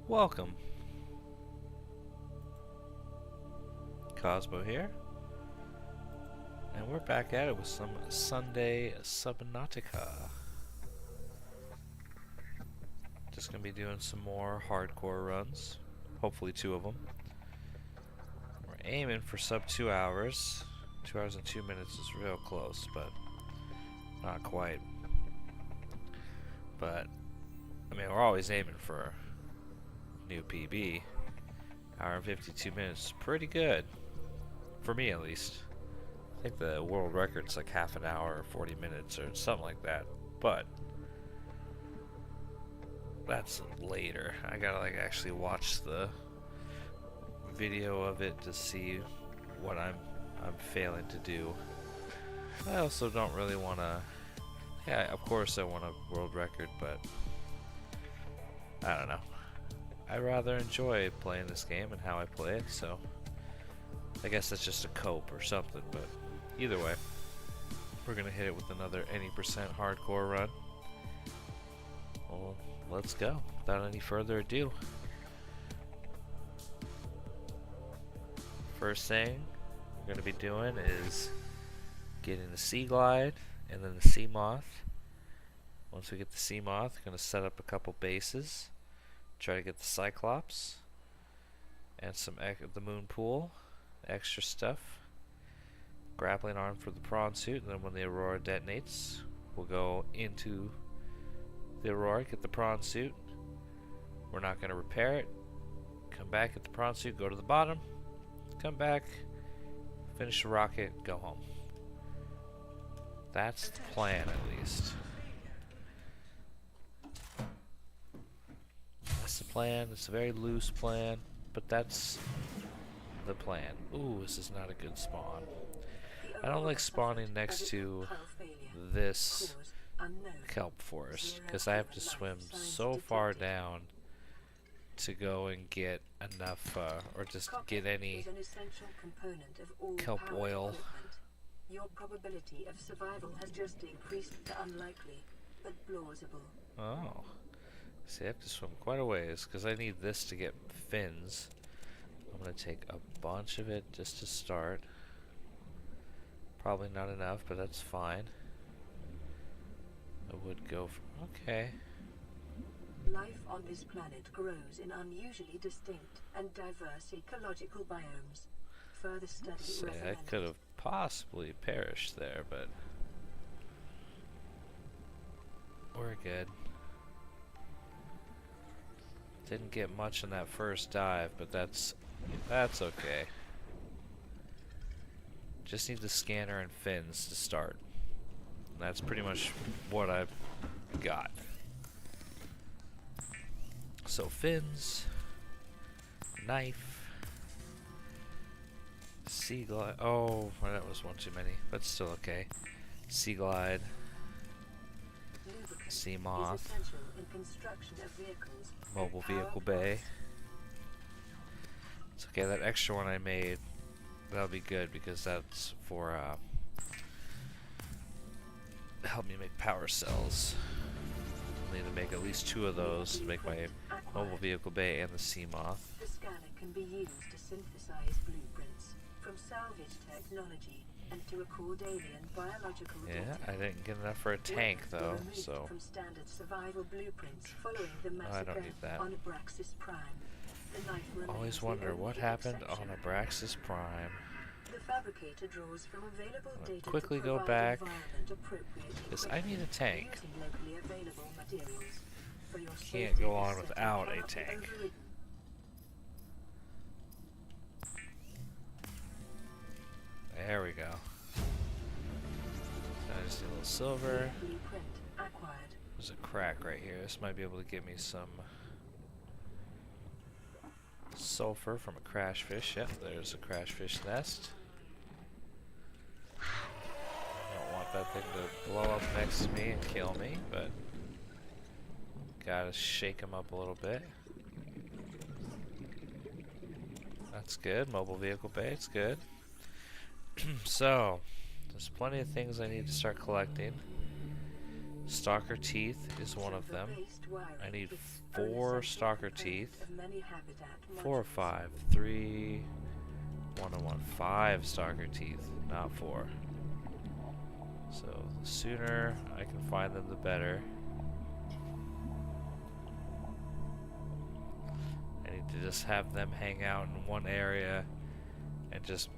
Welcome. Cosmo here. And we're back at it with some Sunday Subnautica. Just gonna be doing some more hardcore runs. Hopefully 2 of them. We're aiming for sub 2 hours. 2 hours and 2 minutes is real close, but not quite. But, I mean, we're always aiming for new PB. Hour and 52 minutes is pretty good. For me, at least. I think the world record's like half an hour or 40 minutes or something like that. But that's later. I gotta like actually watch the video of it to see what I'm failing to do. I also don't really want to. Yeah, of course I want a world record, but I don't know. I rather enjoy playing this game and how I play it, so I guess that's just a cope or something, but either way, we're gonna hit it with another any percent hardcore run. Well, let's go, without any further ado. First thing we're gonna be doing is getting the Sea Glide and then the Sea Moth. Once we get the Sea Moth, gonna set up a couple bases. Try to get the Cyclops and some the Moon Pool, extra stuff. Grappling arm for the prawn suit, and then when the Aurora detonates, we'll go into the Aurora, get the prawn suit. We're not going to repair it. Come back, get the prawn suit, go to the bottom, come back, finish the rocket, go home. That's the plan, at least. That's the plan. It's a very loose plan, but that's the plan. Ooh, this is not a good spawn. I don't like spawning next to this kelp forest because I have to swim so far down to go and get enough, or just get any kelp oil. Your probability of survival has just increased to unlikely, but plausible. Oh. See, I have to swim quite a ways because I need this to get fins. I'm going to take a bunch of it just to start. Probably not enough, but that's fine. I would go for, okay. Life on this planet grows in unusually distinct and diverse ecological biomes. Further study See, I recommended. could have possibly perished there, but we're good. Didn't get much in that first dive, but that's okay. Just need the scanner and fins to start. And that's pretty much what I've got. So fins, knife, Sea Glide. Oh, well, that was one too many, but still okay. Sea Glide, Sea Moth, Mobile Vehicle Bay. It's okay, that extra one I made, that'll be good because that's for help me make power cells. I'll need to make at least 2 of those to make my Mobile Vehicle Bay and the Sea Moth. The scanner can be used to synthesize blueprints from salvage technology and to record alien biological Yeah, data. I didn't get enough for a tank though, so From standard survival blueprints following the no, I don't massacre need that. on Abraxas Prime. The knife Always remains wonder the what only happened exception. on Abraxas Prime. The fabricator draws from available data to Quickly go provide back, environment-appropriate because I need a tank. using locally available materials. For your Can't safety, go on this without setting a cannot be tank. overridden. There we go. So I just need a little silver. Blueprint acquired. There's a crack right here. This might be able to give me some sulfur from a crash fish. Yep, there's a crash fish nest. Don't want that thing to blow up next to me and kill me, but gotta shake him up a little bit. That's good. Mobile Vehicle Bay, it's good. So, there's plenty of things I need to start collecting. Stalker teeth is one of them. I need 4 stalker teeth. 4 or 5. 3. 1 and 1. 5 stalker teeth, not 4. So the sooner I can find them, the better. I need to just have them hang out in one area and just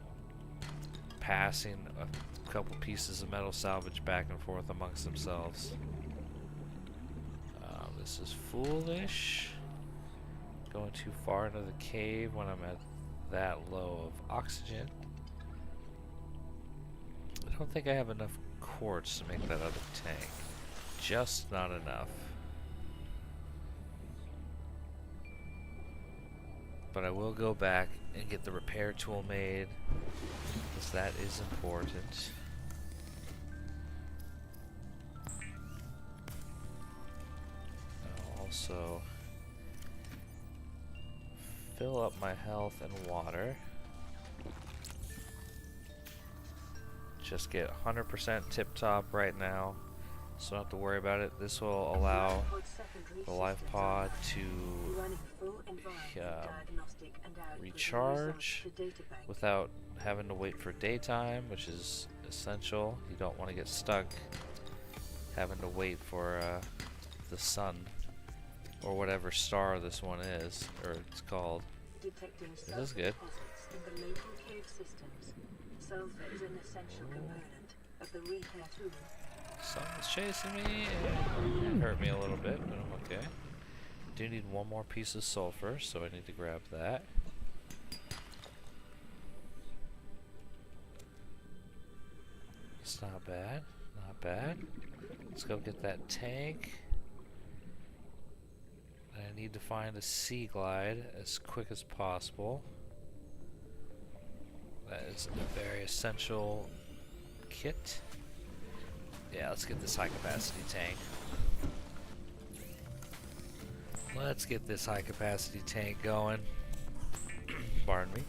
passing a couple pieces of metal salvage back and forth amongst themselves. This is foolish. Going too far into the cave when I'm at that low of oxygen. I don't think I have enough quartz to make that other tank. Just not enough. But I will go back and get the repair tool made, because that is important. I'll also fill up my health and water. Just get 100% tip top right now, so I don't have to worry about it. This will allow the life pod to recharge without having to wait for daytime, which is essential. You don't want to get stuck having to wait for the sun or whatever star this one is, or it's called. This is good. Sulfur is an essential component of the repair tool. Something's chasing me and it hurt me a little bit, but I'm okay. Do need one more piece of sulfur, so I need to grab that. It's not bad, not bad. Let's go get that tank. I need to find a sea glide as quick as possible. That is a very essential kit. Yeah, let's get this high capacity tank. Let's get this high capacity tank going. Pardon me.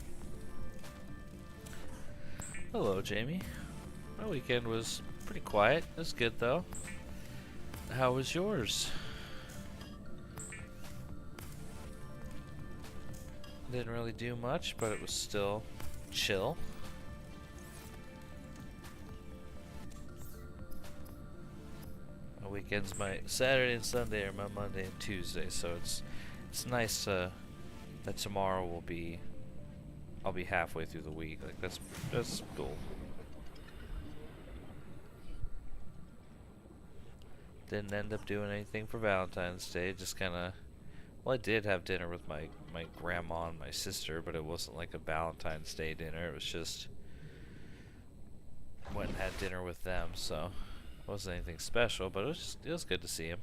Hello, Jamie. My weekend was pretty quiet. It was good though. How was yours? Didn't really do much, but it was still chill. My weekends, my Saturday and Sunday are my Monday and Tuesday, so it's nice that tomorrow I'll be halfway through the week. Like that's cool. Didn't end up doing anything for Valentine's Day. Just kind of, well, I did have dinner with my grandma and my sister, but it wasn't like a Valentine's Day dinner. It was just went and had dinner with them, so it wasn't anything special, but it was good to see him.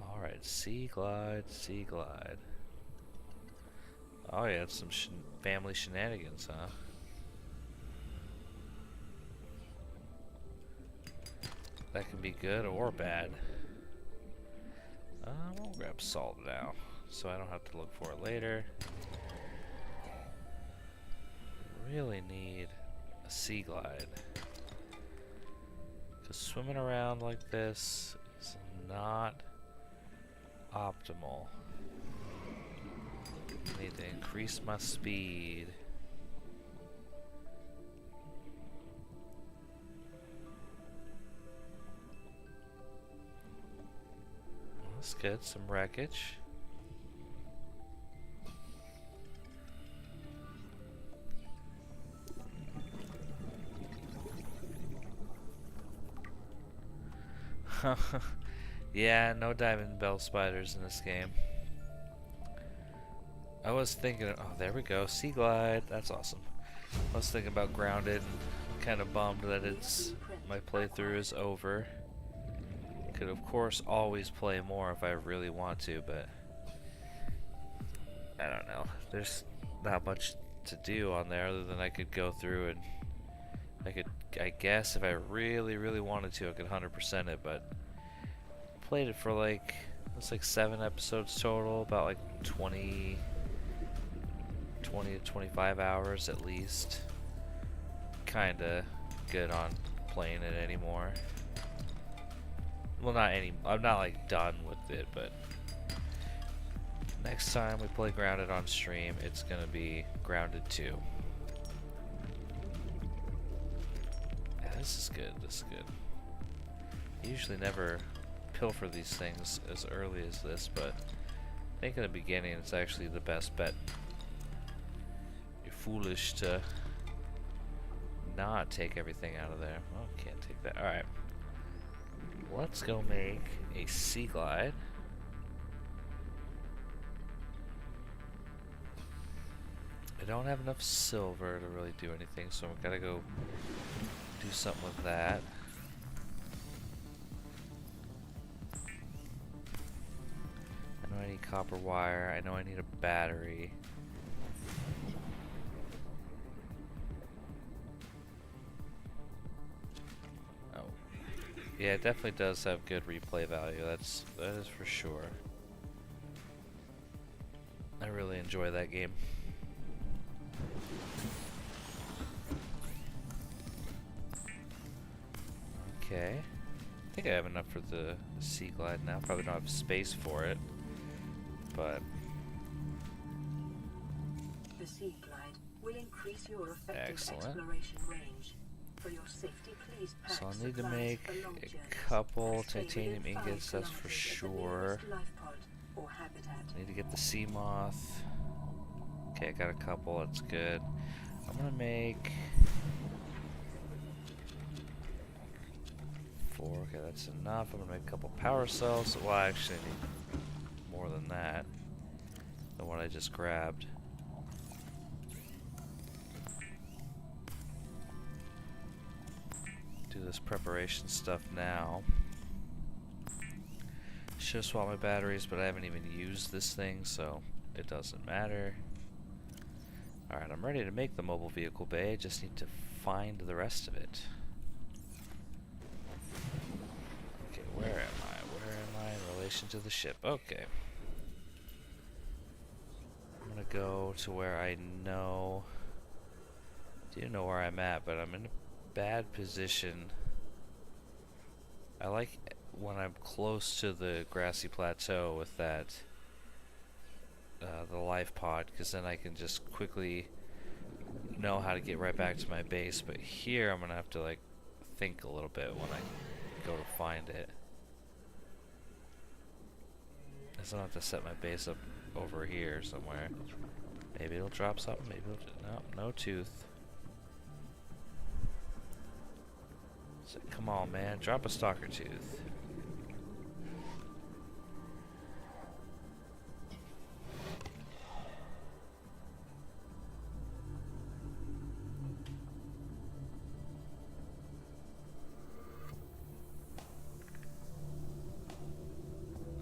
Alright, sea glide, sea glide. Oh yeah, it's some family shenanigans, huh? That can be good or bad. We'll grab salt now, so I don't have to look for it later. Really need a sea glide. Because swimming around like this is not optimal. I need to increase my speed. Let's get some wreckage. Yeah, no diamond bell spiders in this game. I was thinking, oh, there we go, sea glide, that's awesome. I was thinking about grounded, and kind of bummed that my playthrough is over. Could of course always play more if I really want to, but I don't know. There's not much to do on there other than I could go through and I guess if I really, really wanted to, I could 100% it, but played it for like, it's like 7 episodes total, about like 20 to 25 hours at least. Kinda good on playing it anymore. Well, not any. I'm not like done with it, but next time we play Grounded on stream, it's gonna be Grounded 2. Yeah, this is good. This is good. I usually never pilfer these things as early as this, but I think in the beginning it's actually the best bet. You're foolish to not take everything out of there. Oh, can't take that. Alright. Let's go make a sea glide. I don't have enough silver to really do anything, so I've got to go do something with that. I know I need copper wire. I know I need a battery. Oh. Yeah, it definitely does have good replay value. That is for sure. I really enjoy that game. Okay. I think I have enough for the sea glide now. Probably don't have space for it, but the sea glide will increase your effective excellent. exploration range. For your safety, please pack So I'll need to supplies make for long a journeys. couple Stay titanium within 5 ingots, that's for kilometers of the sure. nearest life pod or habitat. Need to get the sea moth. Okay, I got a couple, that's good. I'm gonna make 4, okay, that's enough. I'm gonna make a couple power cells. Well, I actually need more than that, than what I just grabbed. Do this preparation stuff now. Should have swapped my batteries, but I haven't even used this thing, so it doesn't matter. Alright, I'm ready to make the mobile vehicle bay. I just need to find the rest of it. Okay, where am I? Where am I in relation to the ship? Okay. I'm gonna go to where I know... I do know where I'm at, but I'm in a bad position. I like when I'm close to the grassy plateau with that the life pod, because then I can just quickly know how to get right back to my base. But here I'm gonna have to like think a little bit when I go to find it. I still have to set my base up over here somewhere. Maybe it'll drop something, maybe it'll no tooth. So, come on, man, drop a stalker tooth.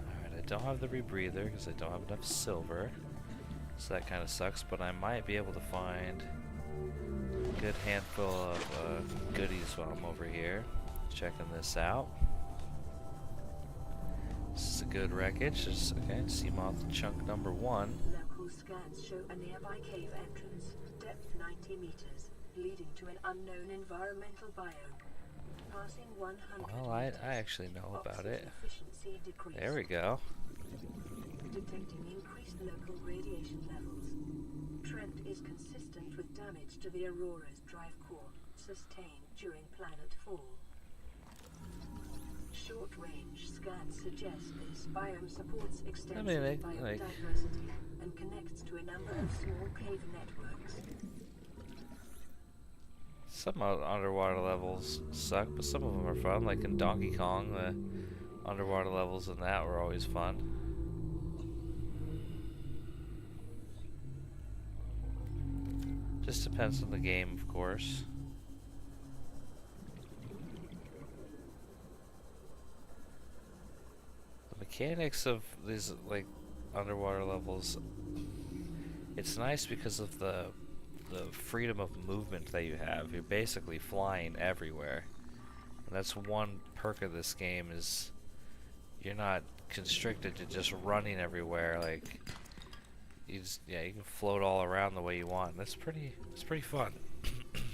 Alright, I don't have the rebreather because I don't have enough silver. So that kind of sucks, but I might be able to find a good handful of goodies while I'm over here checking this out. This is a good wreckage. Okay, Seamoth chunk number 1. Local scans show a nearby cave entrance, depth 90 meters, leading to an unknown environmental biome. Passing 100 Well, I meters, actually know about it. oxygen efficiency decreased. There we go. Detecting increased local radiation levels. Trend is consistent with damage to the Aurora's drive core, sustained during planet fall. Short-range scans suggest this biome supports extensive biodiversity and connects to a number of small cave networks. Some underwater levels suck, but some of them are fun. Like in Donkey Kong, the underwater levels in that were always fun. Just depends on the game, of course. The mechanics of these like underwater levels, it's nice because of the freedom of movement that you have. You're basically flying everywhere. And that's one perk of this game, is you're not constricted to just running everywhere. Like you can float all around the way you want. It's pretty fun.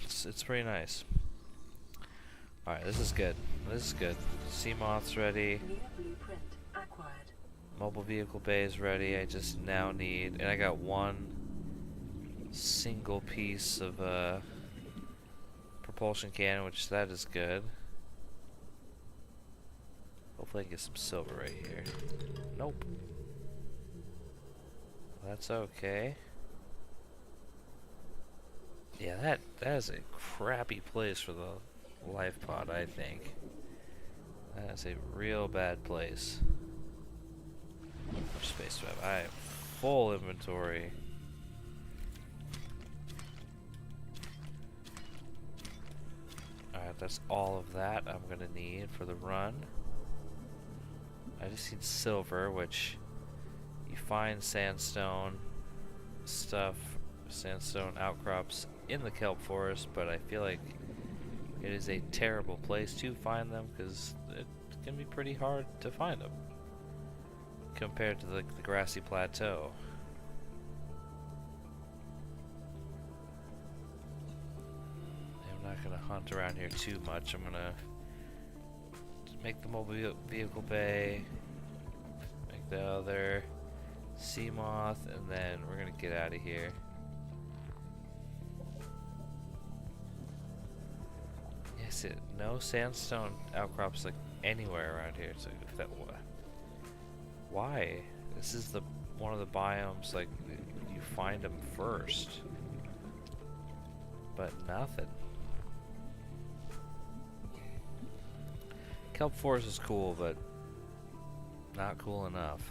it's pretty nice. Alright, this is good. This is good. Sea moth's ready. New blueprint acquired. Mobile vehicle bay is ready. I just now need, and I got one single piece of propulsion cannon, which that is good. Hopefully I can get some silver right here. Nope. That's okay. Yeah, that is a crappy place for the life pod, I think. That is a real bad place. How much space do I have? I have full inventory. Alright, that's all of that I'm gonna need for the run. I just need silver, which you find sandstone stuff, sandstone outcrops in the kelp forest, but I feel like it is a terrible place to find them because it can be pretty hard to find them compared to the grassy plateau. I'm not gonna hunt around here too much. I'm gonna make the mobile vehicle bay, make the other sea moth, and then we're gonna get out of here. Yes, no sandstone outcrops like anywhere around here. So if that why? This is the one of the biomes like you find them first, but nothing. Kelp forest is cool, but not cool enough.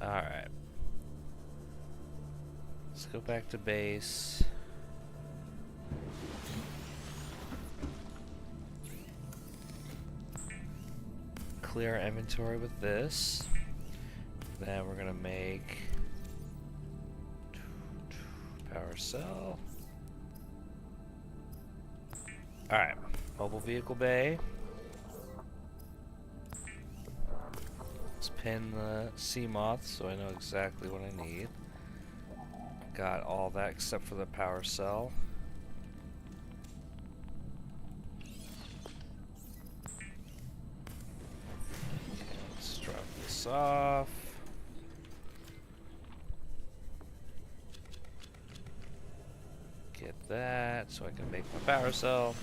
Alright. Let's go back to base. Clear our inventory with this. Then we're gonna make power cell. Alright, mobile vehicle bay. Let's pin the sea moth so I know exactly what I need. Got all that except for the power cell. Let's drop this off. Get that so I can make my power cell.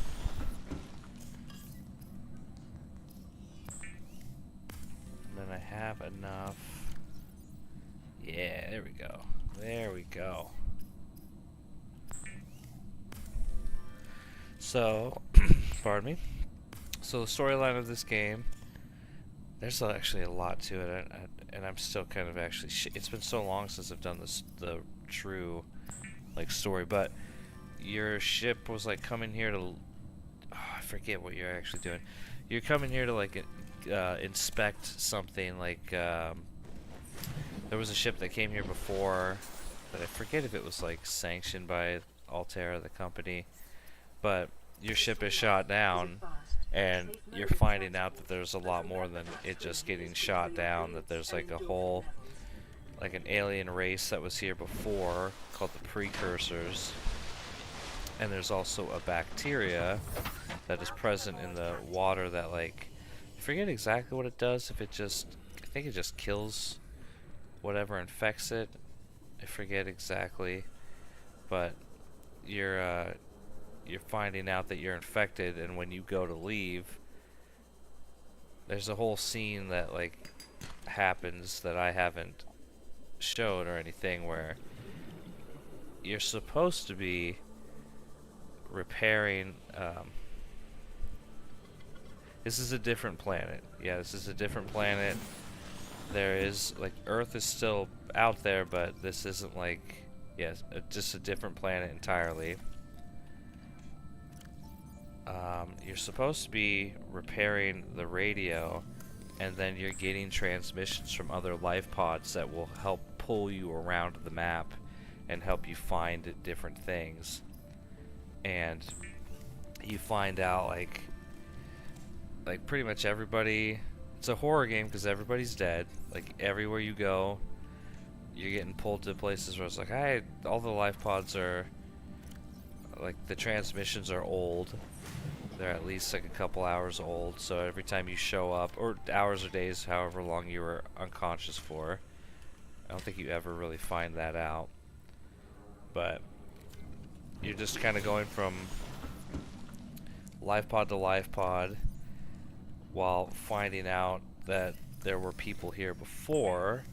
And then I have enough. Yeah, there we go. There we go. So, pardon me. So the storyline of this game, there's actually a lot to it, and I'm still kind of actually. It's been so long since I've done the true, like, story. But your ship was like coming here to. Oh, I forget what you're actually doing. You're coming here to like inspect something. Like there was a ship that came here before, but I forget if it was like sanctioned by Altera, the company. But your ship is shot down, and you're finding out that there's a lot more than it just getting shot down. That there's like a whole, like an alien race that was here before called the Precursors, and there's also a bacteria that is present in the water that, like, I forget exactly what it does. If it just, I think it just kills whatever infects it. I forget exactly, but you're finding out that you're infected, and when you go to leave, there's a whole scene that like happens that I haven't showed or anything, where you're supposed to be repairing. This is a different planet. Yeah, this is a different planet. There is, like, Earth is still out there, but this isn't like, yes, just a different planet entirely. You're supposed to be repairing the radio, and then you're getting transmissions from other life pods that will help pull you around the map and help you find different things. and you find out like pretty much everybody. It's a horror game because everybody's dead. Like everywhere you go, you're getting pulled to places where it's like, hey, all the life pods are like, the transmissions are old. They're at least like a couple hours old. So every time you show up, or hours or days, however long you were unconscious for. I don't think you ever really find that out. But you're just kind of going from life pod to life pod while finding out that there were people here before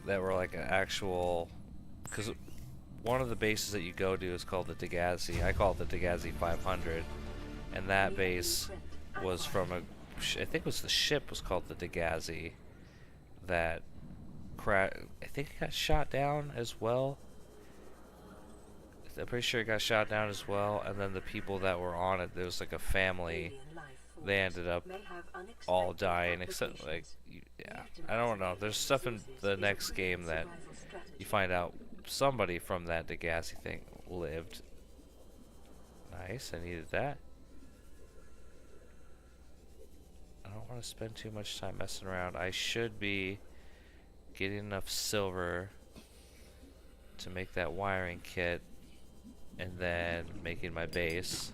that were like an actual, because one of the bases that you go to is called the Degazzi. I call it the Degazzi 500, and that base was from a, I think it was the ship was called the Degazzi that I think it got shot down as well. I'm pretty sure it got shot down as well, and then the people that were on it, there was like a family, they ended up all dying, except like, yeah, I don't know, there's stuff in the next game that you find out somebody from that Degazzi thing lived. Nice, I needed that. I don't want to spend too much time messing around. I should be getting enough silver to make that wiring kit, and then making my base.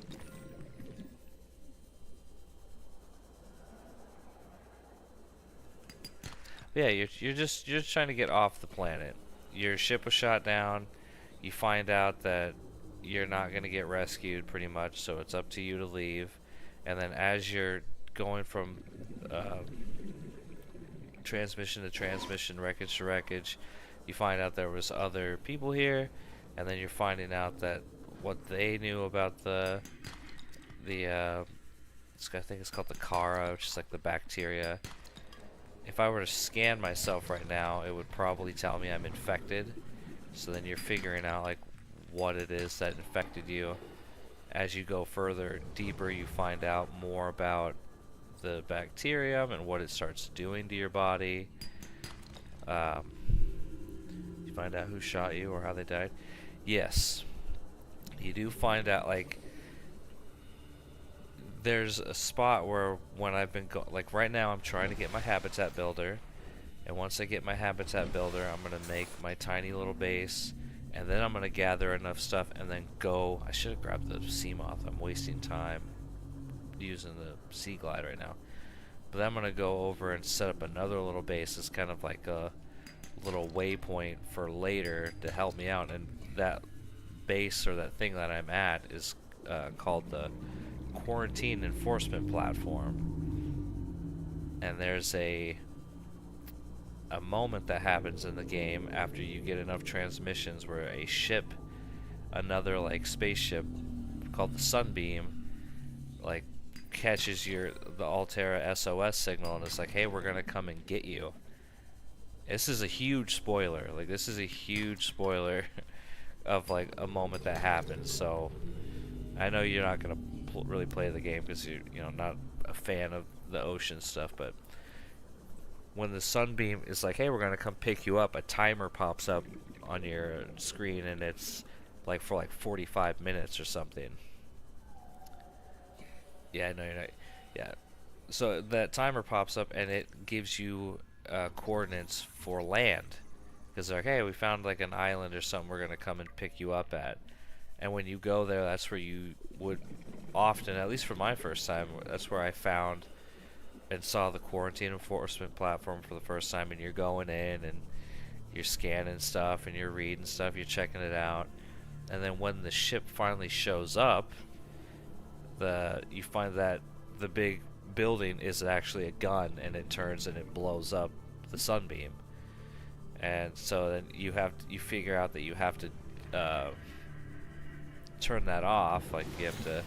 Yeah, you're just trying to get off the planet. Your ship was shot down. You find out that you're not gonna get rescued, pretty much. So it's up to you to leave. And then as you're going from transmission to transmission, wreckage to wreckage, you find out there was other people here, and then you're finding out that what they knew about the I think it's called the Kara, which is like the bacteria. If I were to scan myself right now, it would probably tell me I'm infected. So then you're figuring out like what it is that infected you. As you go further deeper, you find out more about the bacterium and what it starts doing to your body. You find out who shot you or how they died. Yes, you do find out, like, there's a spot where when I've been like right now I'm trying to get my habitat builder, and once I get my habitat builder, I'm gonna make my tiny little base, and then I'm gonna gather enough stuff and then go. I should have grabbed the sea moth. I'm wasting time using the sea glide right now. But I'm gonna go over and set up another little base. It's kind of like a little waypoint for later to help me out, and that base or that thing that I'm at is called the Quarantine Enforcement Platform. And there's a moment that happens in the game after you get enough transmissions where a ship, another like spaceship called the Sunbeam, like catches the Altera SOS signal, and it's like, hey, we're gonna come and get you. This is a huge spoiler. Like, this is a huge spoiler of like a moment that happens. So I know you're not gonna really play the game because you're not a fan of the ocean stuff, but when the Sunbeam is like, hey, we're gonna come pick you up, a timer pops up on your screen, and it's like for like 45 minutes or something. Yeah, no, you're not. Yeah, so that timer pops up and it gives you coordinates for land, because they're like, hey, we found like an island or something we're gonna come and pick you up at. And when you go there, that's where you would often, at least for my first time, that's where I found and saw the Quarantine Enforcement Platform for the first time. And you're going in and you're scanning stuff and you're reading stuff, you're checking it out. And then when the ship finally shows up, you find that the big building is actually a gun, and it turns and it blows up the Sunbeam. And so then you figure out that you have to turn that off. Like, you have to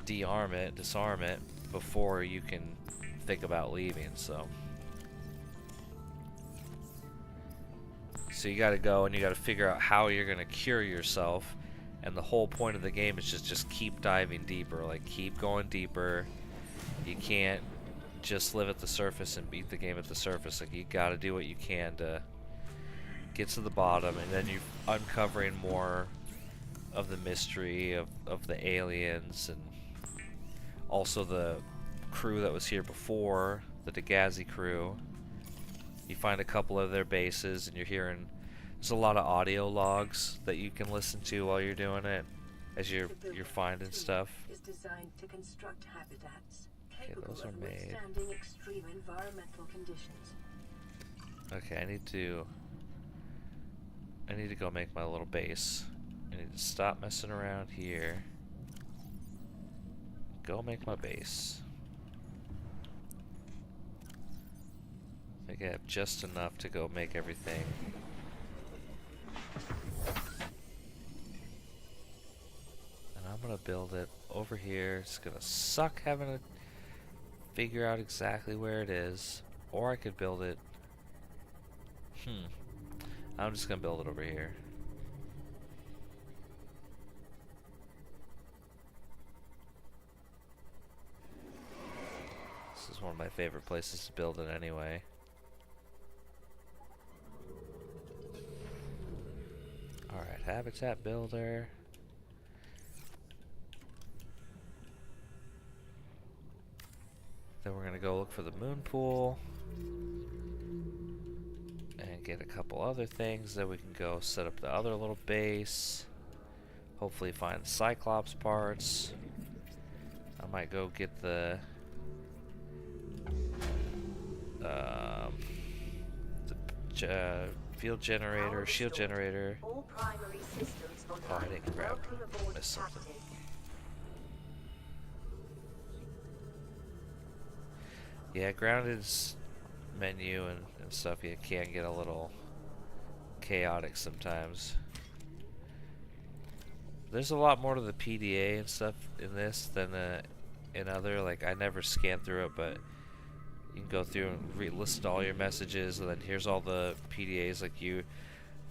disarm it before you can think about leaving. So you got to go and you got to figure out how you're going to cure yourself. And the whole point of the game is just keep diving deeper, like keep going deeper. You can't just live at the surface and beat the game at the surface. Like, you got to do what you can to get to the bottom, and then you're uncovering more of the mystery of the aliens, and also the crew that was here before, the Dagazi crew. You find a couple of their bases, and you're hearing, there's a lot of audio logs that you can listen to while you're doing it, as you're finding stuff. Is designed to construct habitats Okay, capable those are of made. withstanding extreme environmental conditions. Okay, I need to go make my little base. I need to stop messing around here. Go make my base. I think I have just enough to go make everything. And I'm gonna build it over here. It's gonna suck having to figure out exactly where it is. Or I could build it. I'm just gonna build it over here. This is one of my favorite places to build it anyway. Alright, habitat builder. Then we're gonna go look for the moon pool. And get a couple other things. Then we can go set up the other little base. Hopefully find the Cyclops parts. I might go get the field generator, shield generator. All primary systems Oh, I didn't grab. Missed something. Yeah, Grounded's menu and stuff, it can get a little chaotic sometimes. There's a lot more to the PDA and stuff in this than in other. Like, I never scanned through it, but you can go through and list all your messages, and then here's all the PDAs. Like,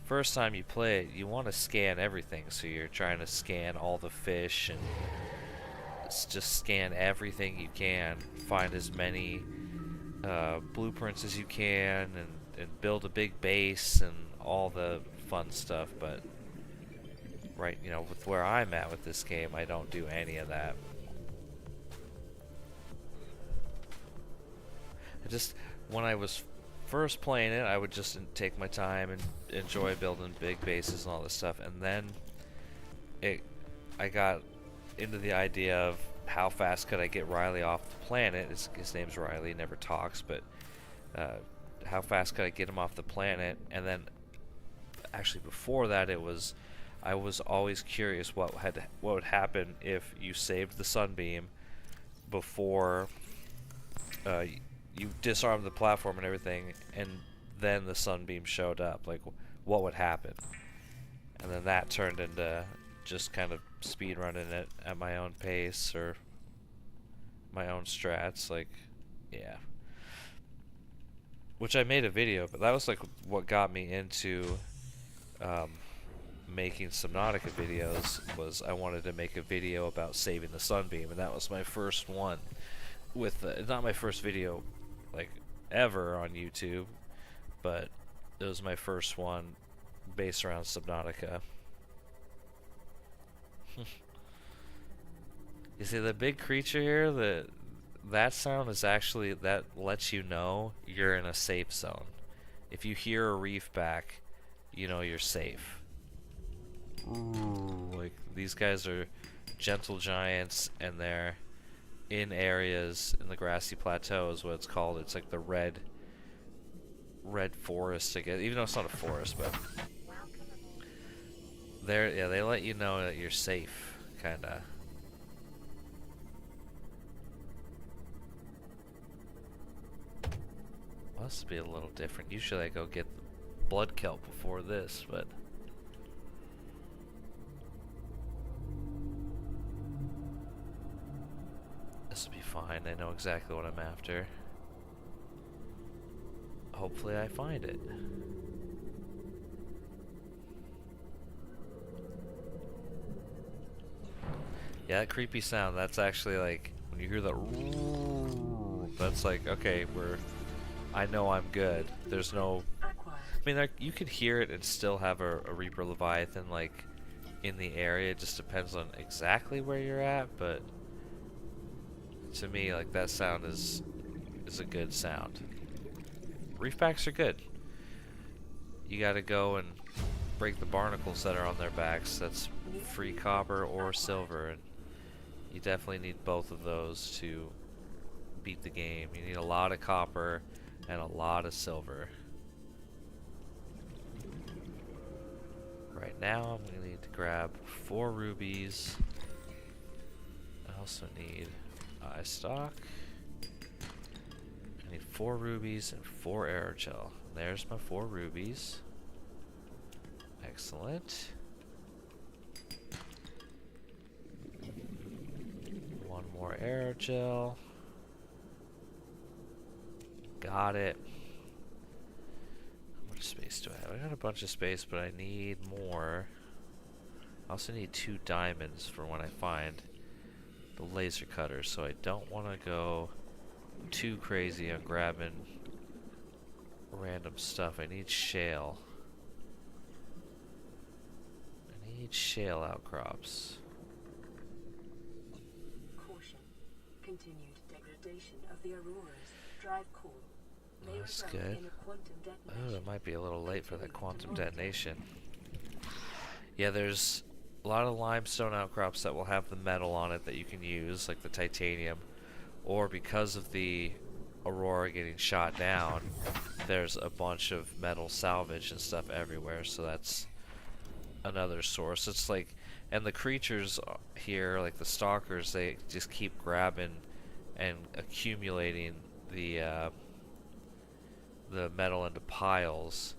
first time you play it, you want to scan everything, so you're trying to scan all the fish and just scan everything you can, find as many blueprints as you can, and build a big base and all the fun stuff. But right, with where I'm at with this game, I don't do any of that. When I was first playing it, I would just take my time and enjoy building big bases and all this stuff, and then I got into the idea of how fast could I get Riley off the planet. His name's Riley, never talks, but how fast could I get him off the planet? And then, actually before that, I was always curious what would happen if you saved the Sunbeam before you disarmed the platform and everything, and then the Sunbeam showed up. Like, what would happen? And then that turned into just kind of speedrunning it at my own pace, or my own strats. Like, yeah. Which I made a video, but that was like what got me into making Subnautica videos. Was I wanted to make a video about saving the Sunbeam, and that was my first one. Not my first video like ever on YouTube, but it was my first one based around Subnautica. You see the big creature here? That sound is actually, that lets you know you're in a safe zone. If you hear a reef back, you know you're safe. Ooh, like, these guys are gentle giants, and they're in areas in the grassy plateau is what it's called. It's like the red forest, I guess, even though it's not a forest, but they let you know that you're safe, kinda. Must be a little different. Usually I go get blood kelp before this, but this will be fine. I know exactly what I'm after. Hopefully I find it. Yeah, that creepy sound, that's actually like, when you hear that, that's like, okay, I know I'm good. There's no, I mean, you could hear it and still have a Reaper Leviathan, like, in the area. It just depends on exactly where you're at, but to me, like, that sound is a good sound. Reef backs are good. You gotta go and break the barnacles that are on their backs. That's free copper or silver, and you definitely need both of those to beat the game. You need a lot of copper and a lot of silver. Right now, I'm gonna need to grab 4 rubies. I also need eye stock. I need 4 rubies and 4 aerogel. There's my 4 rubies. Excellent. 1 more aerogel. Got it. How much space do I have? I got a bunch of space, but I need more. I also need 2 diamonds for when I find the laser cutter, so I don't want to go too crazy on grabbing random stuff. I need shale. I need shale outcrops. Caution. Continued degradation of the auroras. Drive core. May That's result good. in a quantum detonation. Oh, it might be a little late for that quantum detonation. Yeah, there's a lot of limestone outcrops that will have the metal on it that you can use, like the titanium. Or because of the aurora getting shot down, there's a bunch of metal salvage and stuff everywhere, so that's another source. It's like, and the creatures here, like the stalkers, they just keep grabbing and accumulating the metal into piles.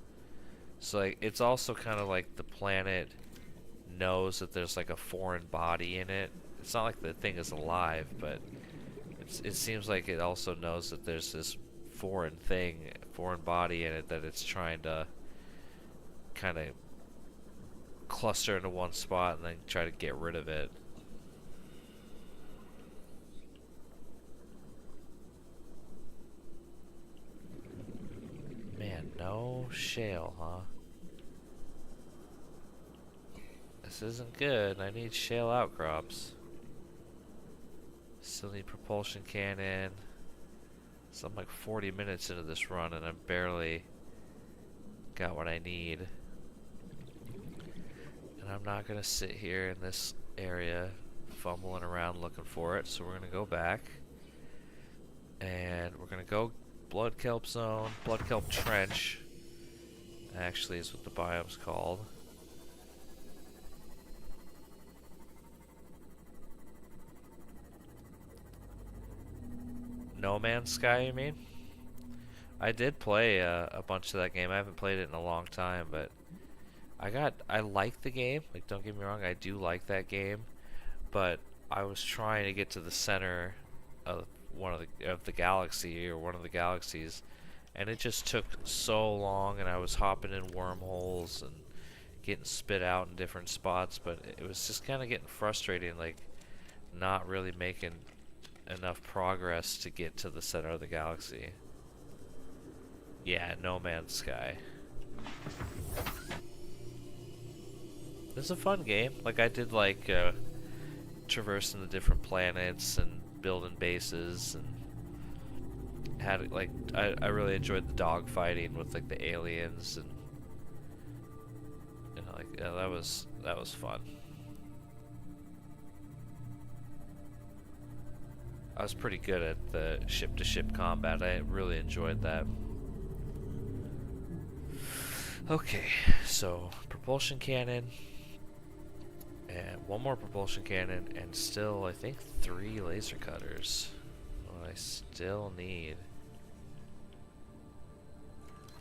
So like, it's also kind of like the planet knows that there's like a foreign body in it. It's not like the thing is alive, but it seems like it also knows that there's this foreign body in it that it's trying to kind of cluster into one spot and then try to get rid of it. Man, no shale, huh? This isn't good. I need shale outcrops. Still need propulsion cannon. So I'm like 40 minutes into this run and I've barely got what I need. And I'm not going to sit here in this area fumbling around looking for it. So we're going to go back. And we're going to go Blood Kelp Zone. Blood Kelp Trench actually is what the biome's called. No Man's Sky, you mean? I did play a bunch of that game. I haven't played it in a long time, but I like the game. Like, don't get me wrong, I do like that game, but I was trying to get to the center of the galaxy, or one of the galaxies, and it just took so long, and I was hopping in wormholes and getting spit out in different spots, but it was just kind of getting frustrating, like not really making enough progress to get to the center of the galaxy. Yeah, No Man's Sky. It's a fun game. Like, I did like traversing the different planets and building bases, and had like I really enjoyed the dog fighting with like the aliens, and you know, like, yeah, that was fun. I was pretty good at the ship-to-ship combat. I really enjoyed that. Okay, so propulsion cannon, and 1 more propulsion cannon, and still, I think, 3 laser cutters. What I still need.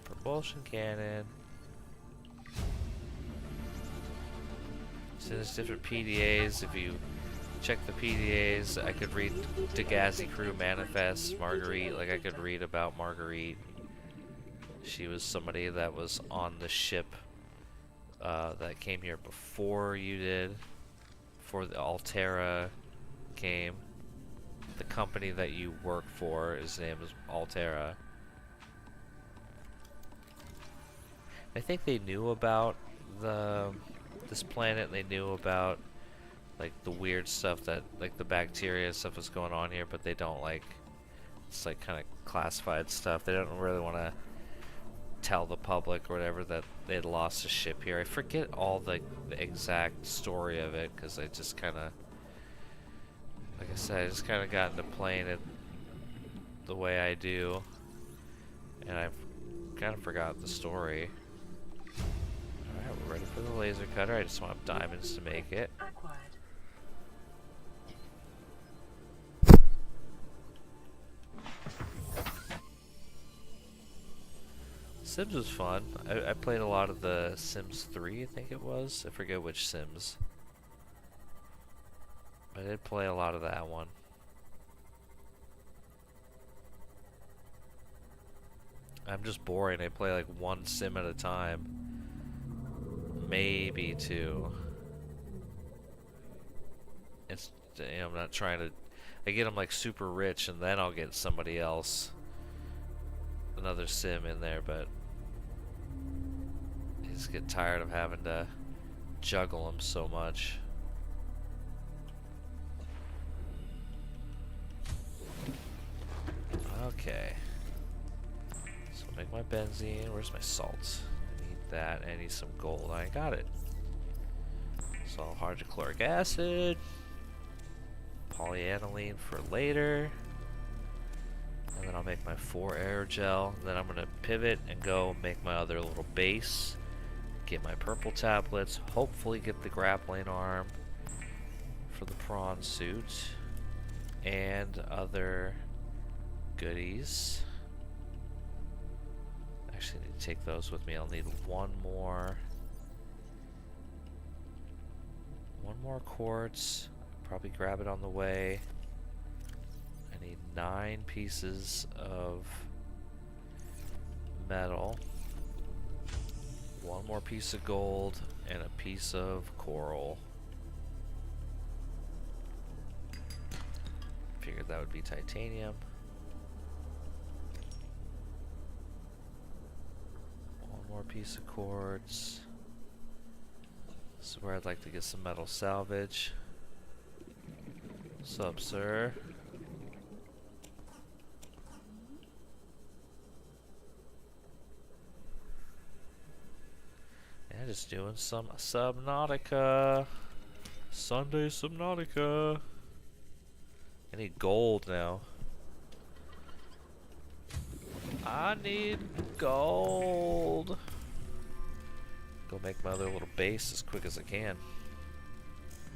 Propulsion cannon. So there's different PDAs. If you check the PDAs, I could read Dagazi Crew Manifest, Marguerite. Like, I could read about Marguerite. She was somebody that was on the ship that came here before you did, before the Altera came. The company that you work for, his name is Altera. I think they knew about the this planet and they knew about like the weird stuff that like the bacteria stuff is going on here, but they don't like, it's like kind of classified stuff. They don't really want to tell the public or whatever that they'd lost a ship here. I forget all the exact story of it because I just kind of, like I said, I just kind of got into playing it the way I do, and I've kind of forgot the story. Alright, we're ready for the laser cutter. I just want diamonds to make it. Acquired. Sims was fun. I played a lot of the Sims 3, I think it was. I forget which Sims. I did play a lot of that one. I'm just boring. I play like one sim at a time. Maybe two. It's, you know, I'm not trying to... I get them like super rich and then I'll get somebody else. Another sim in there, but... I just get tired of having to juggle them so much. Okay. So make my benzene. Where's my salt? I need that. I need some gold. I got it. So hydrochloric acid. Polyaniline for later. And then I'll make my 4 aerogel. Then I'm going to pivot and go make my other little base. Get my purple tablets. Hopefully get the grappling arm for the prawn suit. And other goodies. Actually, I need to take those with me. I'll need one more quartz. Probably grab it on the way. I need 9 pieces of metal. 1 more piece of gold and a piece of coral. Figured that would be titanium. 1 more piece of quartz. This is where I'd like to get some metal salvage. Sup, sir? Yeah, just doing some Subnautica. Sunday Subnautica. I need gold now. I need gold. Go make my other little base as quick as I can.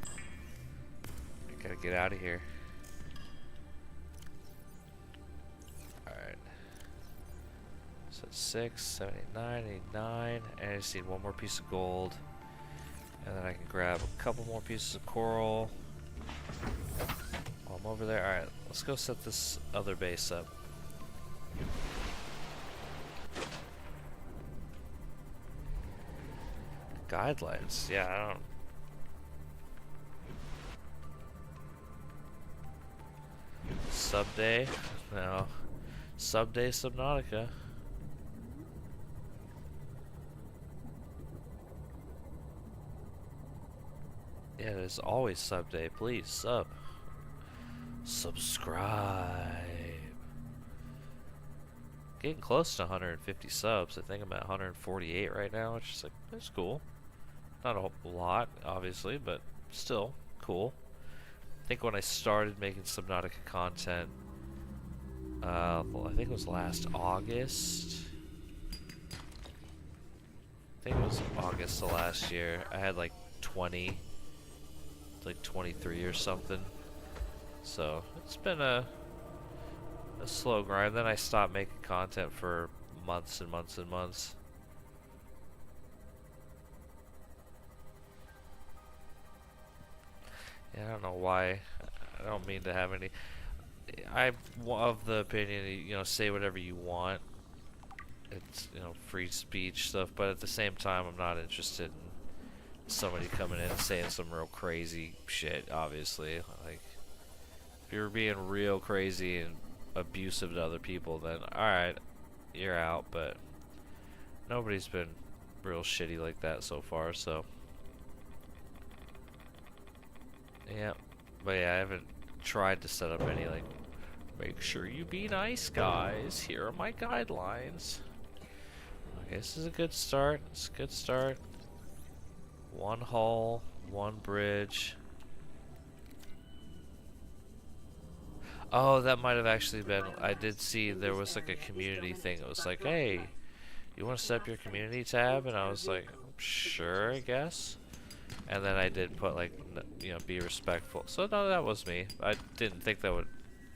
I gotta get out of here. Alright. So 6, 7, 8, 9, 8, 9. And I just need 1 more piece of gold. And then I can grab a couple more pieces of coral. While I'm over there. Alright, let's go set this other base up. Guidelines. Yeah, I don't... Sub day? No. Sub day Subnautica. Yeah, there's always sub day. Please, sub. Subscribe. Getting close to 150 subs. I think I'm at 148 right now, which is like, that's cool. Not a lot, obviously, but still cool. I think when I started making Subnautica content, I think it was last August. I think it was August of last year. I had like 20, like 23 or something. So it's been a slow grind. Then I stopped making content for months and months and months. Yeah, I don't know why. I don't mean to have any... I'm of the opinion, you know, say whatever you want. It's, you know, free speech stuff, but at the same time, I'm not interested in somebody coming in and saying some real crazy shit, obviously. Like, if you're being real crazy and abusive to other people, then alright, you're out, but nobody's been real shitty like that so far, so Yeah, but yeah, I haven't tried to set up any, like, make sure you be nice, guys. Here are my guidelines. Okay, this is a good start. It's a good start. One hull, one bridge. Oh, that might have actually been, I did see there was like a community thing. It was like, hey, you want to set up your community tab? And I was like, sure, I guess. And then I did put like, you know, be respectful. So no, that was me. I didn't think that would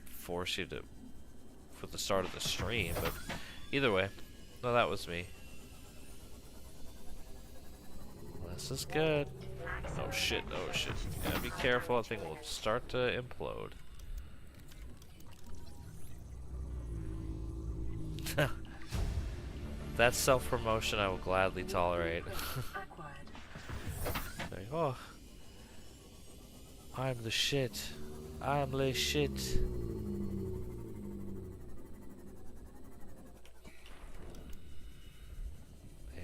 force you to, for the start of the stream, but either way, no, that was me. This is good. Oh shit, oh shit. Gotta be careful, that thing will start to implode. That self-promotion I will gladly tolerate. Like, oh, I'm the shit. I'm the shit.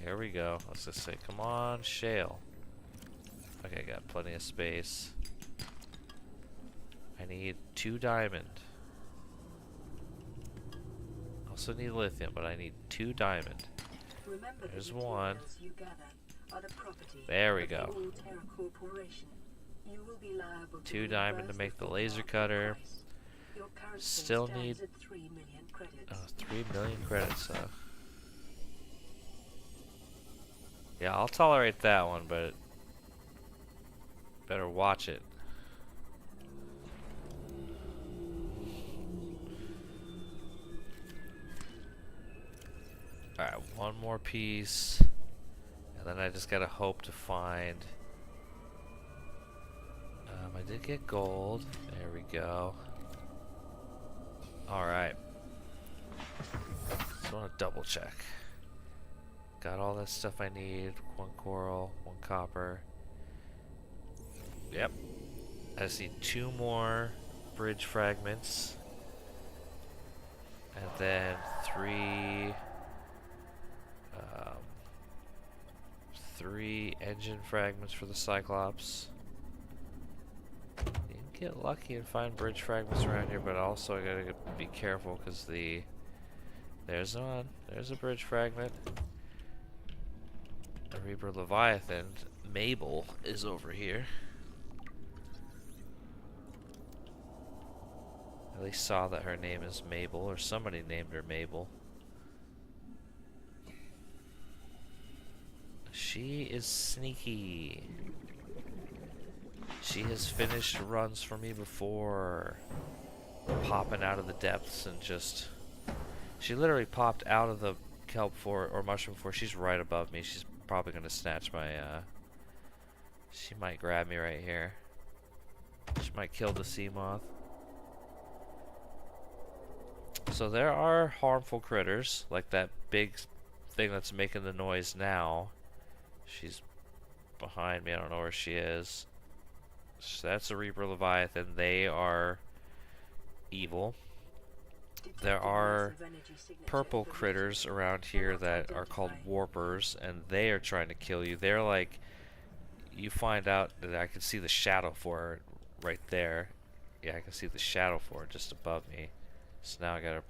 Here we go. Let's just say, come on, shale. Okay, got plenty of space. I need 2 diamond. Also need lithium, but I need 2 diamond. There's 1. There we go. 2 diamond to make the laser cutter. Still need 3 million credits. Yeah, I'll tolerate that one, but better watch it. Alright, one more piece. And then I just gotta hope to find... I did get gold. There we go. Alright. Just wanna double check. Got all that stuff I need. 1 coral, 1 copper. Yep. I just need 2 more bridge fragments. And then 3 engine fragments for the Cyclops. You can get lucky and find bridge fragments around here, but also I gotta be careful because there's one. There's a bridge fragment. The Reaper Leviathan, Mabel, is over here. I at least saw that her name is Mabel, or somebody named her Mabel. She is sneaky. She has finished runs for me before. Popping out of the depths and just... She literally popped out of the kelp for or mushroom for. She's right above me. She's probably gonna snatch my she might grab me right here. She might kill the sea moth. So there are harmful critters, like that big thing that's making the noise now. She's behind me. I don't know where she is. So that's a Reaper Leviathan. They are evil. There are purple critters around here that are called warpers, and they are trying to kill you. They're like, you find out that I can see the shadow for it right there. Yeah, I can see the shadow for it just above me. So now I gotta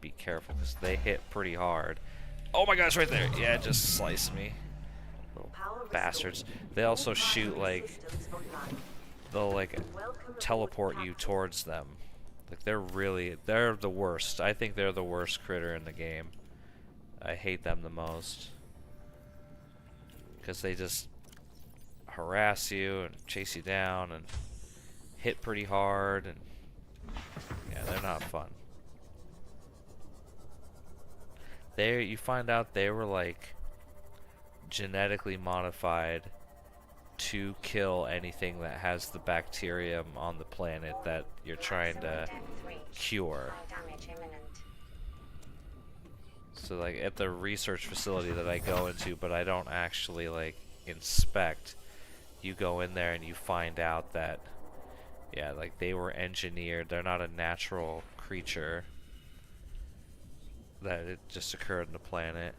be careful because they hit pretty hard. Oh my gosh, right there! Yeah, it just sliced me. Little bastards. They also shoot like, they'll like teleport you towards them. Like they're the worst. I think they're the worst critter in the game. I hate them the most. Because they just harass you and chase you down and hit pretty hard, and yeah, they're not fun. You find out they were like genetically modified to kill anything that has the bacterium on the planet that you're trying to cure. So like at the research facility that I go into, but I don't actually like inspect, you go in there and you find out that, yeah, like they were engineered. They're not a natural creature. That it just occurred on the planet.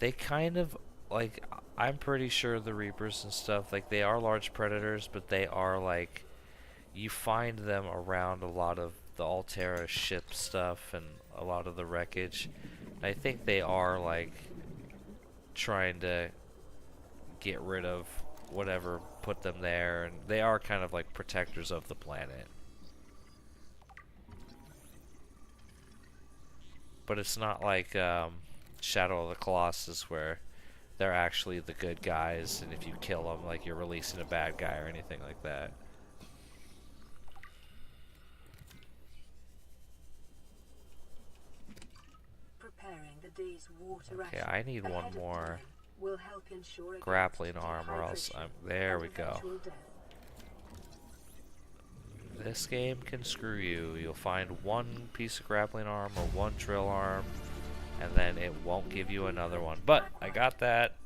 They kind of like, I'm pretty sure the Reapers and stuff, like, they are large predators, but they are, like, you find them around a lot of the Altera ship stuff and a lot of the wreckage. I think they are, like, trying to get rid of whatever put them there, and they are kind of like protectors of the planet. But it's not like Shadow of the Colossus where they're actually the good guys, and if you kill them, like, you're releasing a bad guy or anything like that. Preparing the day's water Okay, ration I need one ahead of more time will help ensure against grappling arm, or else dehydration I'm... There and we go. eventual death. This game can screw you. You'll find one piece of grappling arm or one drill arm, and then it won't give you another one. But I got that.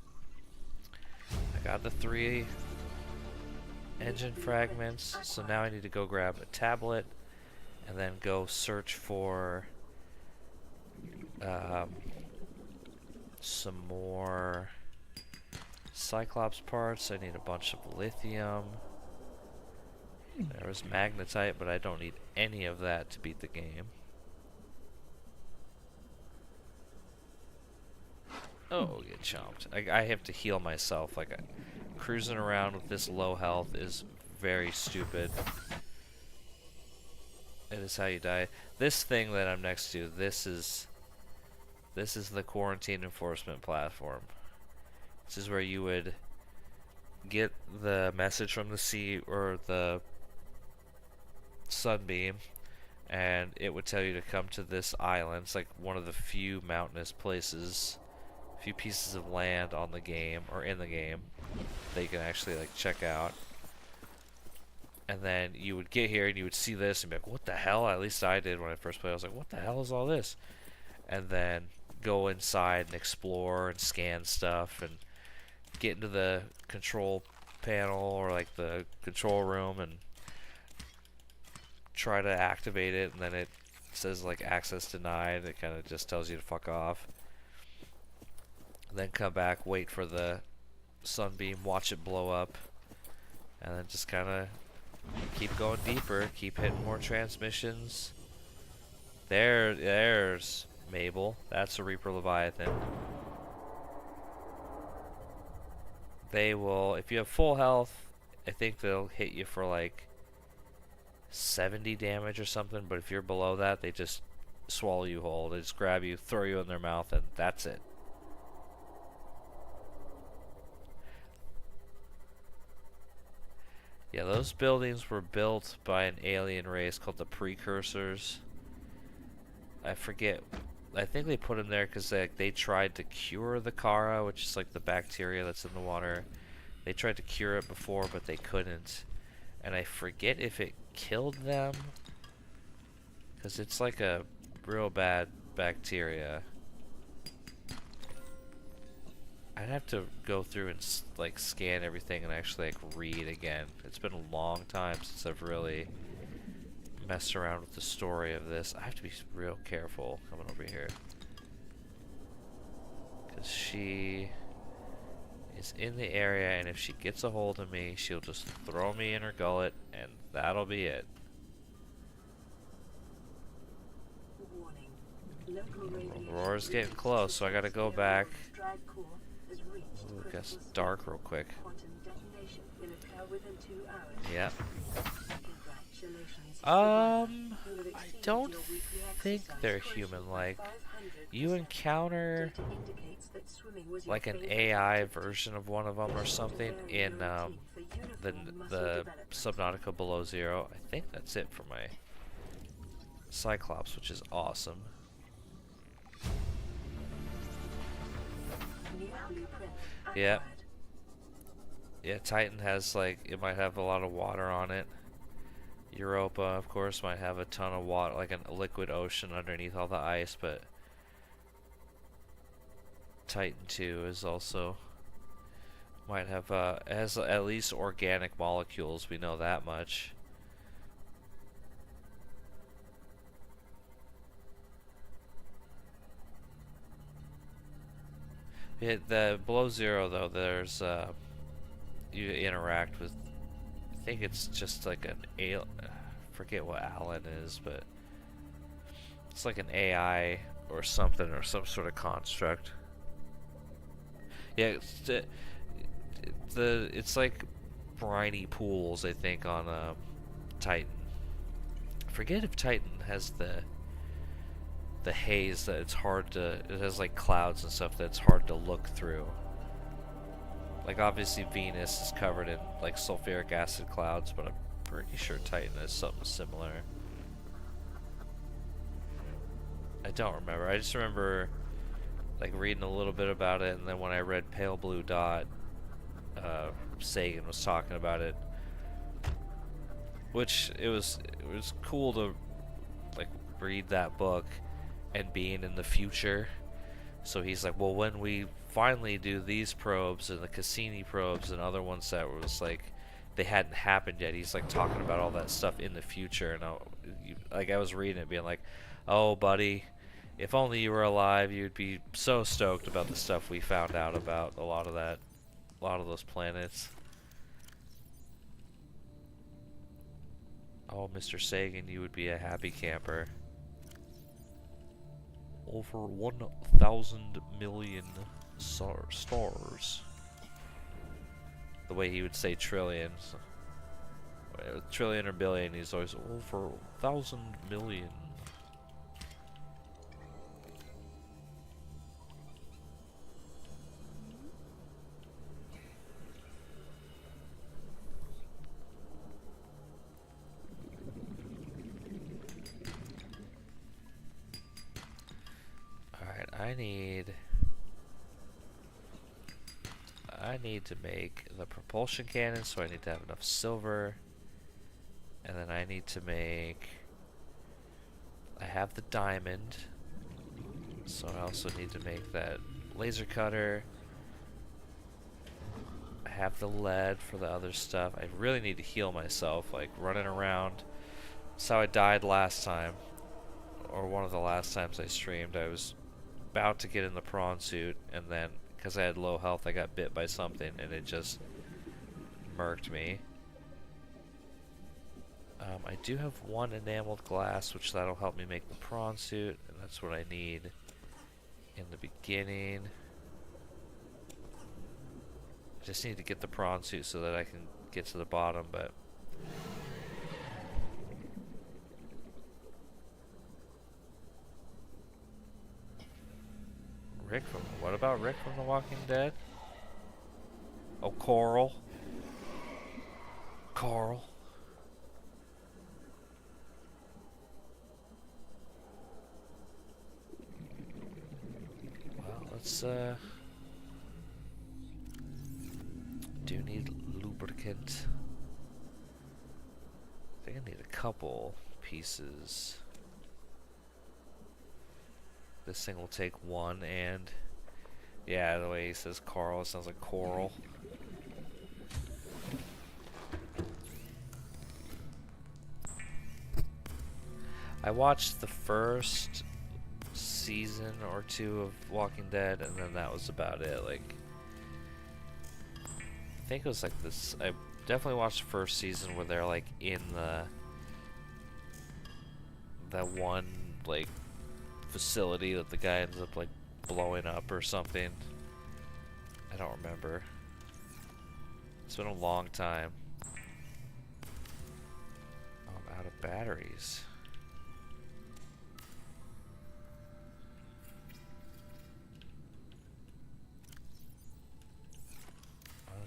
I got the 3 engine fragments, so now I need to go grab a tablet and then go search for some more Cyclops parts. I need a bunch of lithium. There was magnetite, but I don't need any of that to beat the game. Oh, get chomped. I have to heal myself. Like, cruising around with this low health is very stupid. It is how you die. This thing that I'm next to, this is the quarantine enforcement platform. This is where you would get the message from the sea or the sunbeam, and it would tell you to come to this island. It's like one of the few mountainous places, few pieces of land on the game, or in the game, that you can actually, like, check out. And then you would get here and you would see this and be like, what the hell? At least I did when I first played. I was like, what the hell is all this? And then go inside and explore and scan stuff and get into the control panel or, like, the control room and try to activate it, and then it says, like, access denied. It kind of just tells you to fuck off. Then come back, wait for the sunbeam, watch it blow up, and then just kind of keep going deeper, keep hitting more transmissions. There's Mabel. That's a Reaper Leviathan. They will, if you have full health, I think they'll hit you for like 70 damage or something, but if you're below that, they just swallow you whole. They just grab you, throw you in their mouth, and that's it. Yeah, those buildings were built by an alien race called the Precursors. I forget. I think they put them there because they tried to cure the Kara, which is like the bacteria that's in the water. They tried to cure it before, but they couldn't. And I forget if it killed them, because it's like a real bad bacteria. I'd have to go through and like scan everything and actually like read again. It's been a long time since I've really messed around with the story of this. I have to be real careful coming over here, because she is in the area, and if she gets a hold of me, she'll just throw me in her gullet, and that'll be it. Aurora's getting close, so I gotta go back. Ooh, it gets dark real quick. Yep. I don't think they're human-like. You encounter like an AI version of one of them or something in the Subnautica Below Zero. I think that's it for my Cyclops, which is awesome. Yeah. Yeah, Titan has like, it might have a lot of water on it. Europa, of course, might have a ton of water, like a liquid ocean underneath all the ice, but Titan 2 is also, might have, has at least organic molecules, we know that much. The below zero though, there's you interact with. I think it's just like an forget what Alan is, but it's like an AI or something or some sort of construct. Yeah, it's like briny pools. I think on Titan. Forget if Titan has the haze that it's hard to. It has like clouds and stuff that's hard to look through. Like obviously Venus is covered in like sulfuric acid clouds, but I'm pretty sure Titan has something similar. I don't remember. I just remember like reading a little bit about it, and then when I read Pale Blue Dot, Sagan was talking about it, which it was cool to like read that book and being in the future. So he's like, well, when we finally do these probes and the Cassini probes and other ones that was like they hadn't happened yet, he's like talking about all that stuff in the future. And I was reading it being like, oh buddy, if only you were alive, you'd be so stoked about the stuff we found out about a lot of those planets. Oh, Mr. Sagan, you would be a happy camper. Over 1,000 million stars. The way he would say trillions. Trillion or billion, he's always over 1,000 million. I need to make the propulsion cannon, so I need to have enough silver. And then I need to make... I have the diamond, so I also need to make that laser cutter. I have the lead for the other stuff. I really need to heal myself, like running around. That's how I died last time, or one of the last times I streamed. I was about to get in the prawn suit, and then because I had low health, I got bit by something and it just murked me. I do have one enameled glass, which that'll help me make the prawn suit, and that's what I need in the beginning. Just need to get the prawn suit so that I can get to the bottom, but what about Rick from The Walking Dead? Oh, Coral. Well, let's do need lubricant. I think I need a couple pieces. This thing will take one, and yeah, the way he says Carl, it sounds like coral. I watched the first season or two of Walking Dead, and then that was about it. Like, I think it was like this. I definitely watched the first season where they're like in that one like facility that the guy ends up like blowing up or something. I don't remember. It's been a long time. I'm out of batteries.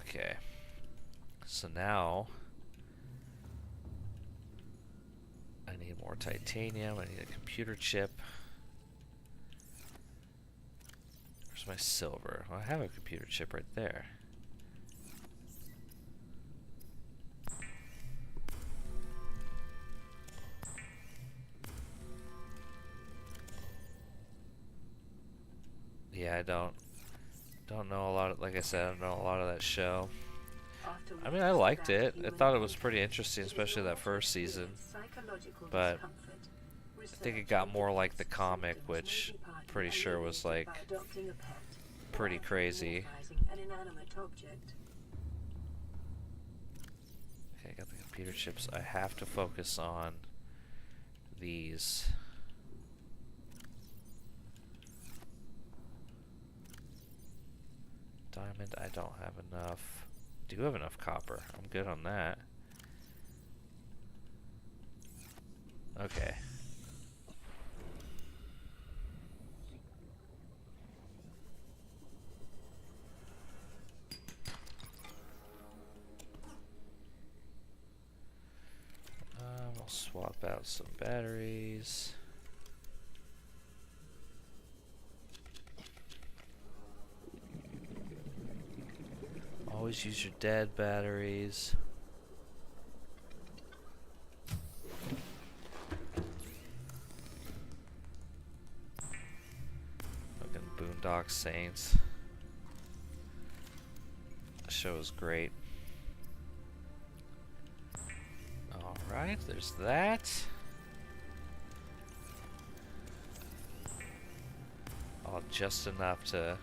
Okay. So now I need more titanium. I need a computer chip. Where's my silver? Well, I have a computer chip right there. Yeah, I don't know a lot of, like I said, I don't know a lot of that show. I mean, I liked it. I thought it was pretty interesting, especially that first season. But I think it got more like the comic, which I'm pretty sure was like pretty crazy. An inanimate object. Okay, I got the computer chips. I have to focus on these. Diamond, I don't have enough. Do have enough copper. I'm good on that. Okay. We'll swap out some batteries. Always use your dead batteries. Fucking Boondock Saints. The show is great. Alright, there's that. Oh, just enough to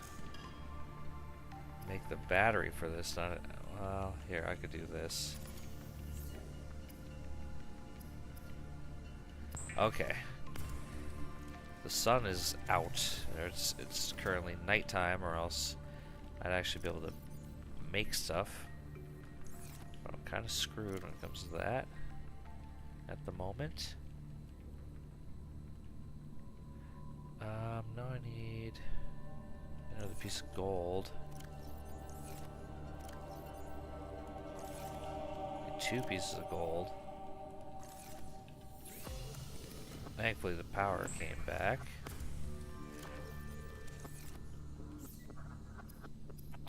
make the battery for this. Not well, here, I could do this. Okay. The sun is out. It's currently nighttime, or else I'd actually be able to make stuff. But I'm kind of screwed when it comes to that at the moment. No, I need another piece of gold. Need 2 pieces of gold. Thankfully the power came back.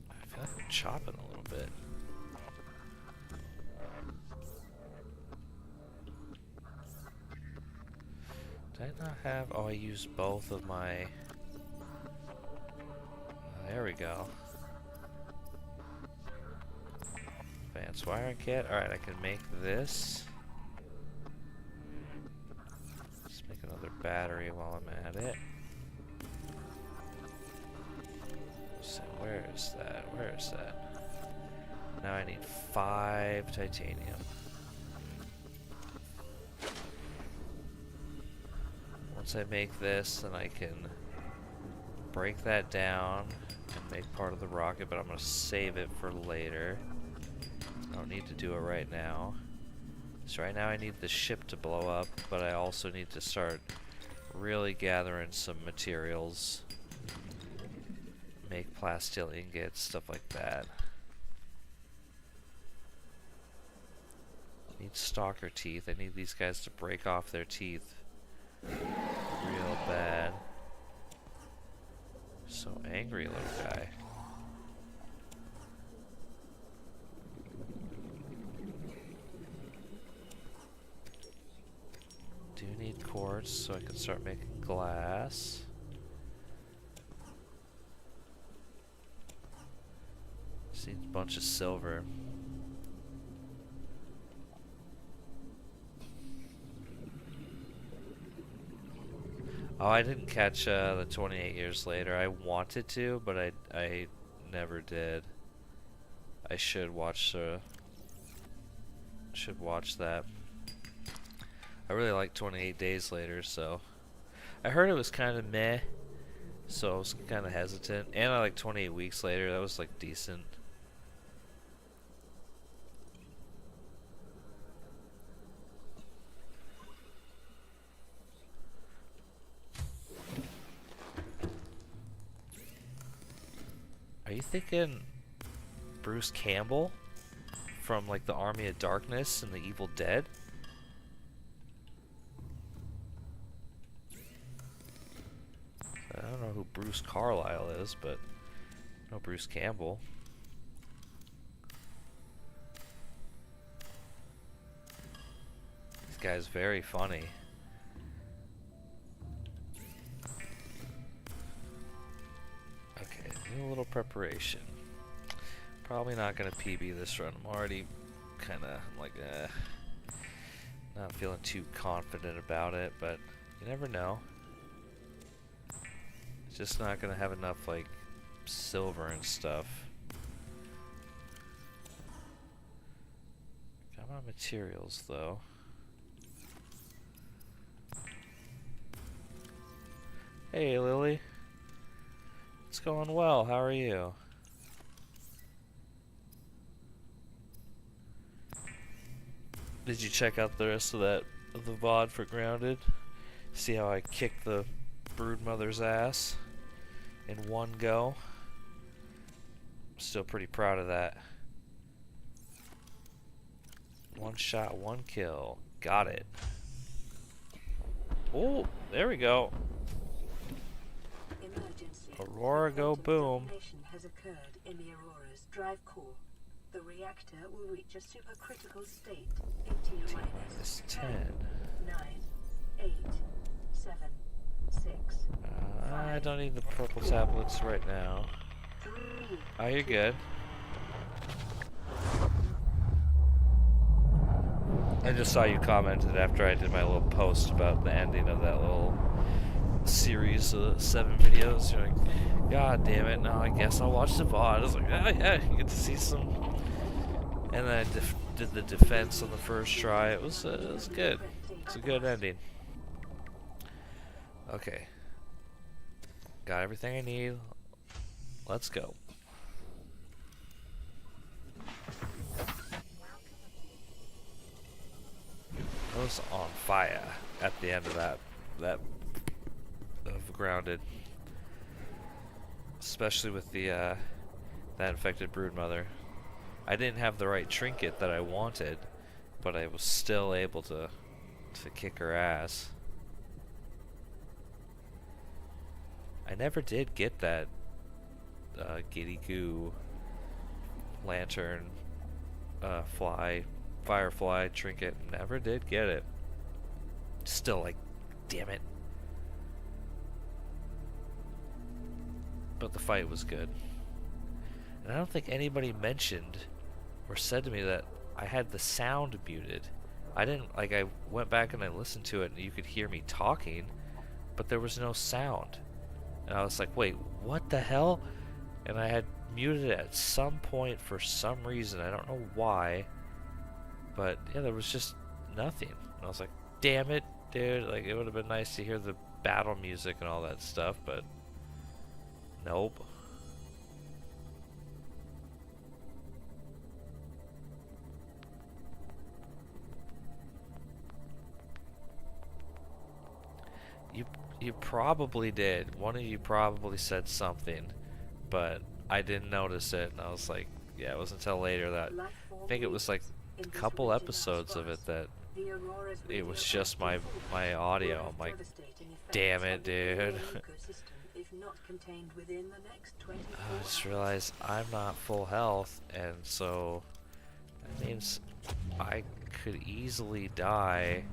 I feel like I'm chopping a little bit. Did I not have... Oh, I used both of my... there we go. Advanced wiring kit. Alright, I can make this. Let's make another battery while I'm at it. So where is that? Where is that? Now I need 5 titanium. Once I make this, then I can break that down and make part of the rocket, but I'm going to save it for later. I don't need to do it right now. So right now I need the ship to blow up, but I also need to start really gathering some materials. Make plasteel ingots, stuff like that. I need stalker teeth. I need these guys to break off their teeth real bad. So angry, little guy. Do need quartz so I can start making glass. Just need a bunch of silver. Oh, I didn't catch the 28 years later. I wanted to, but I never did. I should watch that. I really like 28 Days Later, so I heard it was kind of meh, so I was kind of hesitant. And I like 28 Weeks Later. That was like decent. Are you thinking Bruce Campbell from like the Army of Darkness and the Evil Dead? I don't know who Bruce Carlisle is, but I know Bruce Campbell. This guy's very funny. A little preparation. Probably not gonna PB this run. I'm already kinda like not feeling too confident about it, but you never know. It's just not gonna have enough like silver and stuff. Got my materials though. Hey Lily. It's going well, how are you? Did you check out the rest of the VOD for Grounded? See how I kicked the broodmother's ass in one go? I'm still pretty proud of that. One shot, one kill. Got it. Oh, there we go. Emergency. Aurora go boom. Detonation has occurred in the Aurora's drive core. The reactor will reach a supercritical state in T minus 10. 9, 8, 7, 6. I don't need the purple tablets right now. 3. Oh, you're good. I just saw you commented after I did my little post about the ending of that little series of 7 videos. You're like, God damn it, now I guess I'll watch the VOD. I was like, oh yeah, you get to see some. And then I did the defense on the first try. It was good. It's a good ending. Okay. Got everything I need. Let's go. I was on fire at the end of that of Grounded, especially with the that infected broodmother. I didn't have the right trinket that I wanted, but I was still able to kick her ass. I never did get that giddy goo lantern firefly trinket. Never did get it. Still like, damn it. But the fight was good. And I don't think anybody mentioned or said to me that I had the sound muted. I didn't, like, I went back and I listened to it and you could hear me talking, but there was no sound. And I was like, wait, what the hell? And I had muted it at some point for some reason. I don't know why. But yeah, there was just nothing. And I was like, damn it, dude. Like, it would have been nice to hear the battle music and all that stuff, but nope. You probably did. One of you probably said something, but I didn't notice it, and I was like, yeah, it wasn't until later that I think it was like a couple episodes of it that it was just my audio. I'm like, damn it, dude. I just realized I'm not full health, and so that means I could easily die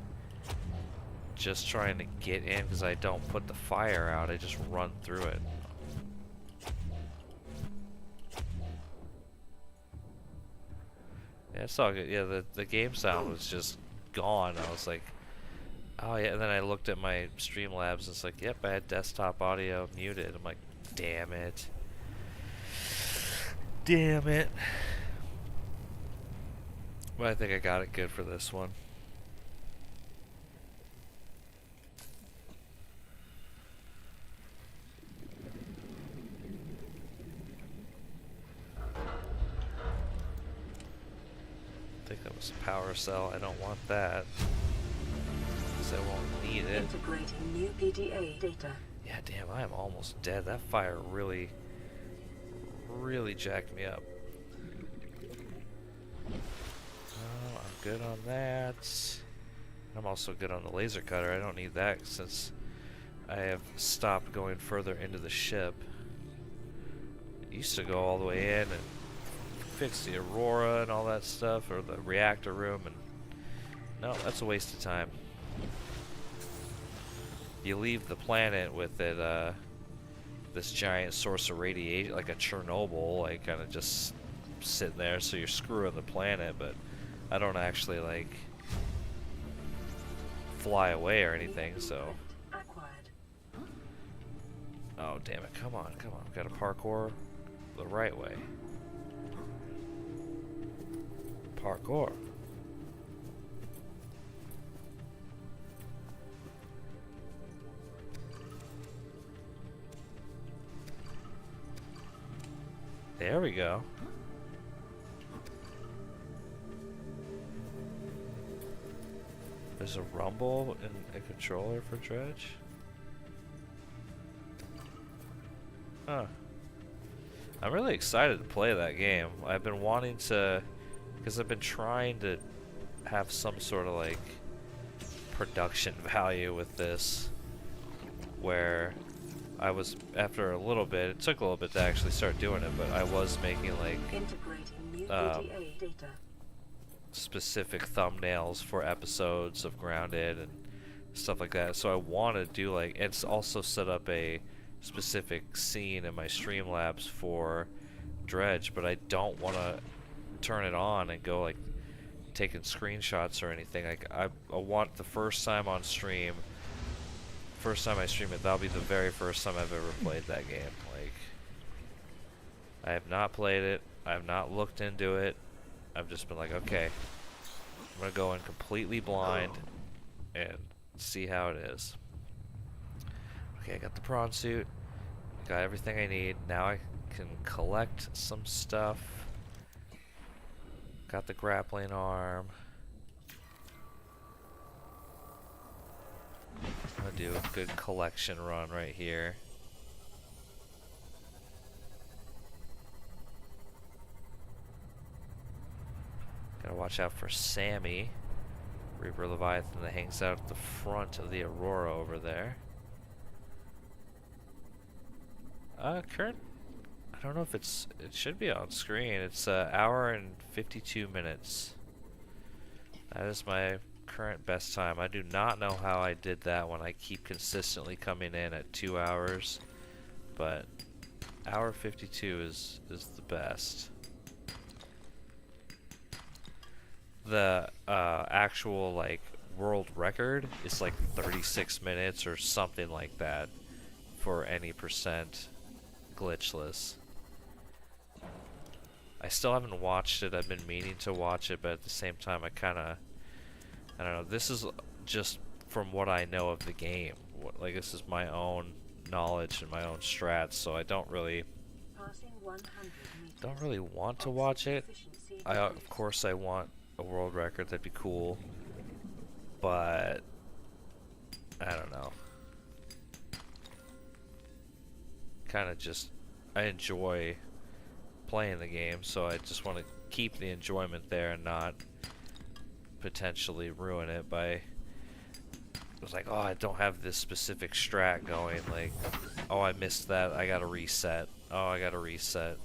just trying to get in because I don't put the fire out. I just run through it. Yeah, it's all good. Yeah, the game sound was just gone. I was like, oh yeah, and then I looked at my Streamlabs and it's like, yep, I had desktop audio muted. I'm like, damn it. Damn it. But I think I got it good for this one. I think that was a power cell. I don't want that, because I won't need it. Integrating new PDA data. Yeah, damn, I am almost dead. That fire really jacked me up. Oh, I'm good on that. I'm also good on the laser cutter. I don't need that since I have stopped going further into the ship. I used to go all the way in and fix the Aurora and all that stuff, or the reactor room, and no, that's a waste of time. You leave the planet with it, this giant source of radiation, like a Chernobyl, like kind of just sitting there, so you're screwing the planet, but I don't actually like fly away or anything, so. Oh damn it, come on, we gotta parkour the right way. Parkour. There we go. There's a rumble in a controller for Dredge? Huh. I'm really excited to play that game. I've been wanting to, because I've been trying to have some sort of like production value with this, where I was, after a little bit, it took a little bit to actually start doing it, but I was making like specific thumbnails for episodes of Grounded and stuff like that. So I want to do like, it's also set up a specific scene in my Streamlabs for Dredge, but I don't want to turn it on and go like taking screenshots or anything. Like I want the first time on stream, first time I stream it, that'll be the very first time I've ever played that game. Like, I have not played it, I have not looked into it. I've just been like, okay, I'm gonna go in completely blind and see how it is. Okay, I got the prawn suit, got everything I need. Now I can collect some stuff. Got the grappling arm. I'm gonna do a good collection run right here. Gotta watch out for Sammy, Reaper Leviathan, that hangs out at the front of the Aurora over there. Current, I don't know if it should be on screen. It's an hour and 52 minutes. That is my current best time. I do not know how I did that when I keep consistently coming in at 2 hours, but hour 52 is the best. The actual like world record is like 36 minutes or something like that for any percent glitchless. I still haven't watched it. I've been meaning to watch it, but at the same time I don't know, this is just from what I know of the game. Like, this is my own knowledge and my own strats, so I don't really want to watch it. Of course I want a world record, that'd be cool, but I don't know. Kind of just, I enjoy playing the game, so I just want to keep the enjoyment there and not potentially ruin it by, it was like, oh, I don't have this specific strat going, like, oh, I missed that, I gotta reset, oh, I gotta reset.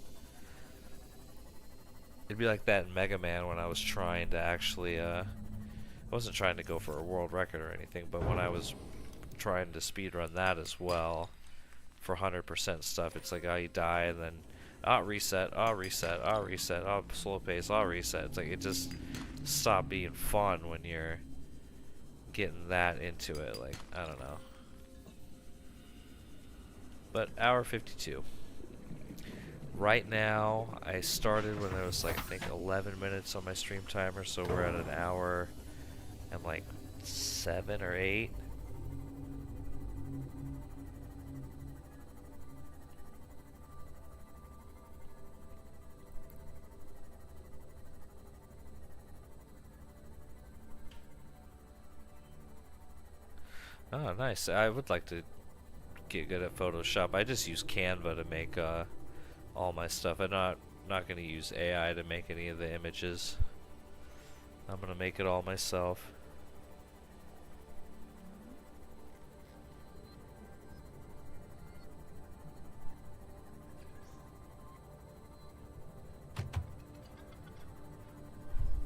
It'd be like that in Mega Man when I was trying to actually, I wasn't trying to go for a world record or anything, but when I was trying to speedrun that as well, for 100% stuff, it's like, oh, you die, and then, oh, reset, oh, reset, oh, reset, oh, slow pace, oh, reset. It's like, it just stopped being fun when you're getting that into it. Like, I don't know. But hour 52. Right now, I started when there was like, I think 11 minutes on my stream timer, so we're at an hour and like 7 or 8. Oh, nice. I would like to get good at Photoshop. I just use Canva to make all my stuff. I'm not going to use AI to make any of the images. I'm going to make it all myself.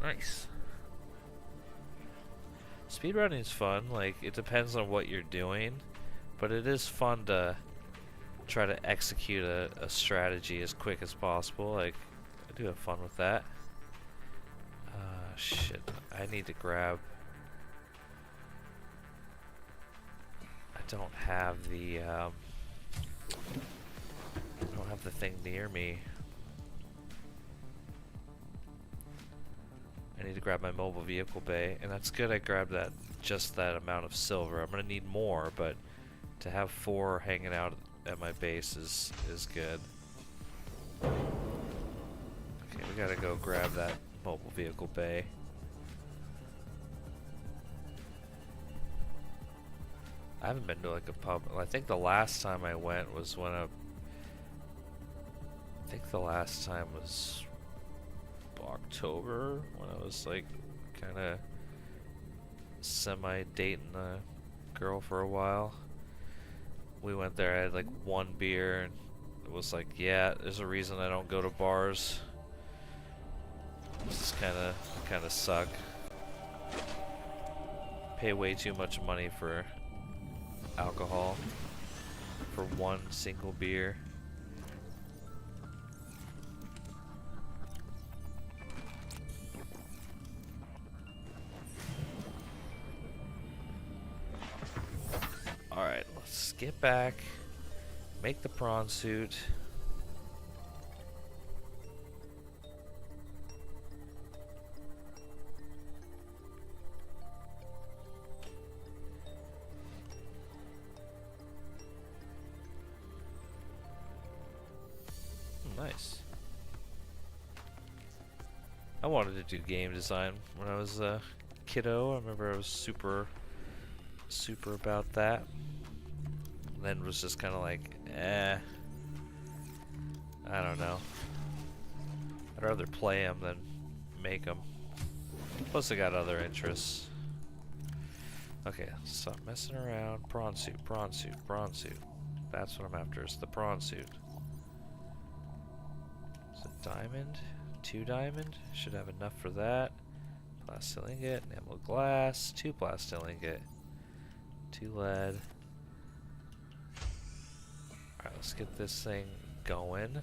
Nice. Speedrunning is fun. Like, it depends on what you're doing, but it is fun to try to execute a strategy as quick as possible. Like, I do have fun with that. Shit. I need to grab... I don't have the, I don't have the thing near me I need to grab my mobile vehicle bay, and that's good I grabbed that, just that amount of silver. I'm gonna need more, but to have 4 hanging out at my base is good. Okay, we gotta go grab that mobile vehicle bay. I haven't been to like a pub. I think the last time I went was when I think the last time was October, when I was like kind of semi-dating a girl for a while. We went there, I had like 1 beer, and it was like, yeah, there's a reason I don't go to bars. This is kind of suck. Pay way too much money for alcohol for 1 single beer. Alright, let's get back, make the prawn suit. Nice. I wanted to do game design when I was a kiddo. I remember I was super about that. And then was just kind of like, I don't know. I'd rather play them than make them. Plus I got other interests. Okay, stop messing around. Prawn suit, prawn suit, prawn suit. That's what I'm after, is the prawn suit. Is it diamond? 2 diamond? Should have enough for that. Plastic ingot, enamel glass, 2 plastic ingot, 2 lead. Alright, let's get this thing going.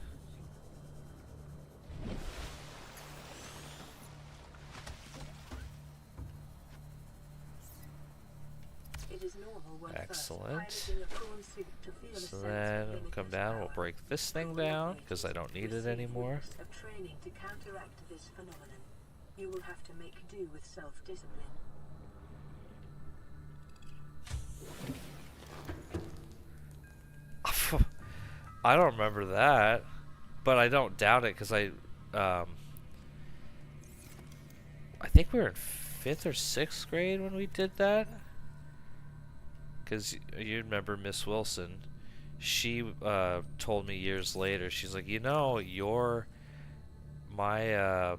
Excellent. So then we'll come down, we'll break this thing down because I don't need it anymore. To counteract this phenomenon, you will have to make do with self-discipline. I don't remember that, but I don't doubt it because I think we were in 5th or 6th grade when we did that. Because you remember Miss Wilson, she told me years later, she's like, you know, my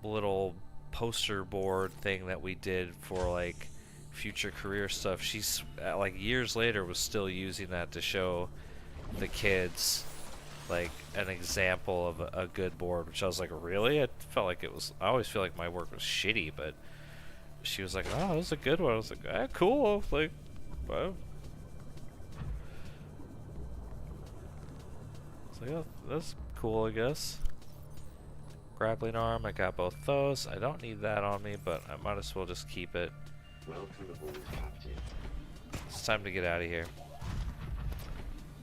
little poster board thing that we did for like future career stuff, she's like years later was still using that to show the kids like an example of a good board, which I was like, really? I felt like it was, I always feel like my work was shitty, but she was like, oh, it was a good one. I was like, ah, cool. Like, well, so yeah, that's cool, I guess. Grappling arm, I got both those. I don't need that on me, but I might as well just keep it. Welcome aboard, Captain. It's time to get out of here.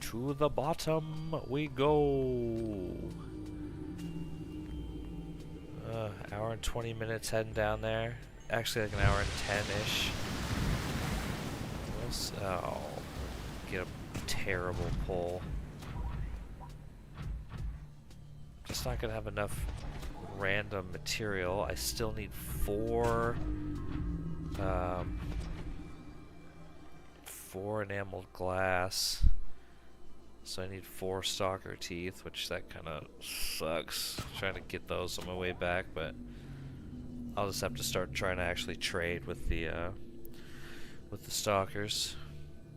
To the bottom we go. Hour and 20 minutes heading down there. Actually, like an hour and 10-ish. Oh, get a terrible pull. Just not gonna have enough random material. I still need 4 enameled glass. So I need 4 stalker teeth, which that kind of sucks. Trying to get those on my way back, but I'll just have to start trying to actually trade with the stalkers.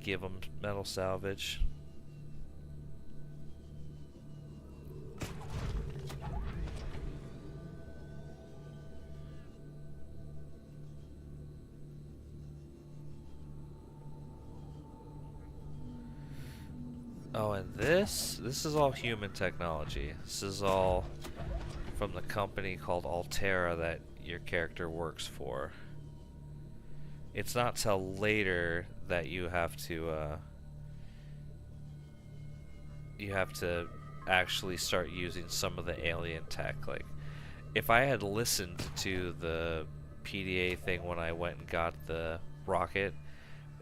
Give them metal salvage. Oh, and this is all human technology. This is all from the company called Altera that your character works for. It's not till later that you have to actually start using some of the alien tech. Like, if I had listened to the PDA thing when I went and got the rocket,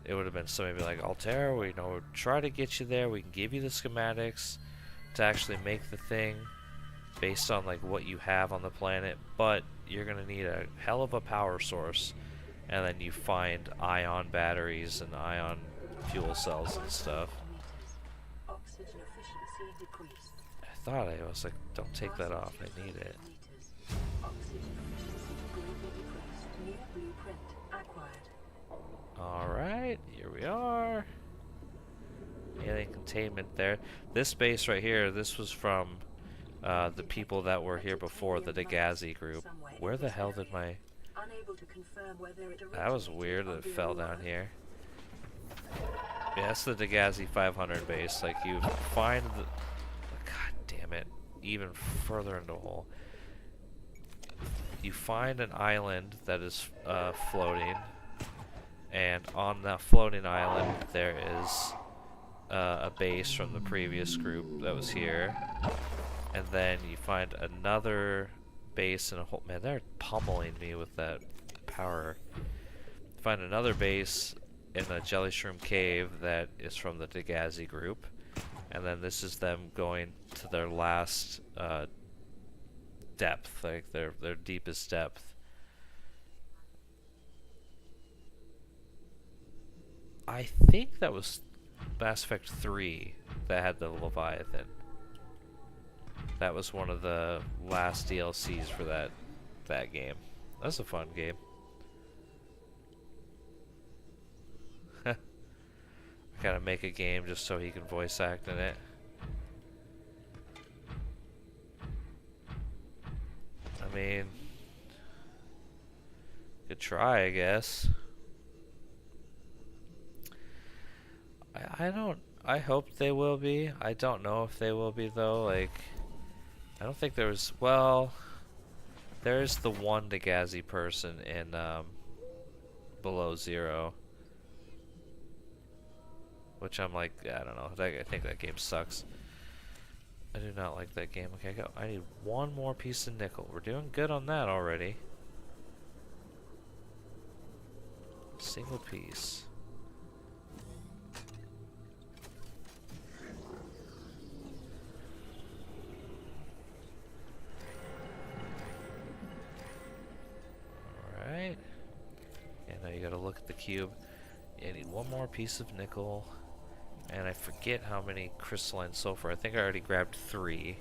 it would have been somebody be like, Altera, we try to get you there. We can give you the schematics to actually make the thing based on like what you have on the planet, but you're gonna need a hell of a power source, and then you find ion batteries and ion fuel cells and stuff. Oxygen efficiency decreased. I thought I was like, don't take that off, I need it. Oxygen efficiency greatly decreased. New blueprint acquired. Alright, here we are. Alien containment there. This base right here, this was from the people that were here before, the Dagazi group. Where the hell did my... Unable to confirm whether it That was weird that it fell down here. Yeah, that's the Dagazi 500 base. Like, you find the... God damn it. Even further into the hole. You find an island that is floating. And on that floating island, there is a base from the previous group that was here. And then you find another base in a hole. Man, they're pummeling me with that power. Find another base in a jelly shroom cave that is from the Dagazi group. And then this is them going to their last depth, like their deepest depth. I think that was Mass Effect 3 that had the Leviathan. That was one of the last DLCs for that game. That's a fun game. Gotta make a game just so he can voice act in it. I mean, could try, I guess. I hope they will be. I don't know if they will be though. Like, I don't think there's, well, there's the one Dagazi person in Below Zero, which I'm like, I don't know. I think that game sucks. I do not like that game. Okay, I need one more piece of nickel. We're doing good on that already. Single piece. Alright. Yeah, now you gotta look at the cube. Yeah, I need one more piece of nickel. And I forget how many crystalline sulfur. I think I already grabbed 3.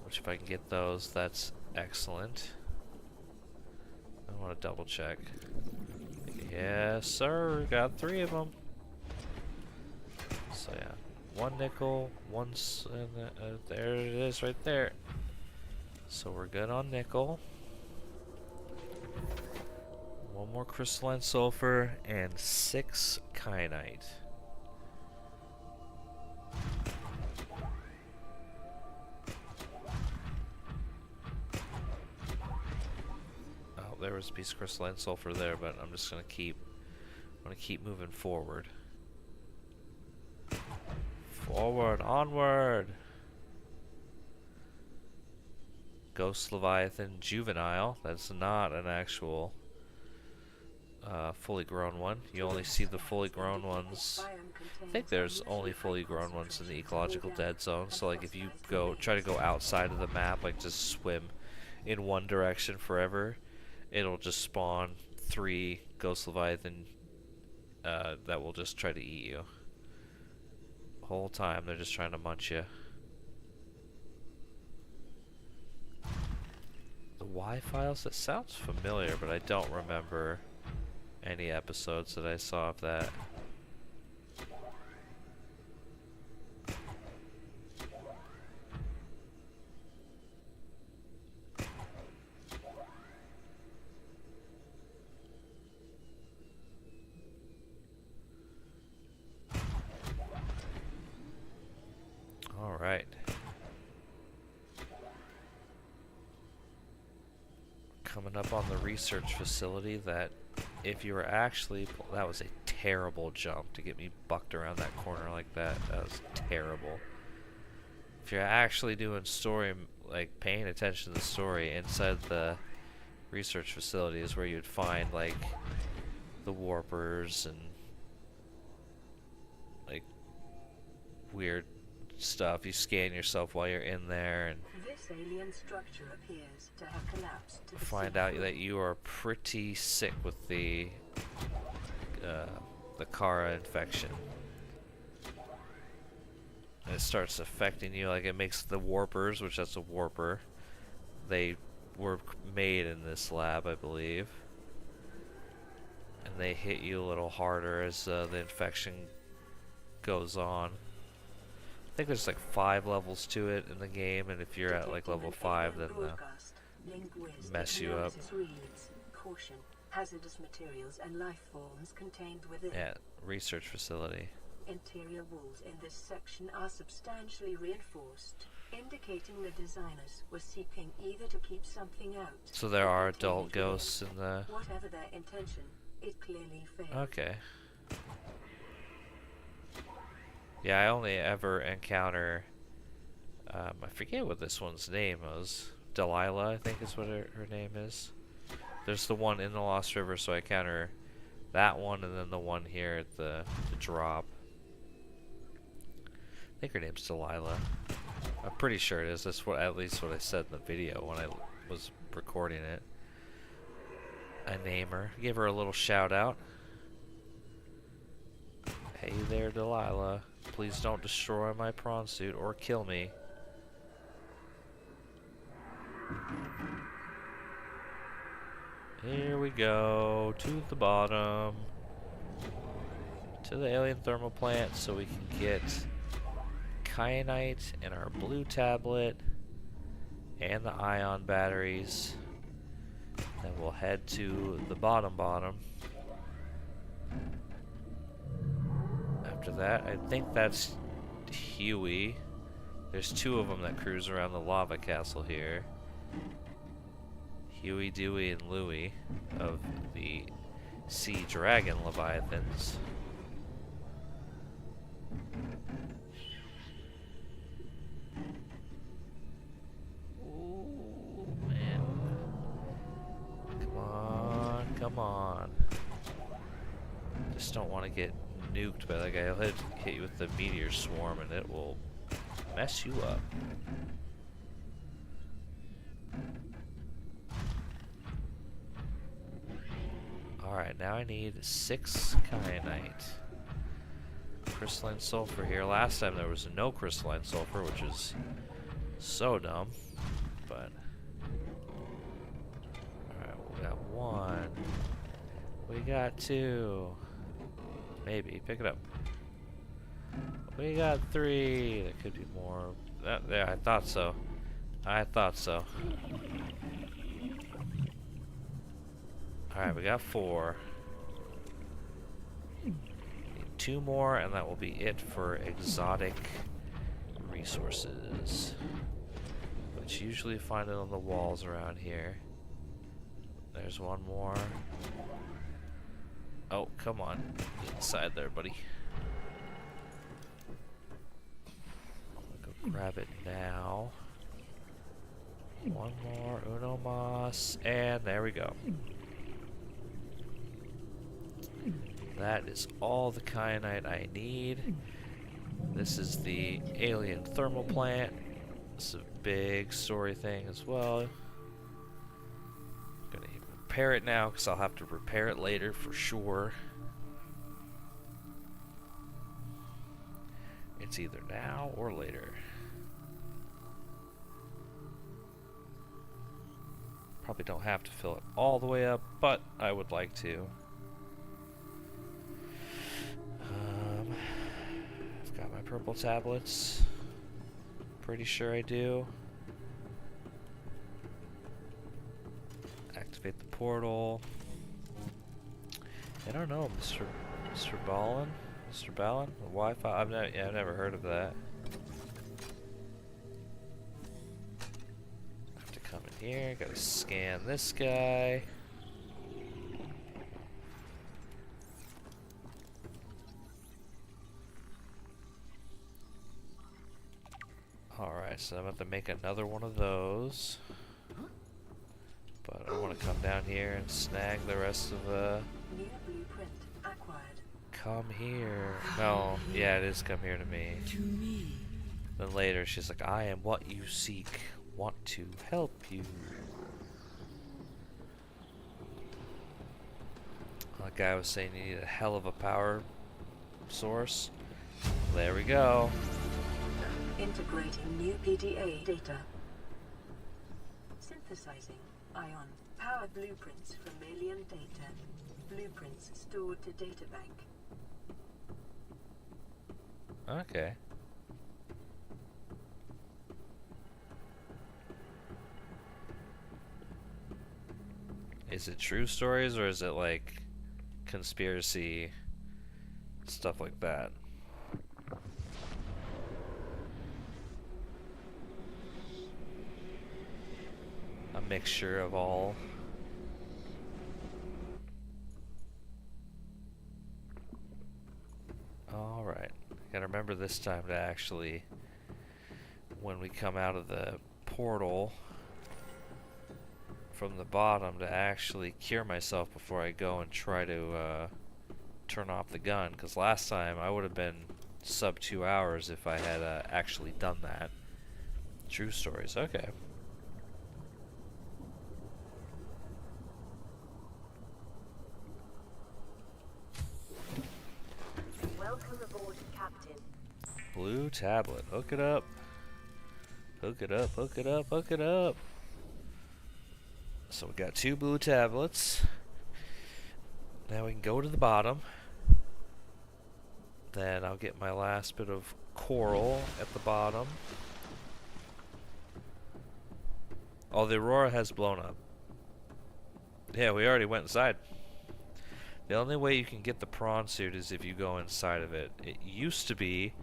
Which, if I can get those, that's excellent. I want to double check. Yes, sir. Got 3 of them. So yeah, 1 nickel, there it is, right there. So we're good on nickel. 1 more crystalline sulfur and 6 kyanite. Oh, there was a piece of crystalline sulfur there, but I'm just gonna keep moving forward. Forward, onward. Ghost Leviathan Juvenile. That's not an actual fully grown one. You only see the fully grown ones. I think there's only fully grown ones in the ecological dead zone. So like if you try to go outside of the map, like just swim in one direction forever, it'll just spawn 3 Ghost Leviathan that will just try to eat you. The whole time they're just trying to munch you. The Y files? That sounds familiar, but I don't remember any episodes that I saw of that. All right. Coming up on the research facility that if you were actually... That was a terrible jump to get me bucked around that corner like that. That was terrible. if you're actually doing story, like paying attention to the story inside the research facility is where you'd find like the warpers and like weird stuff. You scan yourself while you're in there and This alien structure appears to have collapsed to the find out that you are pretty sick with the Kara infection. And it starts affecting you, like it makes the warpers, which that's a warper. They were made in this lab, I believe. And they hit you a little harder as the infection goes on. I think there's like 5 levels to it in the game, and if you're at like level 5, then mess you up. Caution, hazardous materials and life forms contained within. Yeah, research facility. Interior walls in this section are substantially reinforced, indicating the designers were seeking either to keep something out. So there are or contain adult it ghosts in the... within. Whatever their intention, it clearly failed. Okay. Yeah, I only ever encounter... I forget what this one's name was. Delilah, I think is what her name is. There's the one in the Lost River, so I encounter that one, and then the one here at the drop. I think her name's Delilah. I'm pretty sure it is. That's what, at least what I said in the video when I was recording it. I name her. Give her a little shout out. Hey there, Delilah. Please don't destroy my prawn suit or kill me. Here we go, to the bottom. To the alien thermal plant so we can get kyanite and our blue tablet and the ion batteries. Then we'll head to the bottom. After that, I think that's Huey. There's 2 of them that cruise around the lava castle here. Huey, Dewey, and Louie of the Sea Dragon Leviathans. Ooh, man. Come on. Just don't want to get nuked by that guy. He'll hit you with the meteor swarm and it will mess you up. Alright, now I need 6 kyanite. Crystalline sulfur here. Last time there was no crystalline sulfur, which is so dumb. But alright, we got 1. We got 2. Maybe. Pick it up. We got 3. There could be more. Yeah, I thought so. Alright, we got 4. Need 2 more, and that will be it for exotic resources. Which usually find it on the walls around here. There's 1 more. Oh, come on. Get inside there, buddy. I'll go grab it now. 1 more. Uno mas. And there we go. That is all the kyanite I need. This is the alien thermal plant. It's a big story thing as well. I'm gonna repair it now because I'll have to repair it later for sure. It's either now or later. Probably don't have to fill it all the way up, but I would like to. I've got my purple tablets. Pretty sure I do. Activate the portal. I don't know, Mr. Ballin? Mr. Ballin? Wi-Fi? I've never heard of that. I have to come in here, gotta scan this guy. Alright, so I'm about to make another one of those. But I want to come down here and snag the rest of the... New blueprint acquired. Come here. No, yeah, it is come here to me. Then later she's like, I am what you seek. Want to help you. That guy was saying you need a hell of a power source. There we go. Integrating new PDA data. Synthesizing ion. Powered blueprints from alien data. Blueprints stored to databank. Okay. Is it true stories or is it like conspiracy stuff like that? A mixture of all. Alright. Gotta remember this time to actually, when we come out of the portal from the bottom, to actually cure myself before I go and try to turn off the gun, because last time I would have been sub 2 hours if I had actually done that. True stories, okay. Welcome aboard, Captain. Blue tablet, hook it up. Hook it up, hook it up, hook it up. So we got 2 blue tablets. Now we can go to the bottom. Then I'll get my last bit of coral at the bottom. Oh, the Aurora has blown up. Yeah, we already went inside. The only way you can get the prawn suit is if you go inside of it. It used to be,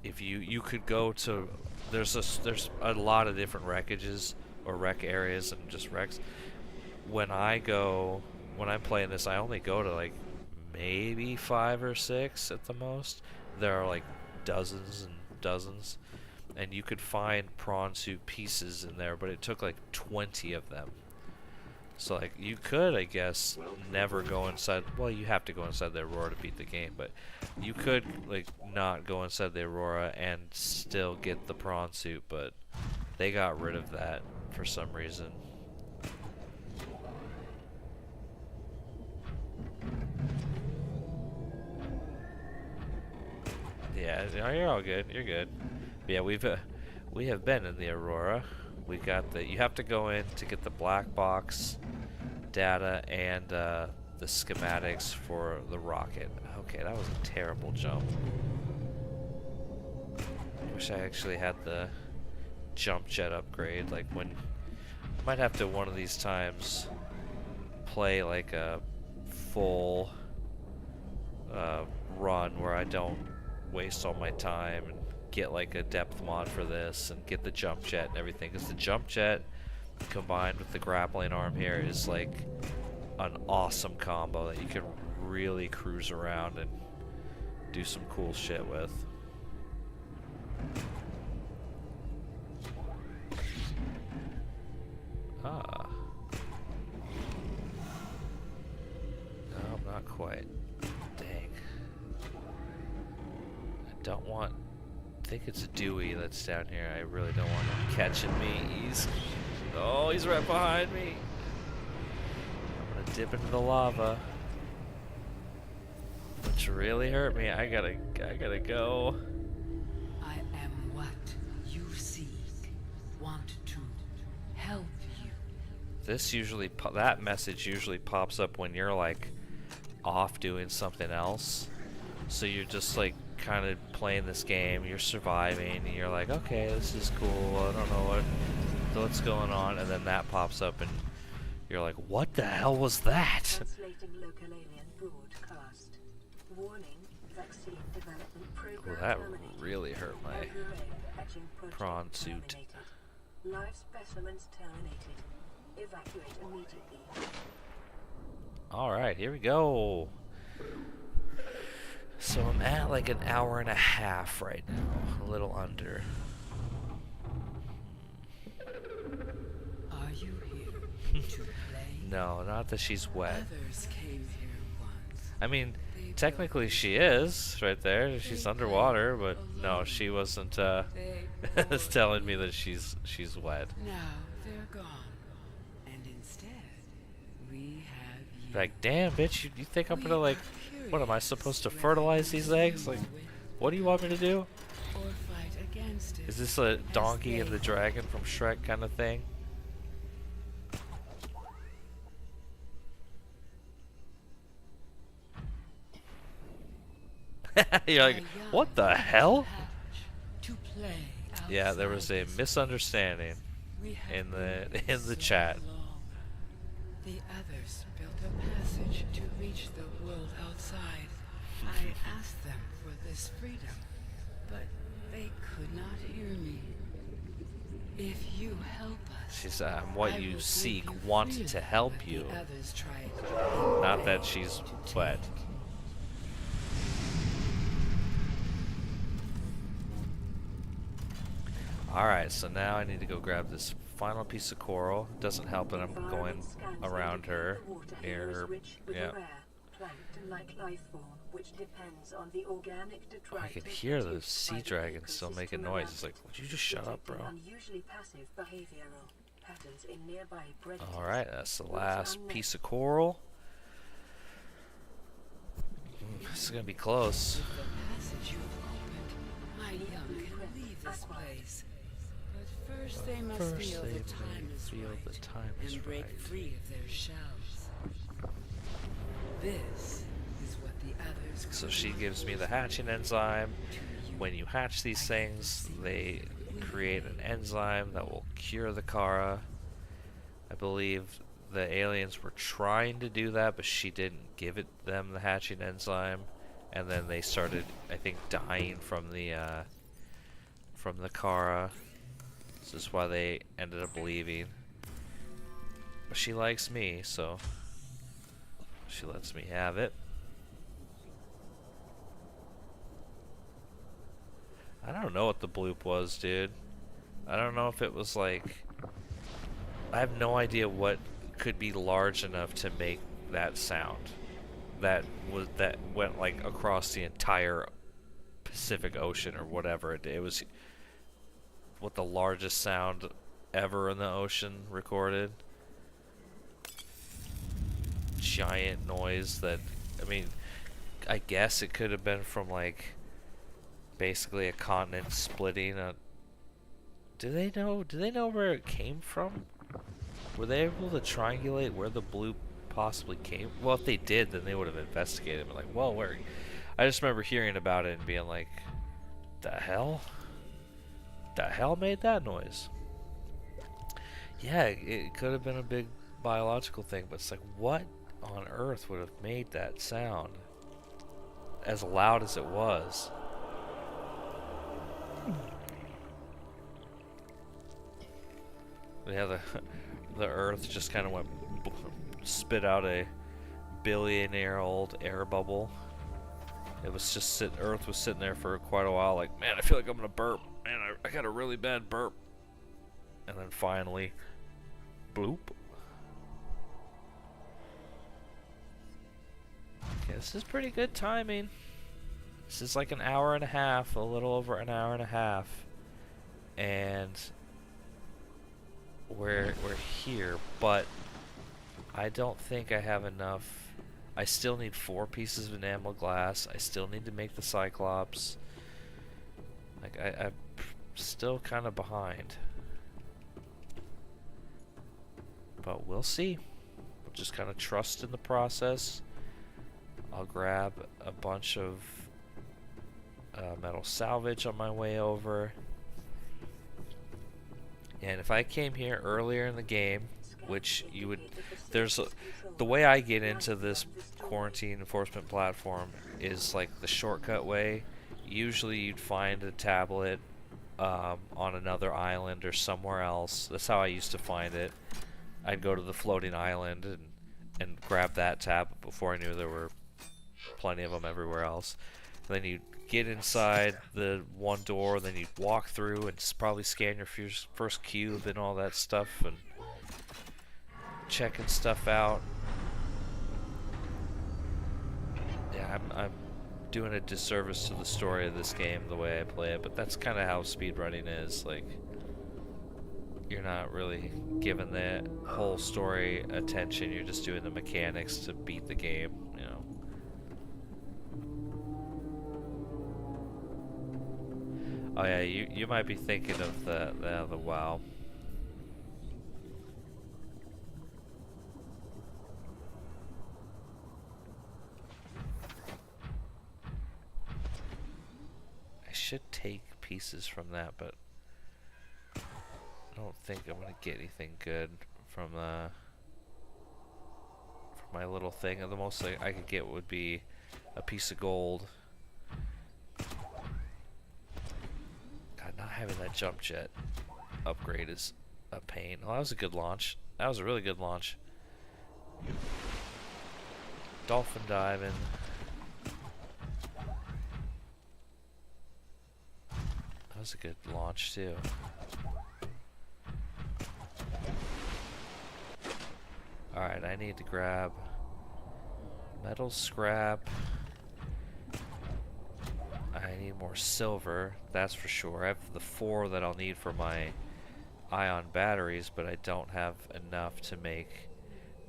if you could go to, there's a lot of different wreckages or wreck areas and just wrecks. When I'm playing this, I only go to like maybe 5 or 6 at the most. There are like dozens and dozens, and you could find prawn suit pieces in there, but it took like 20 of them. So like you could, I guess, never go inside. Well, you have to go inside the Aurora to beat the game, but you could like not go inside the Aurora and still get the prawn suit, but they got rid of that for some reason. Yeah, you're all good. You're good. But yeah, we have been in the Aurora. We got the. You have to go in to get the black box data and the schematics for the rocket. Okay, that was a terrible jump. I wish I actually had the jump jet upgrade. Like when I might have to one of these times play like a full run where I don't waste all my time and get like a depth mod for this and get the jump jet and everything, because the jump jet combined with the grappling arm here is like an awesome combo that you can really cruise around and do some cool shit with. Ah. No, not quite. Dang. I don't want... I think it's a Dewey that's down here. I really don't want him catching me. Oh, he's right behind me. I'm gonna dip into the lava, which really hurt me. I gotta go. I am what you seek. Want to help you. This usually, that message usually pops up when you're like off doing something else. So you're just like kind of playing this game, you're surviving, and you're like, okay, this is cool, I don't know what's going on, and then that pops up and you're like, what the hell was that? Translating local alien broadcast. Warning, vaccine development program Well, that terminated. really hurt my Microwave hatching project prawn suit. terminated. Live specimens terminated. Evacuate immediately. Alright, here we go. So I'm at like an hour and a half right now, a little under. Are you here to play? No, not that she's wet. Others came here once. I mean, They technically built she is right there. She's They underwater, played but no, alone. she wasn't They telling me that she's wet. Now they're gone. And instead, we have you. Like, damn, bitch, you think I'm We gonna like, are what am I curious supposed to whether fertilize you these eggs? Like, with what do you want me to do? or fight against it. Is this a donkey and they the dragon from Shrek kind of thing? You're like, what the hell? To play Yeah, there was a outside this misunderstanding We have in the waited in the so chat. long. The others built a passage to reach the world outside. I asked them for this freedom, but they could not hear me. If you help us, She's what I you will seek, give you want freely to help what you. The others tried Not that she's to wet. take. Alright, so now I need to go grab this final piece of coral. Doesn't help that I'm going around her, near her. Yeah. Plankton-like life form, which depends on the organic I detritus could hear the produced sea by the dragon still making ecosystem noise. around It's like, it, would you just shut up, bro? detecting unusually passive behavioral patterns in nearby predators. Alright, that's the Which last unmet piece of coral. This is gonna be close. With the passage you've opened, my young can leave this place. But first they must First feel they the may time is feel right the time is and break right. free of their shells. This is what the others So could she not gives me the hold hatching enzyme. to you. When you hatch these things, they create an enzyme that will cure the Kara. I believe the aliens were trying to do that, but she didn't give them the hatching enzyme, and then they started, I think, dying from the Kara. This is why they ended up leaving. But she likes me, so she lets me have it. I don't know what the bloop was, dude. I don't know if it was like... I have no idea what could be large enough to make that sound. That went like across the entire Pacific Ocean or whatever. It was what the largest sound ever in the ocean recorded. Giant noise that, I mean, I guess it could have been from like basically a continent splitting. Do they know where it came from? Were they able to triangulate where the bloop possibly came? Well, if they did, then they would have investigated and been like, well, where? I just remember hearing about it and being like, the hell? The hell made that noise? Yeah, it could have been a big biological thing, but it's like, what on earth would have made that sound as loud as it was? Yeah, the Earth just kind of went spit out a billionaire-old air bubble. It was just Earth was sitting there for quite a while, like, man, I feel like I'm gonna burp. Man, I got a really bad burp. And then finally, bloop. Okay, this is pretty good timing. This is like an hour and a half, a little over an hour and a half, and we're here, but I don't think I have enough. I still need 4 pieces of enamel glass. I still need to make the Cyclops. Like, I'm still kind of behind. But we'll see. We'll just kind of trust in the process. I'll grab a bunch of metal salvage on my way over. And if I came here earlier in the game, which you would, the way I get into this quarantine enforcement platform is like the shortcut way. Usually you'd find a tablet on another island or somewhere else. That's how I used to find it. I'd go to the floating island and grab that tablet before I knew there were plenty of them everywhere else. Then you get inside the one door, then you walk through and probably scan your first cube and all that stuff and checking stuff out. Yeah, I'm doing a disservice to the story of this game the way I play it, but that's kind of how speedrunning is. Like, you're not really giving the whole story attention, you're just doing the mechanics to beat the game, you know. Oh yeah, you might be thinking of the WoW. I should take pieces from that, but I don't think I'm gonna get anything good from my little thing. The most I could get would be a piece of gold. God, not having that jump jet upgrade is a pain. Oh, that was a good launch. That was a really good launch. Dolphin diving. That was a good launch too. Alright, I need to grab metal scrap. I need more silver, that's for sure. I have the 4 that I'll need for my ion batteries, but I don't have enough to make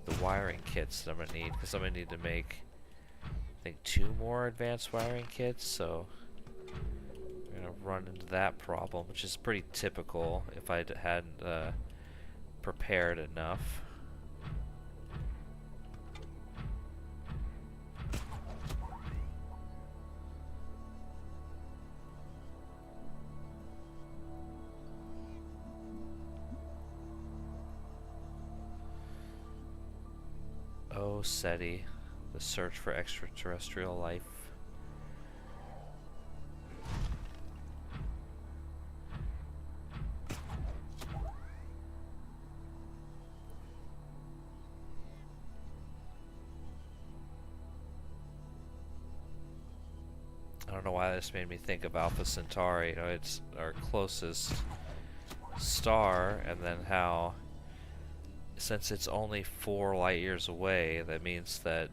the wiring kits that I'm going to need, because I'm going to need to make, I think, 2 more advanced wiring kits, so I'm going to run into that problem, which is pretty typical if I hadn't prepared enough. Oh, SETI, the search for extraterrestrial life. I don't know why this made me think of Alpha Centauri. You know, it's our closest star, and then how, since it's only 4 light years away, that means that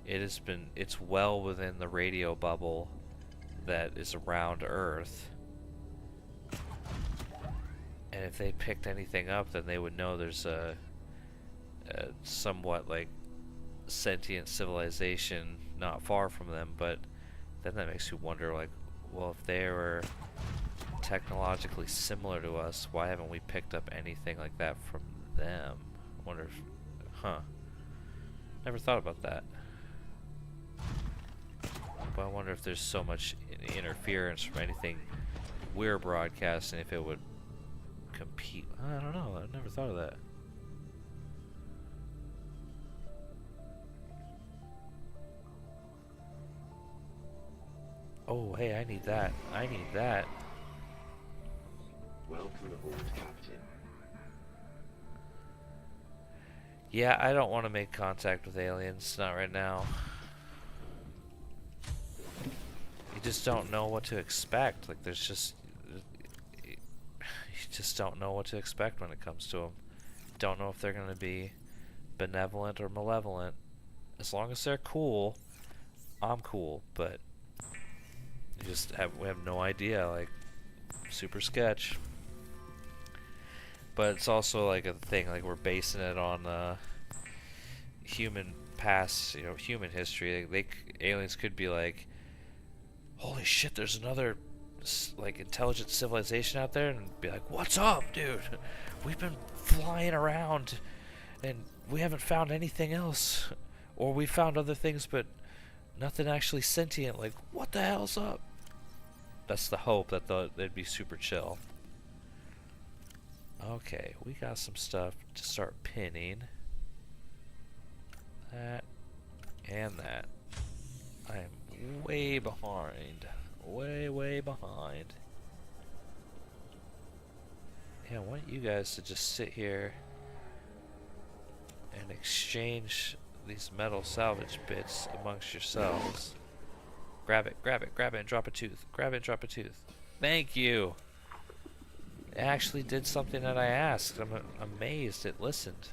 it's well within the radio bubble that is around Earth. And if they picked anything up, then they would know there's a somewhat like sentient civilization not far from them. But then that makes you wonder, like, well, if they were technologically similar to us, why haven't we picked up anything like that from them? I wonder if, never thought about that. But I wonder if there's so much interference from anything we're broadcasting, if it would compete. I don't know, I never thought of that. Oh, hey, I need that. I need that. Welcome aboard, Captain. Yeah, I don't want to make contact with aliens, not right now. You just don't know what to expect. Like, there's just... You just don't know what to expect when it comes to them. Don't know if they're going to be benevolent or malevolent. As long as they're cool, I'm cool, but... we have no idea, like, super sketch. But it's also like a thing, like we're basing it on human past, you know, human history. Aliens could be like, holy shit, there's another like intelligent civilization out there, and be like, what's up, dude? We've been flying around and we haven't found anything else, or we found other things, but nothing actually sentient. Like, what the hell's up? That's the hope, that they'd be super chill. Okay, we got some stuff to start pinning. That and that. I am way behind. Way behind. Yeah, I want you guys to just sit here and exchange these metal salvage bits amongst yourselves. Grab it, grab it, grab it, and drop a tooth. Grab it and drop a tooth. Thank you. It actually did something that I asked. I'm amazed it listened.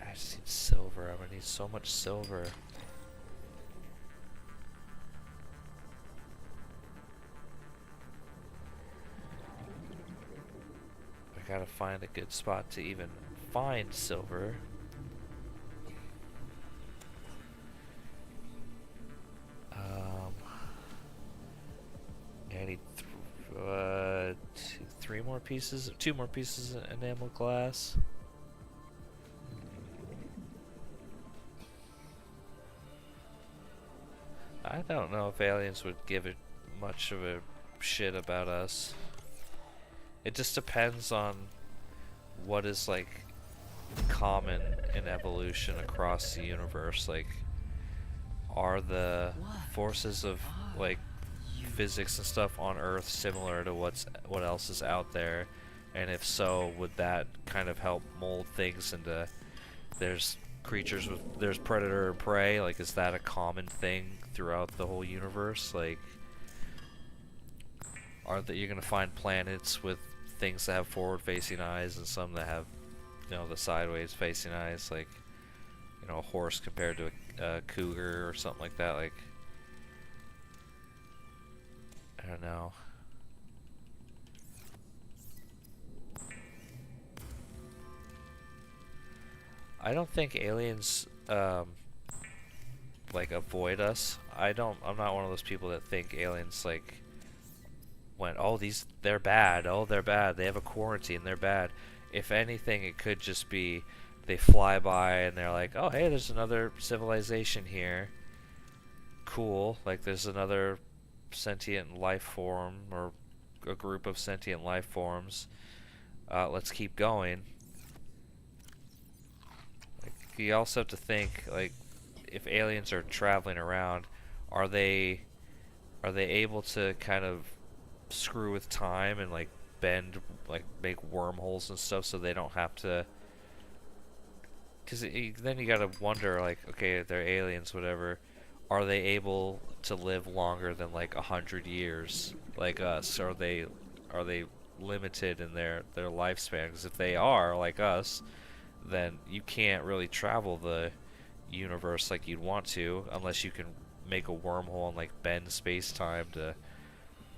I just need silver. I'm gonna need so much silver. I gotta find a good spot to even find silver. I need three more pieces, two more pieces of enamel glass. I don't know if aliens would give it much of a shit about us. It just depends on what is like common in evolution across the universe. Like, are the forces of like physics and stuff on Earth similar to what else is out there? And if so, would that kind of help mold things into there's creatures with there's predator and prey? Like, is that a common thing throughout the whole universe? Like, are that you're gonna find planets with things that have forward-facing eyes and some that have, you know, the sideways-facing eyes, like, you know, a horse compared to a cougar or something like that? Like, I don't know. I don't think aliens like avoid us. I'm not one of those people that think aliens like went, oh, they're bad, oh, they're bad, they have a quarantine, they're bad. If anything, it could just be they fly by and they're like, oh, hey, there's another civilization here. Cool, like there's another sentient life form or a group of sentient life forms. Let's keep going. Like, you also have to think, like, if aliens are traveling around, are they able to kind of screw with time and like bend, like make wormholes and stuff so they don't have to? Because then you gotta wonder, like, okay, they're aliens, whatever. Are they able to live longer than like 100 years, like us? Are they limited in their lifespan? Because if they are like us, then you can't really travel the universe like you'd want to unless you can make a wormhole and like bend space-time to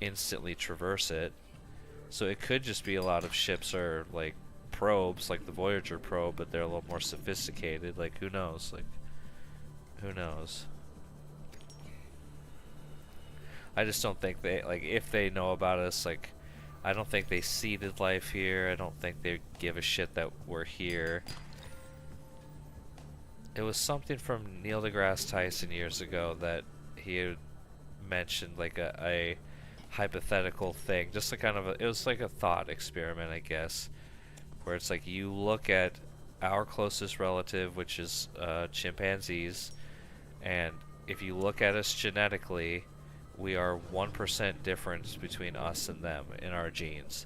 instantly traverse it. So it could just be a lot of ships are like probes, like the Voyager probe, but they're a little more sophisticated. Like, who knows? Like, who knows? I just don't think they, like, if they know about us, like, I don't think they seeded life here. I don't think they give a shit that we're here. It was something from Neil deGrasse Tyson years ago that he had mentioned, like a hypothetical thing, just a kind of it was like a thought experiment, I guess, where it's like you look at our closest relative, which is chimpanzees, and if you look at us genetically, we are 1% difference between us and them in our genes.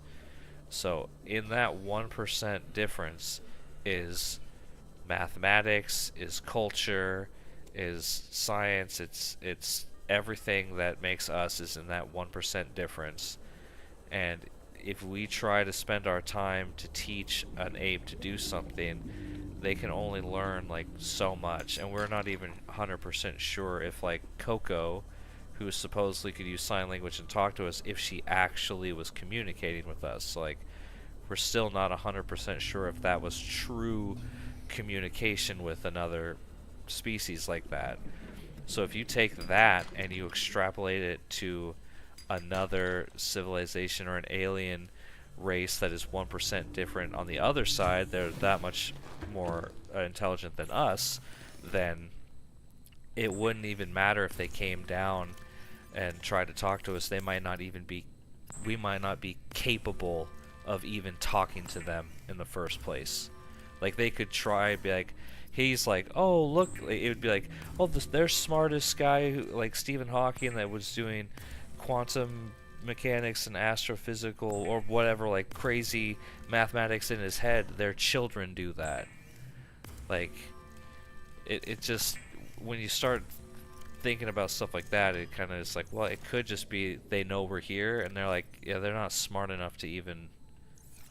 So in that 1% difference is mathematics, is culture, is science, it's everything that makes us is in that 1% difference. And if we try to spend our time to teach an ape to do something, they can only learn like so much, and we're not even 100% sure if like Coco, who supposedly could use sign language and talk to us, if she actually was communicating with us. Like, we're still not 100% sure if that was true communication with another species like that. So if you take that and you extrapolate it to another civilization or an alien race that is 1% different on the other side, they're that much more intelligent than us, then it wouldn't even matter if they came down and tried to talk to us. They might not even be, we might not be capable of even talking to them in the first place. Like, they could try, be like, he's like, oh, look, it would be like, oh, their smartest guy, who, like Stephen Hawking, that was doing quantum mechanics and astrophysical or whatever, like crazy mathematics in his head, their children do that. Like, it just, when you start thinking about stuff like that, it kind of is like, well, it could just be they know we're here, and they're like, yeah, they're not smart enough to even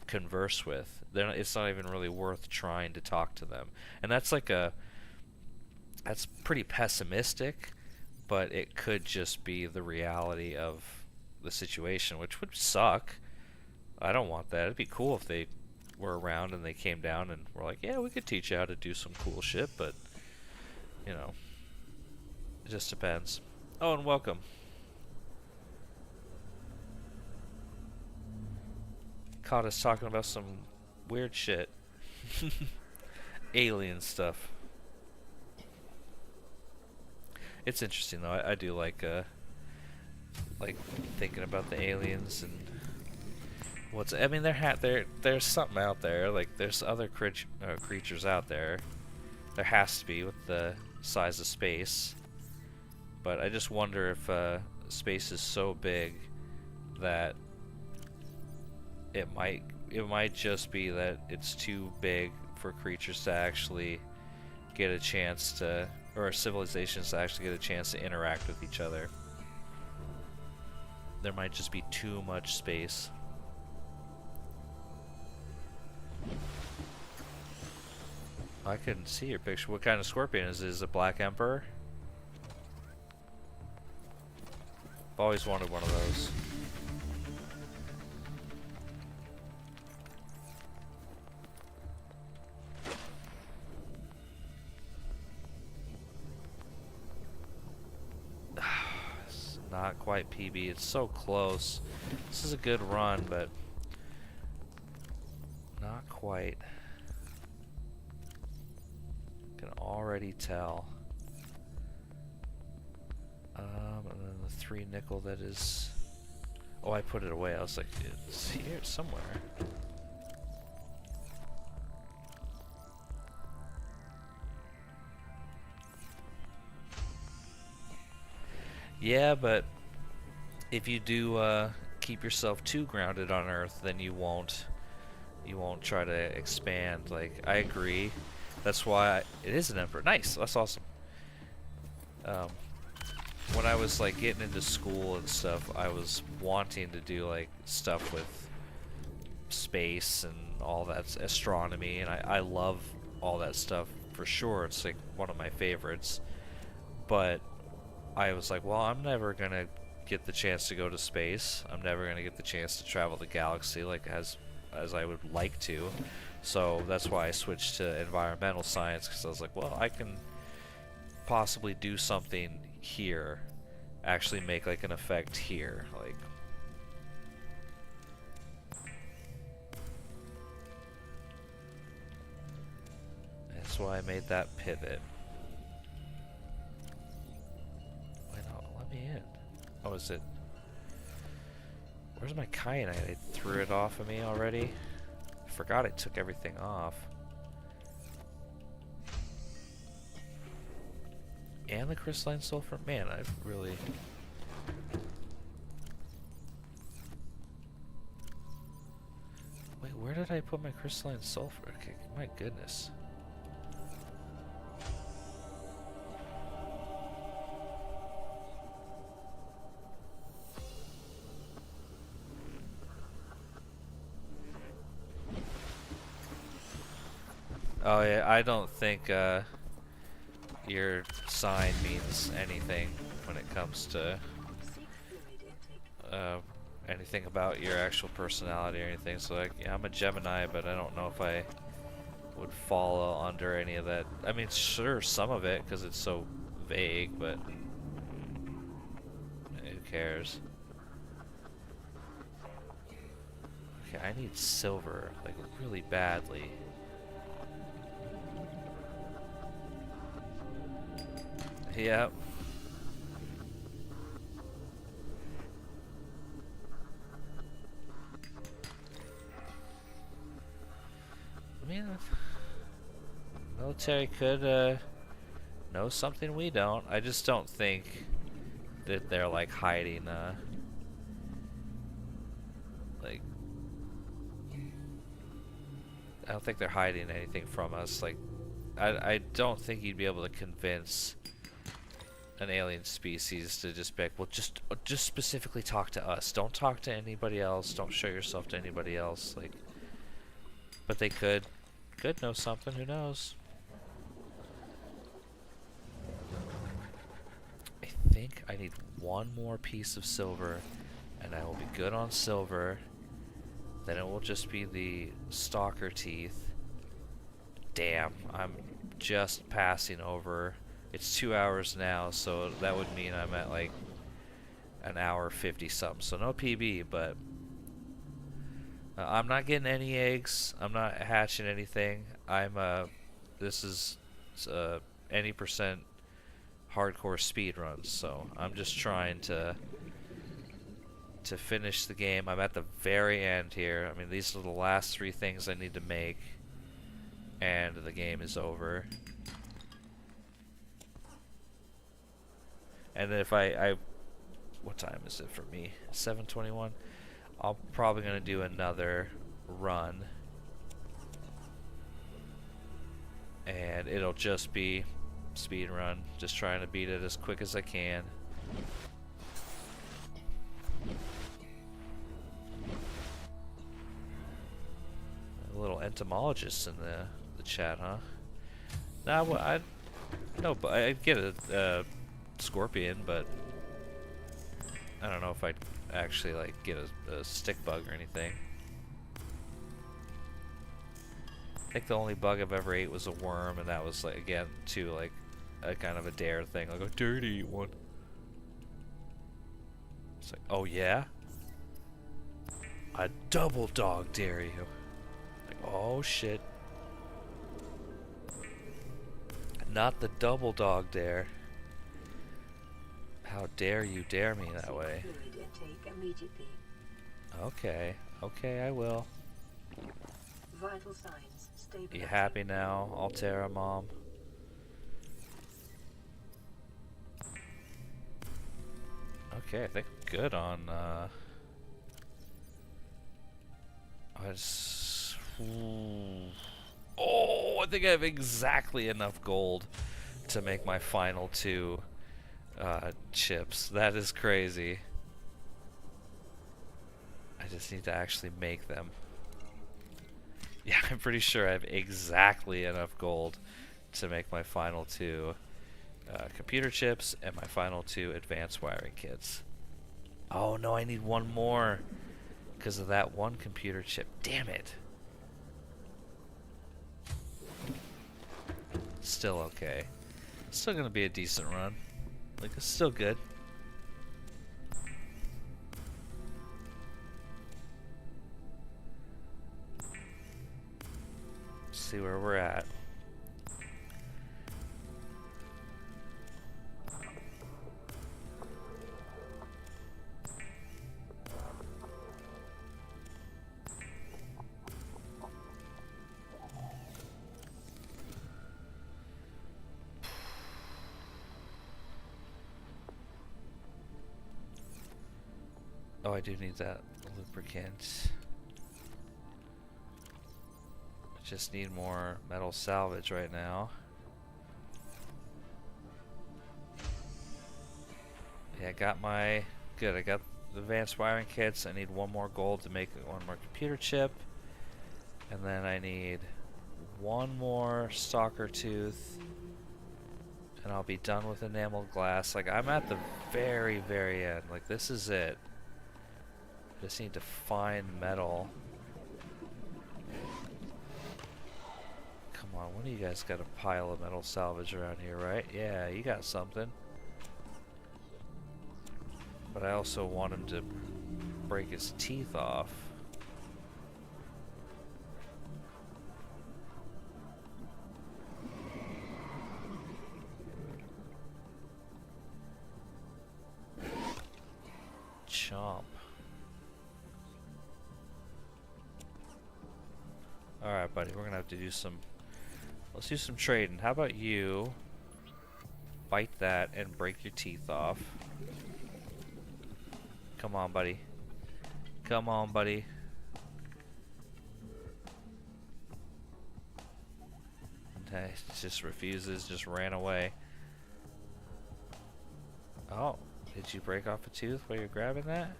converse with. They're not, it's not even really worth trying to talk to them. And that's like that's pretty pessimistic, but it could just be the reality of the situation, which would suck. I don't want that. It'd be cool if they were around and they came down and were like, yeah, we could teach you how to do some cool shit, but, you know, it just depends. Oh, and welcome. Caught us talking about some weird shit. Alien stuff. It's interesting though. I do like thinking about the aliens and what's. I mean, there's something out there. Like, there's other creatures out there. There has to be with the size of space. But I just wonder if space is so big that it might just be that it's too big for creatures to actually get a chance to, or civilizations to actually get a chance to interact with each other. There might just be too much space. I couldn't see your picture. What kind of scorpion is it? Is it a black emperor? I've always wanted one of those. It's not quite PB. It's so close. This is a good run, but not quite. Can already tell. And then the 3 nickel that is. Oh, I put it away. I was like, it's here somewhere. Yeah, but if you do keep yourself too grounded on Earth, then you won't try to expand. Like, I agree. That's why it is an emperor. Nice. That's awesome. When I was like getting into school and stuff, I was wanting to do like stuff with space and all that, astronomy, and I love all that stuff for sure. It's like one of my favorites. But I was like, well, I'm never gonna get the chance to go to space. I'm never gonna get the chance to travel the galaxy like as I would like to. So that's why I switched to environmental science, because I was like, well, I can possibly do something here, actually make like an effect here. Like, that's why I made that pivot. Wait, no, let me in. Oh, is it? Where's my kyanite? I threw it off of me already. Forgot I took everything off. And the crystalline sulfur? Man, I've really... Wait, where did I put my crystalline sulfur? Okay, my goodness. Oh yeah, I don't think your sign means anything when it comes to anything about your actual personality or anything. So like, yeah, I'm a Gemini, but I don't know if I would fall under any of that. I mean, sure, some of it, because it's so vague, but who cares? Okay, I need silver, like, really badly. Yep. I mean, military could know something we don't. I just don't think that they're like hiding like, I don't think they're hiding anything from us. Like, I don't think you'd be able to convince an alien species to just be like, well, just specifically talk to us. Don't talk to anybody else. Don't show yourself to anybody else. Like, but they could know something. Who knows? I think I need one more piece of silver, and I will be good on silver. Then it will just be the stalker teeth. Damn, I'm just passing over. It's 2 hours now, so that would mean I'm at like an hour 50 something. So no PB, but I'm not getting any eggs. I'm not hatching anything. This is any percent hardcore speed runs, so I'm just trying to finish the game. I'm at the very end here. I mean, these are the last 3 things I need to make, and the game is over. And then if what time is it for me? 7:21. I'm probably gonna do another run, and it'll just be speed run, just trying to beat it as quick as I can. A little entomologist in the chat, huh? Nah, well, but I'd get a scorpion, but I don't know if I'd actually like get a stick bug or anything. I think the only bug I've ever ate was a worm, and that was like, again, too, like a kind of a dare thing, like a dare to eat one. It's like, oh yeah, a double dog dare you. Like, oh shit, not the double dog dare. How dare you dare me that way? Okay, okay, I will. Vital signs stabilizing. You happy now, Altera Mom? Okay, I think I'm good on, Oh, I think I have exactly enough gold to make my final 2 chips. That is crazy. I just need to actually make them. Yeah, I'm pretty sure I have exactly enough gold to make my final 2 computer chips and my final 2 advanced wiring kits. Oh no, I need one more because of that one computer chip. Damn it. Still okay. Still gonna be a decent run. Like, it's still good. Let's see where we're at. Oh, I do need that lubricant. I just need more metal salvage right now. Yeah, I got my... Good, I got the advanced wiring kits. I need one more gold to make one more computer chip. And then I need one more stalker tooth. And I'll be done with enamel glass. Like, I'm at the very, very end. Like, this is it. Just need to find metal. Come on, one of you guys got a pile of metal salvage around here, right? Yeah, you got something. But I also want him to break his teeth off. Chomp. Alright, buddy, we're gonna have to do some... Let's do some trading. How about you bite that and break your teeth off? Come on, buddy. Come on, buddy. It just refuses, just ran away. Oh, did you break off a tooth while you're grabbing that?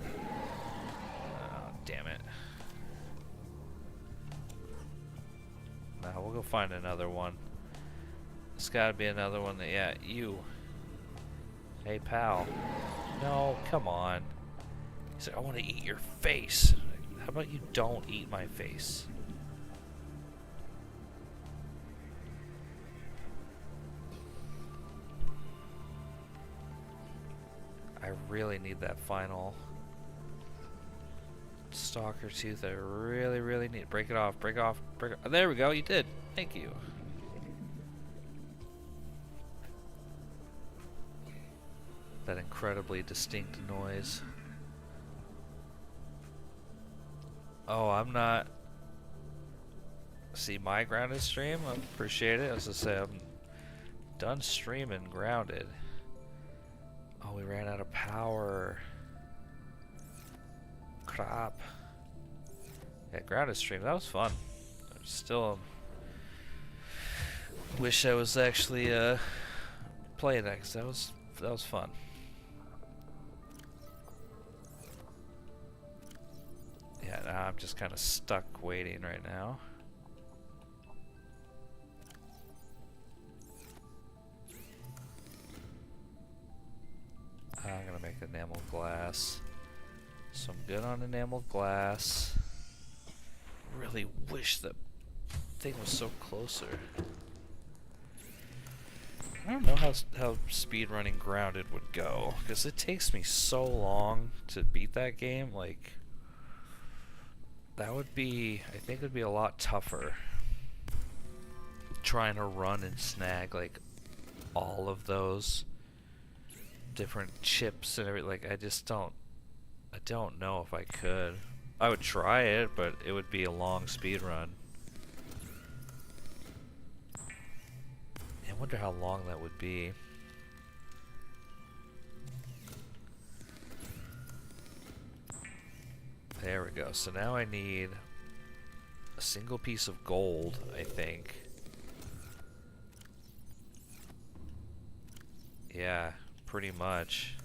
Oh, damn it. Now we'll go find another one. There's gotta be another one that, yeah, you. Hey, pal. No, come on. He said, I want to eat your face. How about you don't eat my face? I really need that final stalker tooth. I really, really need. Break it off, break it off, break it. Oh, there we go, you did. Thank you. That incredibly distinct noise. Oh, I'm not. See my grounded stream? I appreciate it. As I say, I'm done streaming grounded. Oh, we ran out of power. Crap. Yeah, grounded stream. That was fun. I still wish I was actually playing that, 'cause that was fun. Yeah, now I'm just kind of stuck waiting right now. I'm gonna make enameled glass. So I'm good on enameled glass. Really wish that thing was so closer. I don't know how speedrunning grounded would go, because it takes me so long to beat that game. Like, that would be, I think it would be a lot tougher trying to run and snag like all of those different chips and everything. Like, I don't know if I could. I would try it, but it would be a long speed run. I wonder how long that would be. There we go. So now I need a single piece of gold, I think. Yeah, pretty much.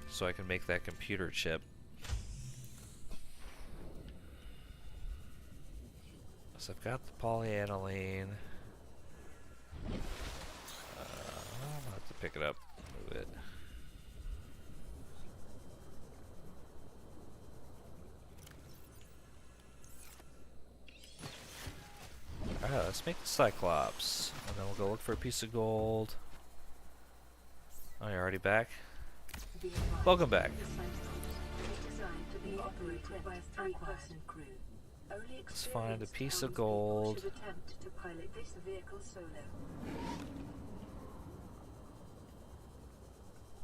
So I can make that computer chip. So I've got the polyaniline. I'm gonna have to pick it up, move it. Alright, let's make the Cyclops. And then we'll go look for a piece of gold. Oh, you're already back? Welcome back. Let's find a piece of gold.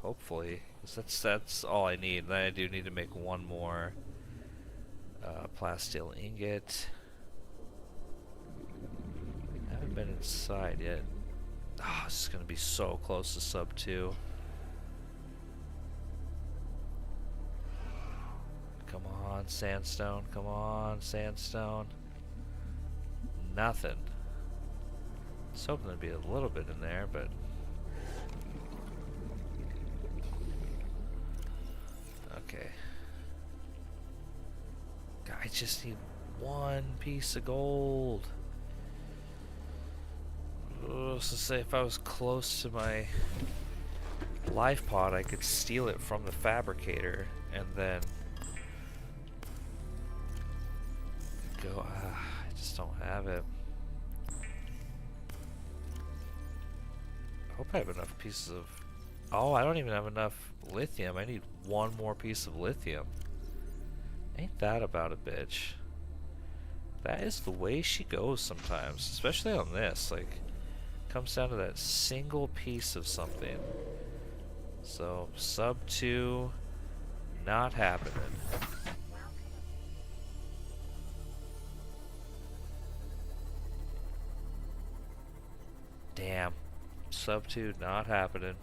Hopefully, 'cause that's all I need. Then I do need to make one more plasteel ingot. I haven't been inside yet. Oh, this is gonna be so close to sub 2. Come on, sandstone. Come on, sandstone. Nothing. I was hoping there'd be a little bit in there, but... Okay. God, I just need one piece of gold. So say if I was close to my life pod, I could steal it from the fabricator and then go. I just don't have it. I hope I have enough pieces of. Oh, I don't even have enough lithium. I need one more piece of lithium. Ain't that about a bitch? That is the way she goes sometimes, especially on this. Like, comes down to that single piece of something. So sub 2, not happening. Damn, sub 2, not happening.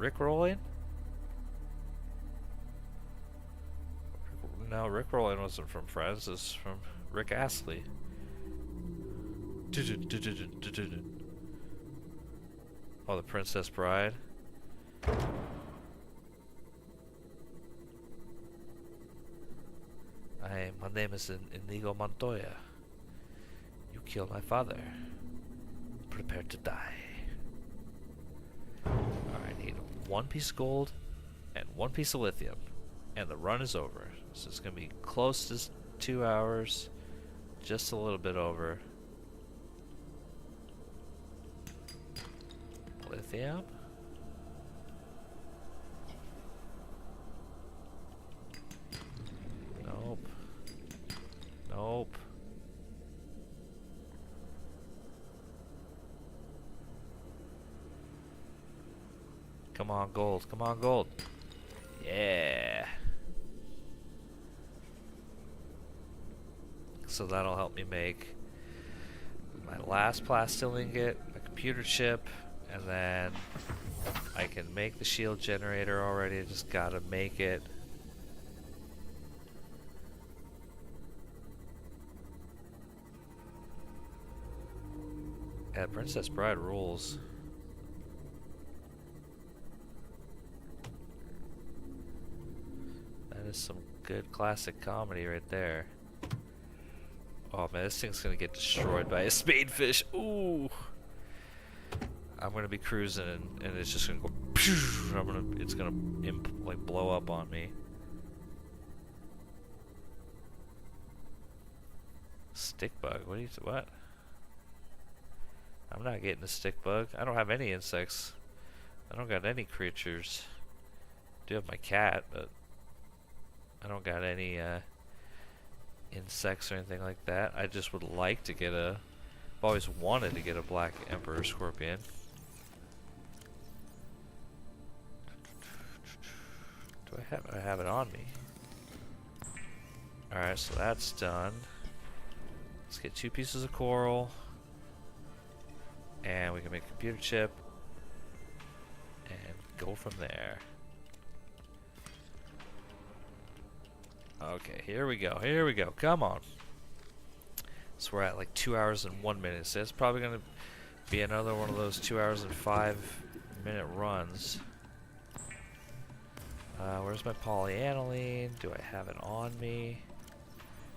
Rickrolling? No, Rickrolling wasn't from Friends. It's from Rick Astley. Oh, the Princess Bride. My name is Inigo Montoya. You killed my father. Prepare to die. Alright, I need 1 piece of gold and 1 piece of lithium. And the run is over. So it's going to be close to 2 hours. Just a little bit over. Lithium? Nope. Nope. Come on, gold. Come on, gold. Yeah. So that'll help me make my last plastil ingot, a computer chip, and then I can make the shield generator already. I just gotta make it. Yeah, Princess Bride rules. That is some good classic comedy right there. Oh man, this thing's gonna get destroyed by a spadefish. Ooh! I'm gonna be cruising and it's just gonna go. It's gonna like blow up on me. Stick bug? What? I'm not getting a stick bug. I don't have any insects. I don't got any creatures. I do have my cat, but I don't got any insects or anything like that. I just would like to get a... I've always wanted to get a black emperor scorpion. Do I have it on me? Alright, so that's done. Let's get 2 pieces of coral. And we can make a computer chip. And go from there. Okay, here we go. Here we go. Come on. So we're at like 2 hours and 1 minute. So it's probably going to be another one of those 2 hours and 5 minute runs. Where's my polyaniline? Do I have it on me?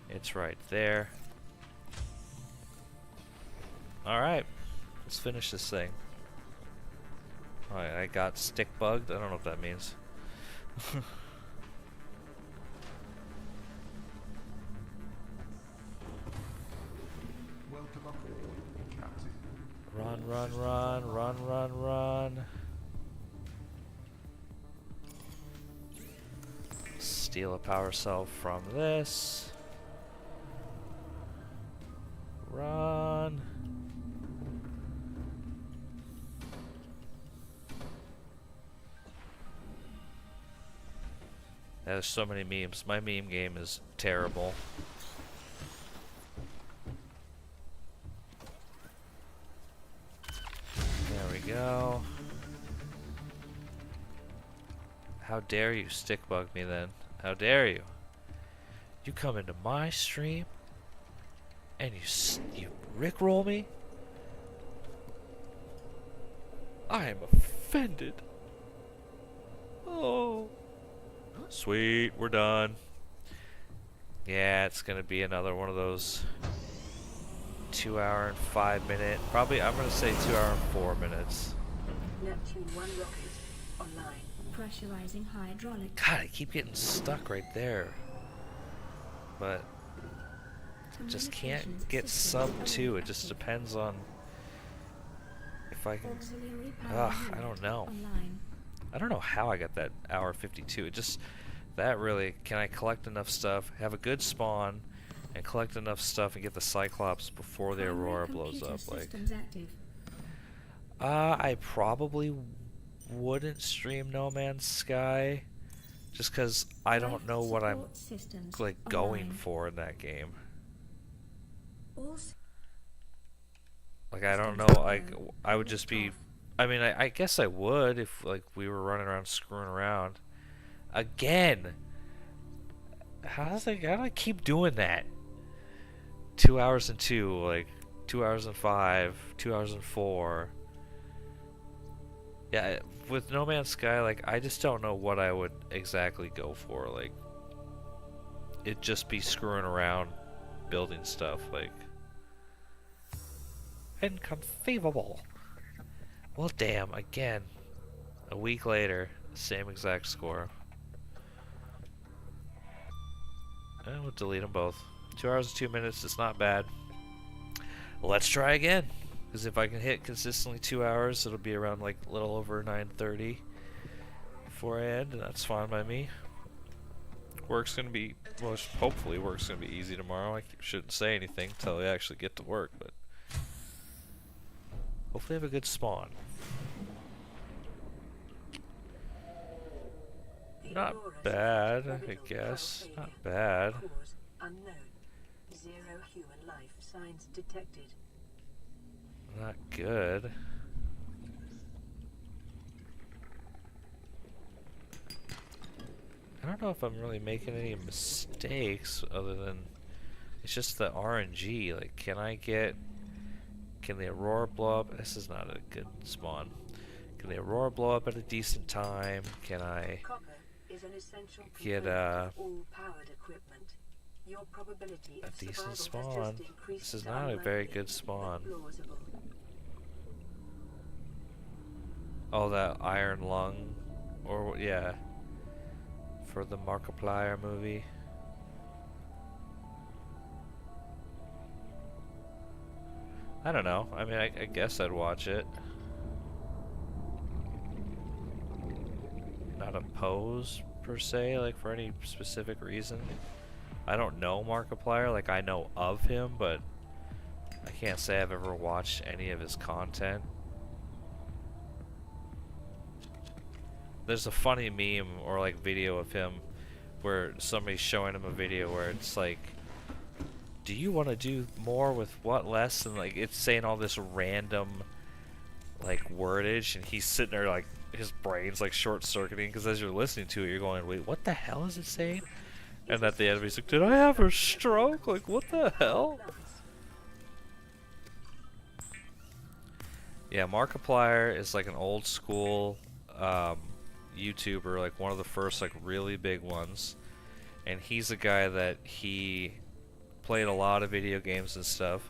It's right there. Alright. Let's finish this thing. Alright, I got stick bugged. I don't know what that means. Run, run, run, run, run, run. Steal a power cell from this. Run. There's so many memes. My meme game is terrible. There we go. How dare you stick bug me then? How dare you? You come into my stream and you rickroll me? I am offended. Oh. Sweet, we're done. Yeah, it's gonna be another one of those 2 hour and 5 minute. Probably, I'm gonna say 2 hour and 4 minutes. Neptune 1 rocket online. Pressurizing hydraulic. God, I keep getting stuck right there. But just can't get sub 2. It just depends on if I can. Ugh, I don't know. I don't know how I got that hour 52. It just, that really, can I collect enough stuff, have a good spawn, and collect enough stuff and get the Cyclops before the Aurora blows up? Like, I probably wouldn't stream No Man's Sky, just because I don't know what I'm like going for in that game. Like, I don't know. Like, I would just be I mean, I guess I would if like we were running around screwing around. Again. How do I keep doing that? 2 hours and 2, like 2 hours and 5, 2 hours and 4. Yeah, with No Man's Sky, like I just don't know what I would exactly go for. Like, it'd just be screwing around, building stuff. Like, inconceivable. Well, damn. Again, a week later, same exact score. We'll delete them both. 2 hours and 2 minutes. It's not bad. Let's try again. Because if I can hit consistently 2 hours, it'll be around like a little over 9:30 before I end, and that's fine by me. Work's gonna be, well, hopefully work's gonna be easy tomorrow. I shouldn't say anything until I actually get to work, but hopefully I have a good spawn. Not bad, I guess. Not bad. Cause unknown. 0 human life signs detected. Not good. I don't know if I'm really making any mistakes other than it's just the RNG. Like, can the Aurora blow up? This is not a good spawn. Can the Aurora blow up at a decent time? Can I Copper is an essential get component of all powered equipment. Your probability a of decent survival has spawn? just increased This is to not a very unlikely, good but spawn. plausible. Oh, that iron lung, or yeah, for the Markiplier movie. I don't know. I mean, I guess I'd watch it. Not opposed per se, like for any specific reason. I don't know Markiplier, like I know of him, but I can't say I've ever watched any of his content. There's a funny meme or like video of him where somebody's showing him a video where it's like, do you want to do more with what less? And like it's saying all this random like wordage, and he's sitting there like his brain's like short-circuiting because as you're listening to it, you're going, wait, what the hell is it saying? And at the end, he's like, did I have a stroke? Like, what the hell? Yeah, Markiplier is like an old school YouTuber, like one of the first like really big ones. And he's a guy that he played a lot of video games and stuff,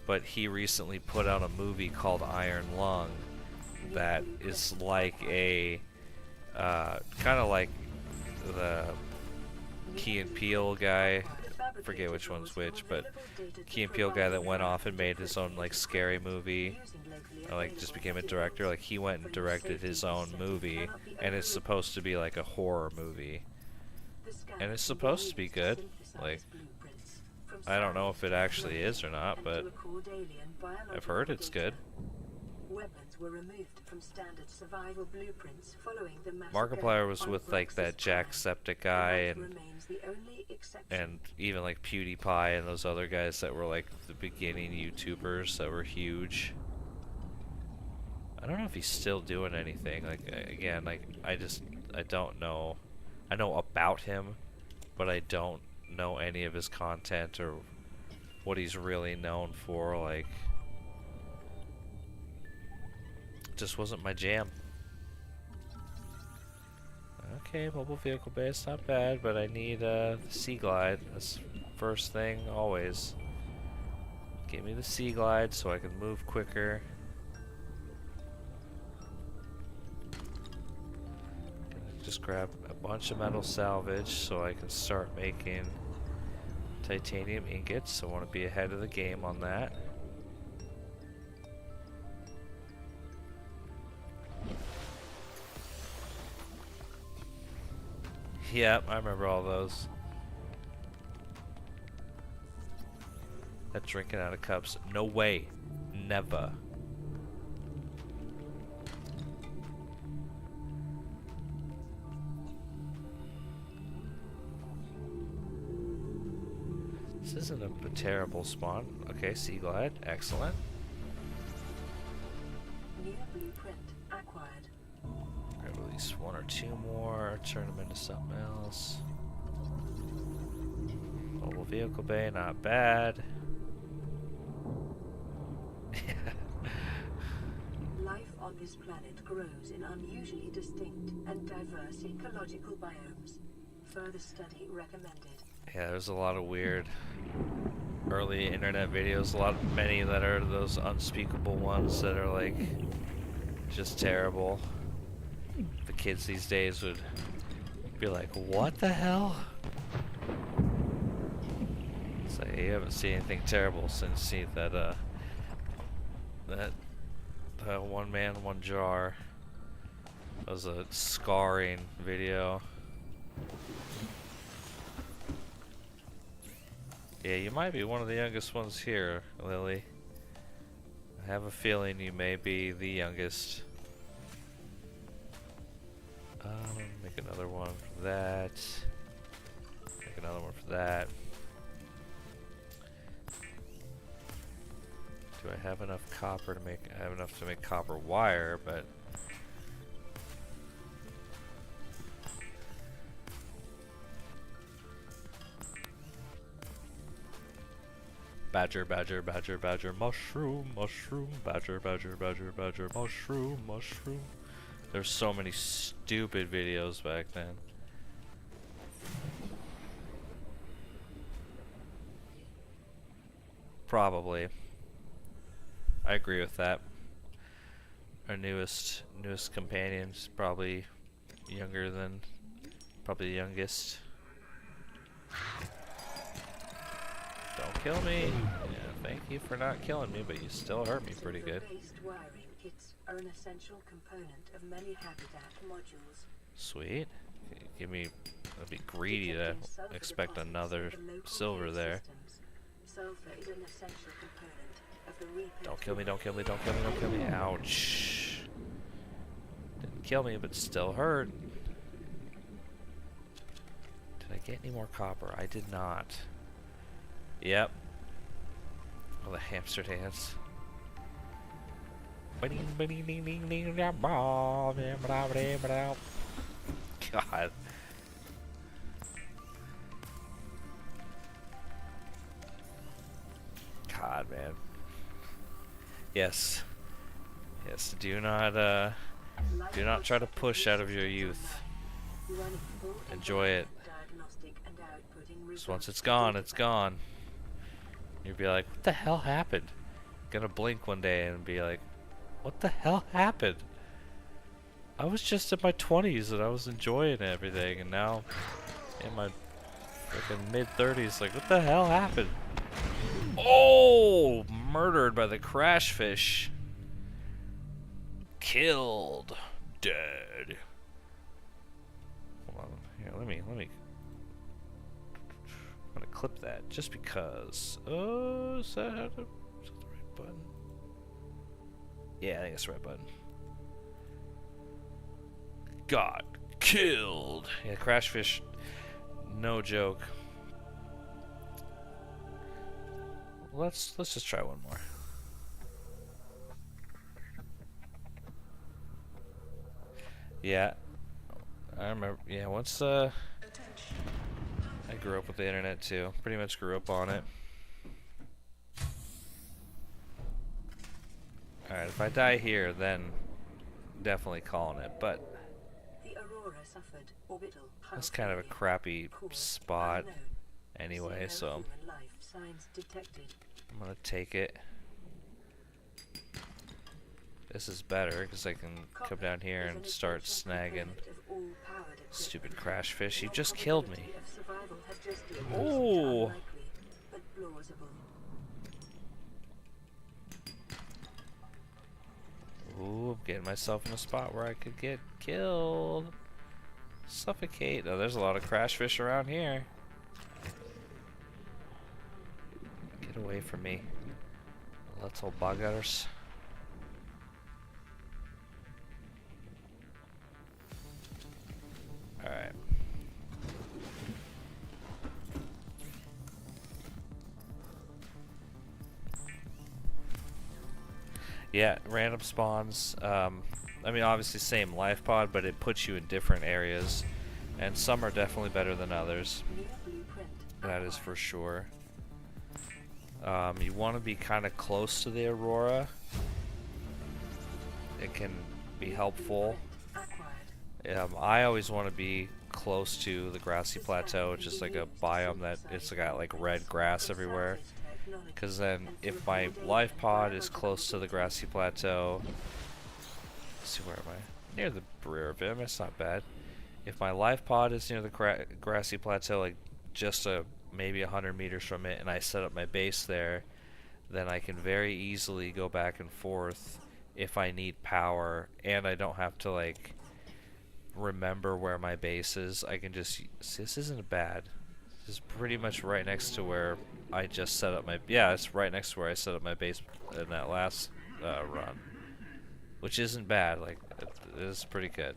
but he recently put out a movie called Iron Lung that is like a kind of like the Key and Peele guy, I forget which one's which, but Key and Peele guy that went off and made his own like scary movie, like just became a director. Like he went and directed his own movie, and it's supposed to be like a horror movie, and it's supposed to be good. Like, I don't know if it actually is or not, but I've heard it's good. Weapons were removed from standard survival blueprints following the Markiplier was with like that Jacksepticeye and even like PewDiePie and those other guys that were like the beginning YouTubers that were huge. I don't know if he's still doing anything. Like again, like I don't know. I know about him, but I don't know any of his content or what he's really known for. Like, just wasn't my jam. Okay, mobile vehicle base, not bad, but I need the Sea Glide. That's first thing always. Give me the Sea Glide so I can move quicker. Gonna just grab a bunch of metal salvage so I can start making titanium ingots. I want to be ahead of the game on that. Yep, I remember all those. That drinking out of cups. No way. Never. This isn't a terrible spawn. Okay, Sea Glide. Excellent. New blueprint. 2 more, turn them into something else. Mobile vehicle bay, not bad. Life on this planet grows in unusually distinct and diverse ecological biomes. Further study recommended. Yeah, there's a lot of weird early internet videos, many that are those unspeakable ones that are like just terrible. The kids these days would be like, what the hell? It's like, you haven't seen anything terrible since that one man, one jar. That was a scarring video. Yeah, you might be one of the youngest ones here, Lily. I have a feeling you may be the youngest. Make another one for that. Make another one for that. Do I have enough copper to make? I have enough to make copper wire, but badger, badger, badger, badger, mushroom, mushroom, badger, badger, badger, badger, mushroom, mushroom. There's so many stupid videos back then. Probably. I agree with that. Our newest companion's probably younger than, probably the youngest. Don't kill me. Yeah, thank you for not killing me, but you still hurt me pretty good. Silver-based wiring kits are an essential component of many habitat modules. Sweet. Give me. I'd be greedy to expect another silver there. Sulfur is an essential component of the repair. Don't kill me, don't kill me, don't kill me, don't kill me. Ouch. Didn't kill me, but still hurt. Did I get any more copper? I did not. Yep. Oh, the hamster dance. God. God, man. Yes. Yes, do not try to push out of your youth. Enjoy it. Because once it's gone, it's gone. You'll be like, what the hell happened? Gonna blink one day and be like, what the hell happened? I was just in my 20s and I was enjoying everything, and now in my freaking mid-30s, like, what the hell happened? Oh! Murdered by the crash fish. Killed. Dead. Hold on. Here, let me. I'm gonna clip that just because. Oh, is that the right button? Yeah, I think it's the right button. Got killed. Yeah, crash fish. No joke. Let's just try one more. Yeah, I remember. Yeah, once I grew up with the internet too. Pretty much grew up on it. All right, if I die here, then definitely calling it. But The Aurora suffered orbital that's kind of a crappy spot anyway, so I'm gonna take it. This is better because I can come down here and start snagging stupid crash fish. You just killed me. Oh! Ooh, I'm getting myself in a spot where I could get killed. Suffocate. Oh, there's a lot of crash fish around here. Get away from me, little buggers. Alright. Yeah, random spawns. I mean, obviously same life pod, but it puts you in different areas, and some are definitely better than others. New blueprint That is acquired. for sure. You want to be kind of close to the Aurora. It can be helpful. Blueprint acquired. I always want to be close to the grassy plateau, which is like a biome that it's got like red grass everywhere. Because then if my life pod is close to the grassy plateau, let's see, where am I? Near the rear of him, it's not bad. If my life pod is near the grassy plateau, like just maybe 100 meters from it, and I set up my base there, then I can very easily go back and forth if I need power, and I don't have to like remember where my base is. I can just see, this isn't bad. This is pretty much right next to where I just set up my, yeah, it's right next to where I set up my base in that last run, which isn't bad. Like, it is pretty good,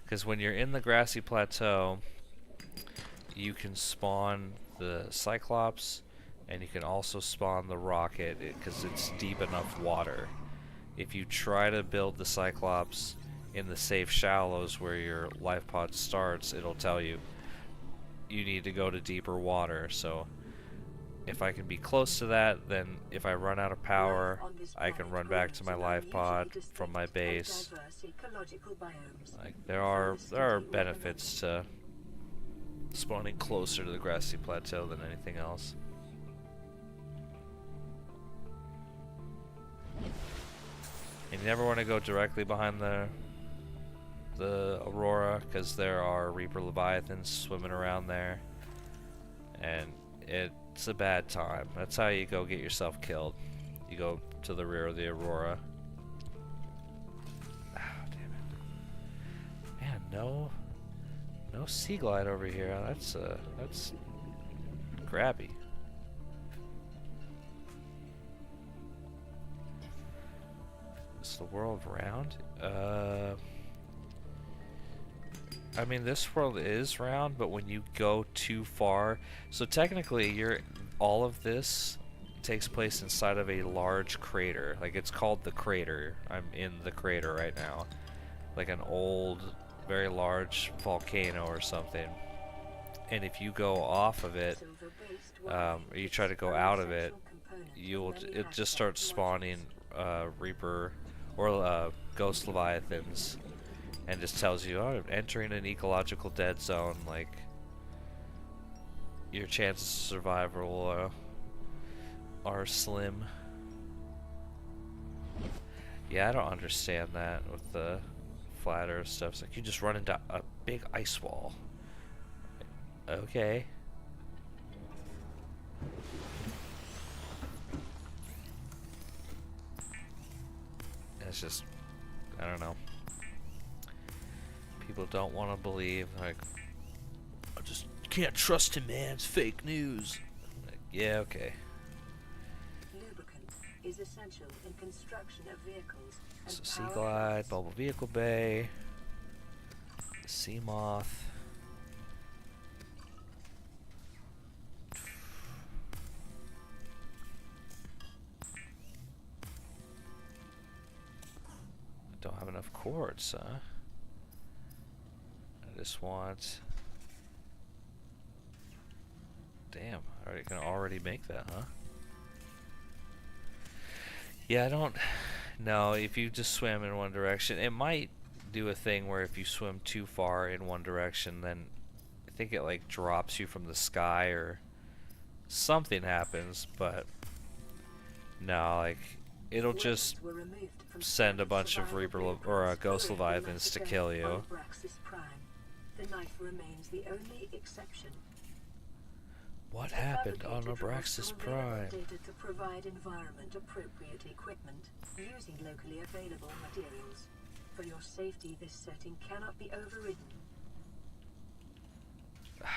because when you're in the grassy plateau, you can spawn the Cyclops, and you can also spawn the rocket because it's deep enough water. If you try to build the Cyclops in the safe shallows where your life pod starts, it'll tell you you need to go to deeper water. So if I can be close to that, then if I run out of power, I can run back to my life pod from my base. Like, there are benefits to spawning closer to the grassy plateau than anything else. And you never want to go directly behind the Aurora, because there are Reaper Leviathans swimming around there, and it's a bad time. That's how you go get yourself killed. You go to the rear of the Aurora. Ah, damn it. Man, no sea glide over here. That's grabby. Is the world round? I mean, this world is round, but when you go too far, so technically all of this takes place inside of a large crater. Like, it's called the crater. I'm in the crater right now. Like an old, very large volcano or something. And if you go off of it, or you try to go out of it, it just starts spawning Reaper or Ghost Leviathans, and just tells you, oh, entering an ecological dead zone. Like, your chances of survival are slim. Yeah, I don't understand that with the flat earth stuff. It's like you just run into a big ice wall. Okay. It's just, I don't know. People don't want to believe, like, I just can't trust him, man. It's fake news. Like, yeah, okay. Lubricant is essential in construction of vehicles. So Sea Glide, Mobile Vehicle Bay, Sea Moth. Don't have enough quartz, huh? I just want... Damn, I can already make that, huh? Yeah, I don't... No, if you just swim in one direction, it might do a thing where if you swim too far in one direction, then I think it like drops you from the sky or something happens, but no, like it'll just send a bunch of Reaper or Ghost Leviathans to kill you. The knife remains the only exception. What happened on Abraxas Prime? Updated to provide environment-appropriate equipment using locally available materials. For your safety, this setting cannot be overridden. I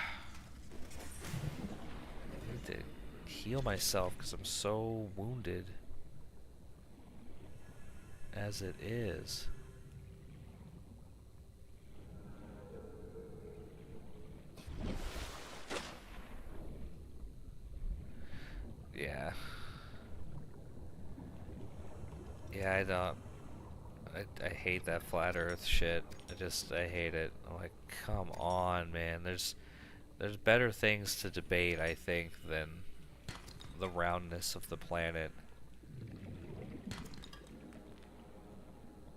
need to heal myself because I'm so wounded as it is. Yeah. Yeah, I hate that flat Earth shit. I hate it. I'm like, come on, man. There's better things to debate, I think, than the roundness of the planet.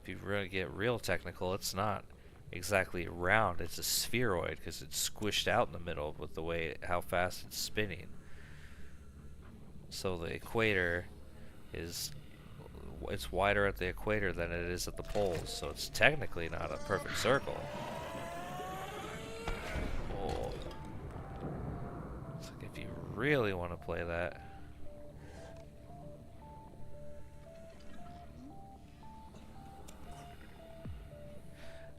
If you really get real technical, it's not exactly round. It's a spheroid because it's squished out in the middle with the way how fast it's spinning. So the equator is it's wider at the equator than it is at the poles, so it's technically not a perfect circle. Oh. It's like if you really want to play that.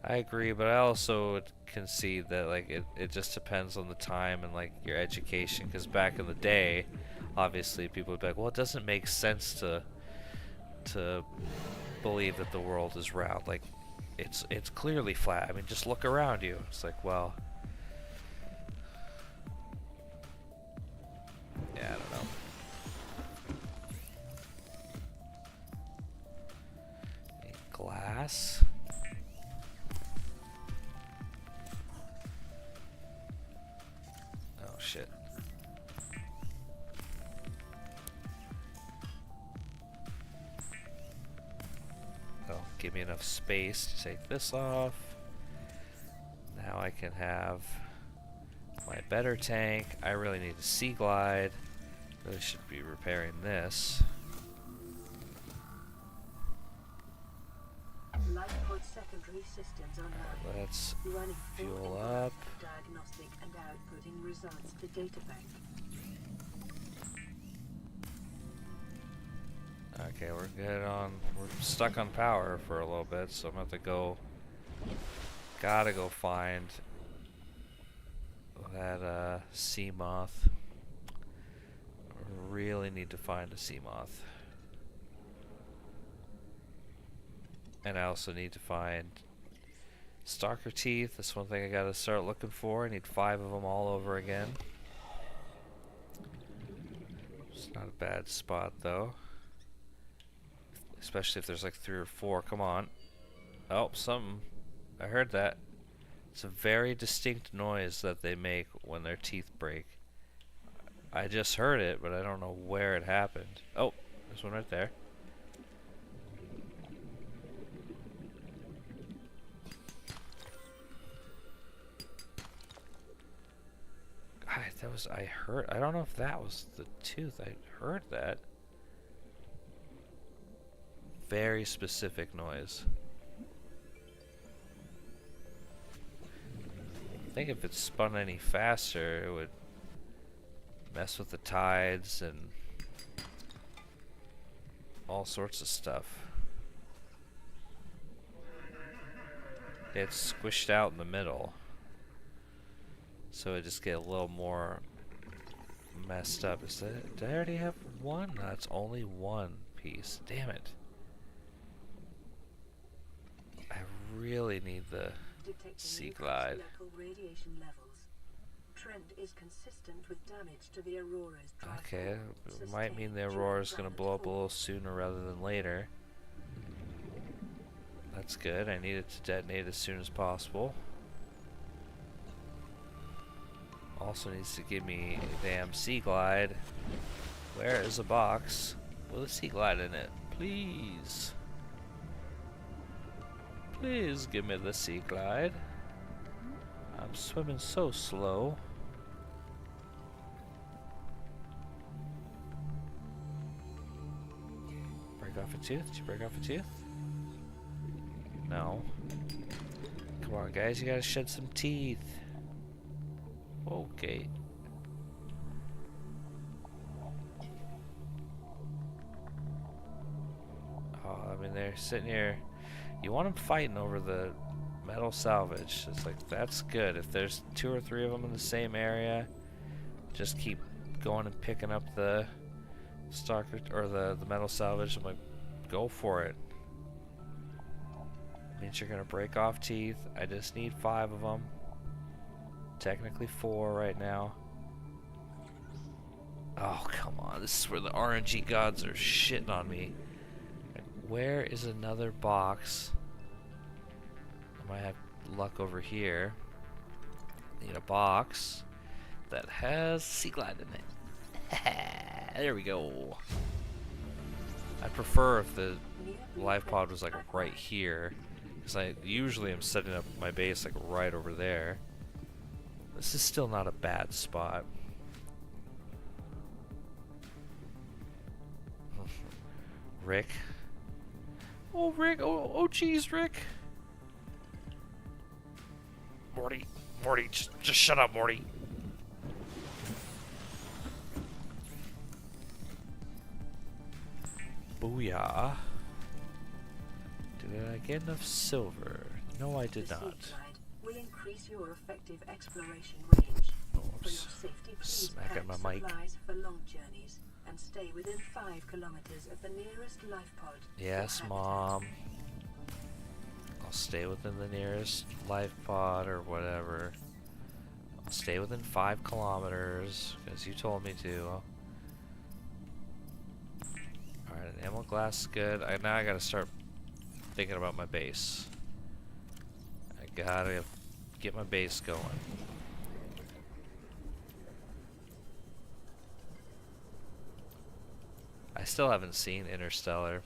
I agree, but I also would concede that like it just depends on the time and like your education, because back in the day, obviously people would be like, well, it doesn't make sense to believe that the world is round. Like, it's clearly flat. I mean, just look around you. It's like, well, yeah, I don't know. Glass. Oh shit. Give me enough space to take this off. Now I can have my better tank. I really need a sea glide. Really should be repairing this. Lifepod secondary systems online. Let's Running fuel up. Diagnostic and outputting results to data bank. Okay, we're good on. We're stuck on power for a little bit, so I'm gonna have to go. Gotta go find that sea moth. Really need to find a sea moth, and I also need to find stalker teeth. That's one thing I gotta start looking for. I need 5 of them all over again. It's not a bad spot though. Especially if there's like 3 or 4. Come on. Oh, something. I heard that. It's a very distinct noise that they make when their teeth break. I just heard it, but I don't know where it happened. Oh, there's one right there. God, that was, I heard, I don't know if that was the tooth. I heard that. Very specific noise. I think if it spun any faster, it would mess with the tides and all sorts of stuff. It's squished out in the middle, so it just get a little more messed up. Is that, did I already have one? No, it's only one piece. Damn it. I really need the sea glide. Local radiation levels. Trend is consistent with damage to the Aurora's drive Okay, core, it might mean the sustained Aurora's during gonna blow up a planetfall. little sooner rather than later. That's good. I need it to detonate as soon as possible. Also needs to give me a damn sea glide. Where is a box with a sea glide in it? Please. Please give me the sea glide. I'm swimming so slow. Break off a tooth? Did you break off a tooth? No. Come on, guys, you gotta shed some teeth. Okay. Oh, I mean, they're sitting here. You want them fighting over the metal salvage. It's like, that's good. If there's 2 or 3 of them in the same area, just keep going and picking up the stalker or the metal salvage. I'm like, go for it. Means you're gonna break off teeth. I just need 5 of them. Technically 4 right now. Oh, come on. This is where the RNG gods are shitting on me. Like, Where is another box? I might have luck over here. Need a box that has Sea Glide in it. There we go. I'd prefer if the life pod was like right here, because I usually am setting up my base like right over there. This is still not a bad spot. Rick. Oh, Rick. Oh, geez, Rick. Morty, just shut up, Morty. Booyah. Did I get enough silver? No, I did not. Will increase your effective exploration range. Oh, For your safety, please smack pack at my mic. supplies for long journeys and stay within 5 kilometers of the nearest life pod. Yes, Mom. I'll stay within the nearest life pod or whatever. I'll stay within 5 kilometers, because you told me to. Alright, an ammo glass is good. Now I gotta start thinking about my base. I gotta get my base going. I still haven't seen Interstellar.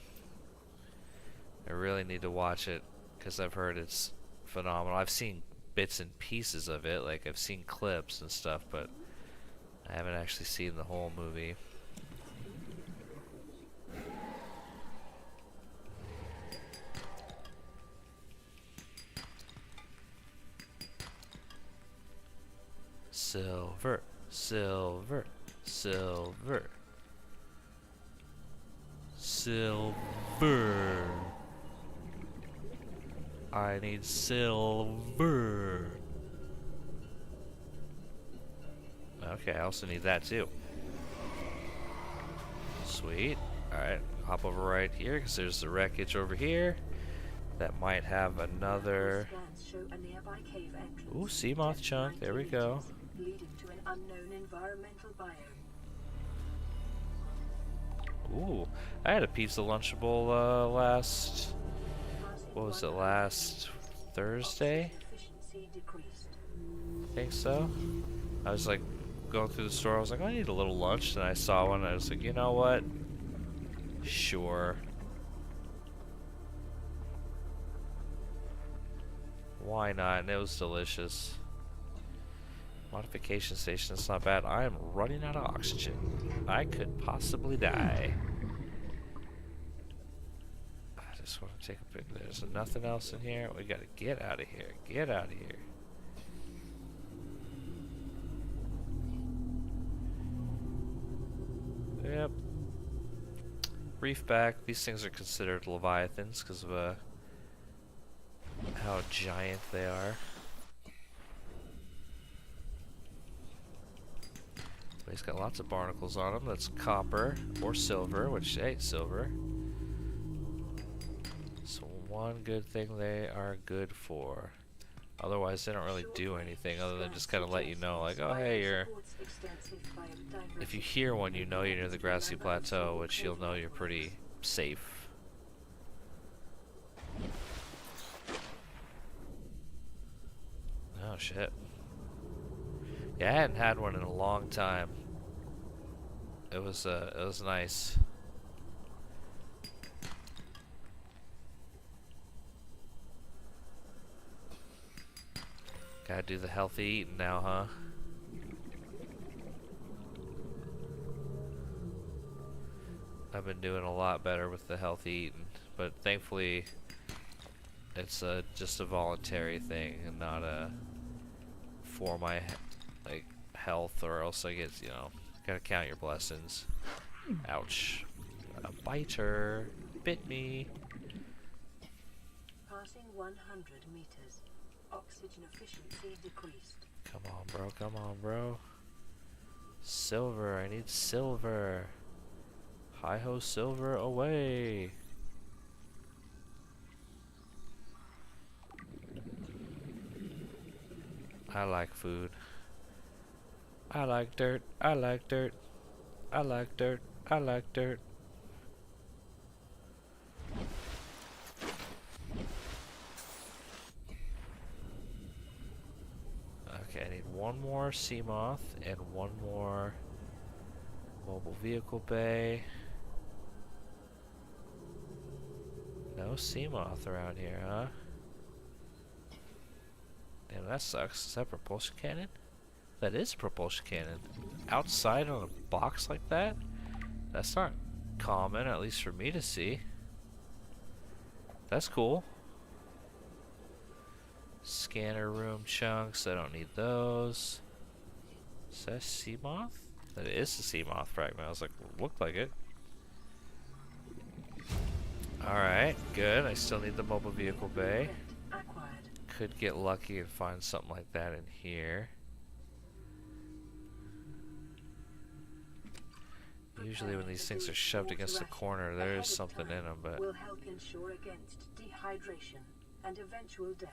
I really need to watch it, because I've heard it's phenomenal. I've seen bits and pieces of it, like I've seen clips and stuff, but I haven't actually seen the whole movie. Silver, silver, silver, silver. I need silver. Okay, I also need that too. Sweet. Alright, hop over right here because there's the wreckage over here. That might have another. Ooh, sea moth chunk. There we go. Leading to an unknown environmental biome. Ooh, I had a pizza Lunchable last. What was it, last Thursday? I think so. I was like going through the store. I was like, I need a little lunch, and I saw one. And I was like, you know what? Sure. Why not? And it was delicious. Modification station, it's not bad. I am running out of oxygen. I could possibly die. I just want to take a pic. There's nothing else in here. We gotta get out of here. Get out of here. Yep. Reef back. These things are considered leviathans because of how giant they are. But he's got lots of barnacles on him. That's copper or silver, which, hey, silver. So one good thing they are good for. Otherwise, they don't really do anything other than just kind of let you know, like, oh, hey, you're... If you hear one, you know you're near the grassy plateau, which you'll know you're pretty safe. Oh, shit. Yeah, I hadn't had one in a long time. It was nice. Gotta do the healthy eating now, huh? I've been doing a lot better with the healthy eating, but thankfully it's just a voluntary thing and not for my like health, or else I get, you know, gotta count your blessings. Ouch. A biter bit me. Passing 100 meters. Oxygen efficiency decreased. Come on, bro. Come on, bro. Silver. I need silver. Hi-ho, silver away. I like food. I like dirt. I like dirt. I like dirt. I like dirt. Okay, I need one more Seamoth and one more mobile vehicle bay. No Seamoth around here, huh? Damn, that sucks. Is that propulsion cannon? That is a propulsion cannon. Outside on a box like that? That's not common, at least for me to see. That's cool. Scanner room chunks, I don't need those. Is that a Seamoth? That is a Seamoth fragment. I was like, looked like it. Alright, good. I still need the mobile vehicle bay. Could get lucky and find something like that in here. Usually when these things are shoved against the corner, there is something in them, but... will help ensure against dehydration and eventual death.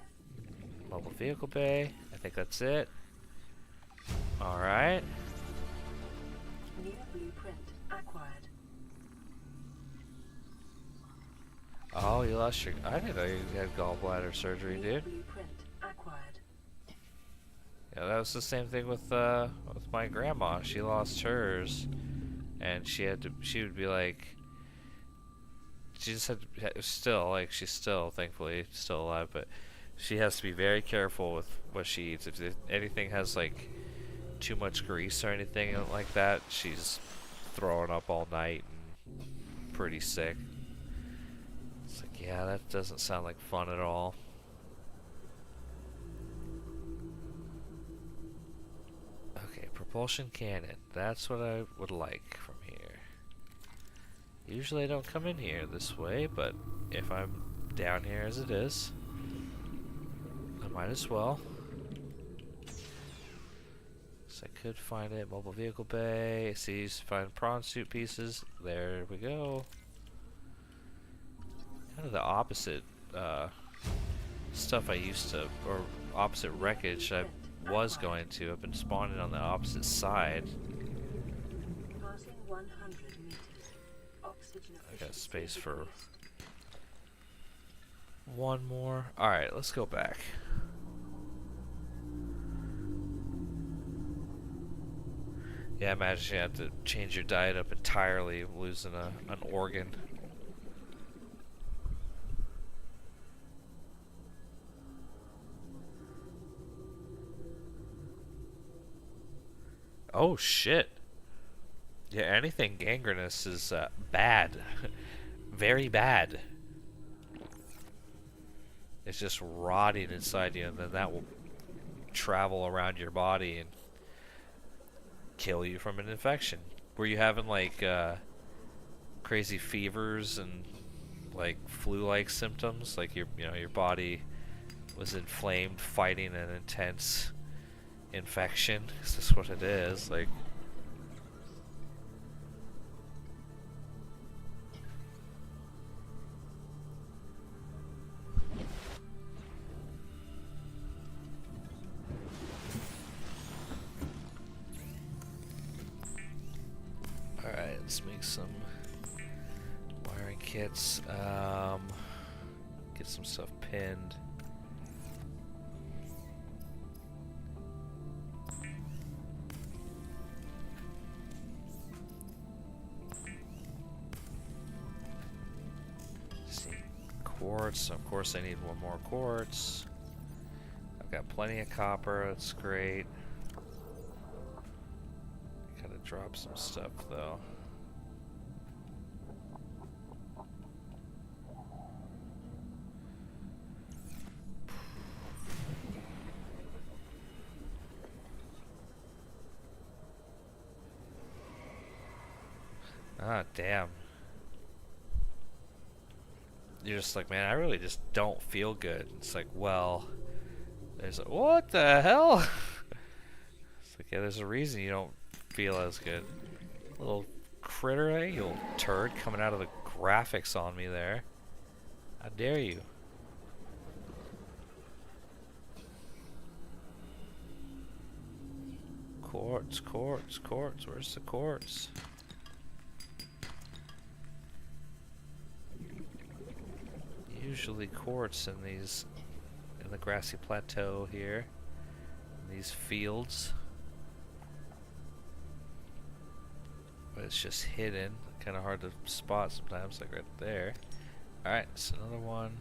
Mobile vehicle bay. I think that's it. Alright. New blueprint acquired. Oh, you lost your... I didn't know you had gallbladder surgery, dude. Blueprint acquired. Yeah, that was the same thing with my grandma. She lost hers, and she would be like... She just had to... Still, like, she's still, thankfully, still alive, but... She has to be very careful with what she eats. If anything has like too much grease or anything like that, she's throwing up all night and pretty sick. It's like, yeah, that doesn't sound like fun at all. Okay, propulsion cannon. That's what I would like from here. Usually I don't come in here this way, but if I'm down here as it is, might as well. So I could find it. Mobile vehicle bay. See, find prawn suit pieces. There we go. Kind of the opposite stuff I used to, or opposite wreckage I was going to. I've been spawning on the opposite side. Passing 100 meters. Oxygen I got space for one more. Alright, let's go back. Yeah, imagine you have to change your diet up entirely, losing an organ. Oh shit. Yeah, anything gangrenous is bad. Very bad. It's just rotting inside you, and then that will travel around your body and kill you from an infection. Were you having like crazy fevers and like flu-like symptoms? Like your body was inflamed, fighting an intense infection? Is this what it is? Like, alright, let's make some wiring kits. Get some stuff pinned. Quartz, of course I need one more quartz. I've got plenty of copper, that's great. Gotta drop some stuff though. Ah, damn. You're just like, man, I really just don't feel good. It's like, well, there's a, what the hell? It's like, yeah, there's a reason you don't feel as good. Little critter, eh? You little turd coming out of the graphics on me there. How dare you? Quartz, quartz, quartz. Where's the quartz? Usually quartz in the grassy plateau here. in these fields. But it's just hidden, kind of hard to spot sometimes, like right there. Alright, so another one.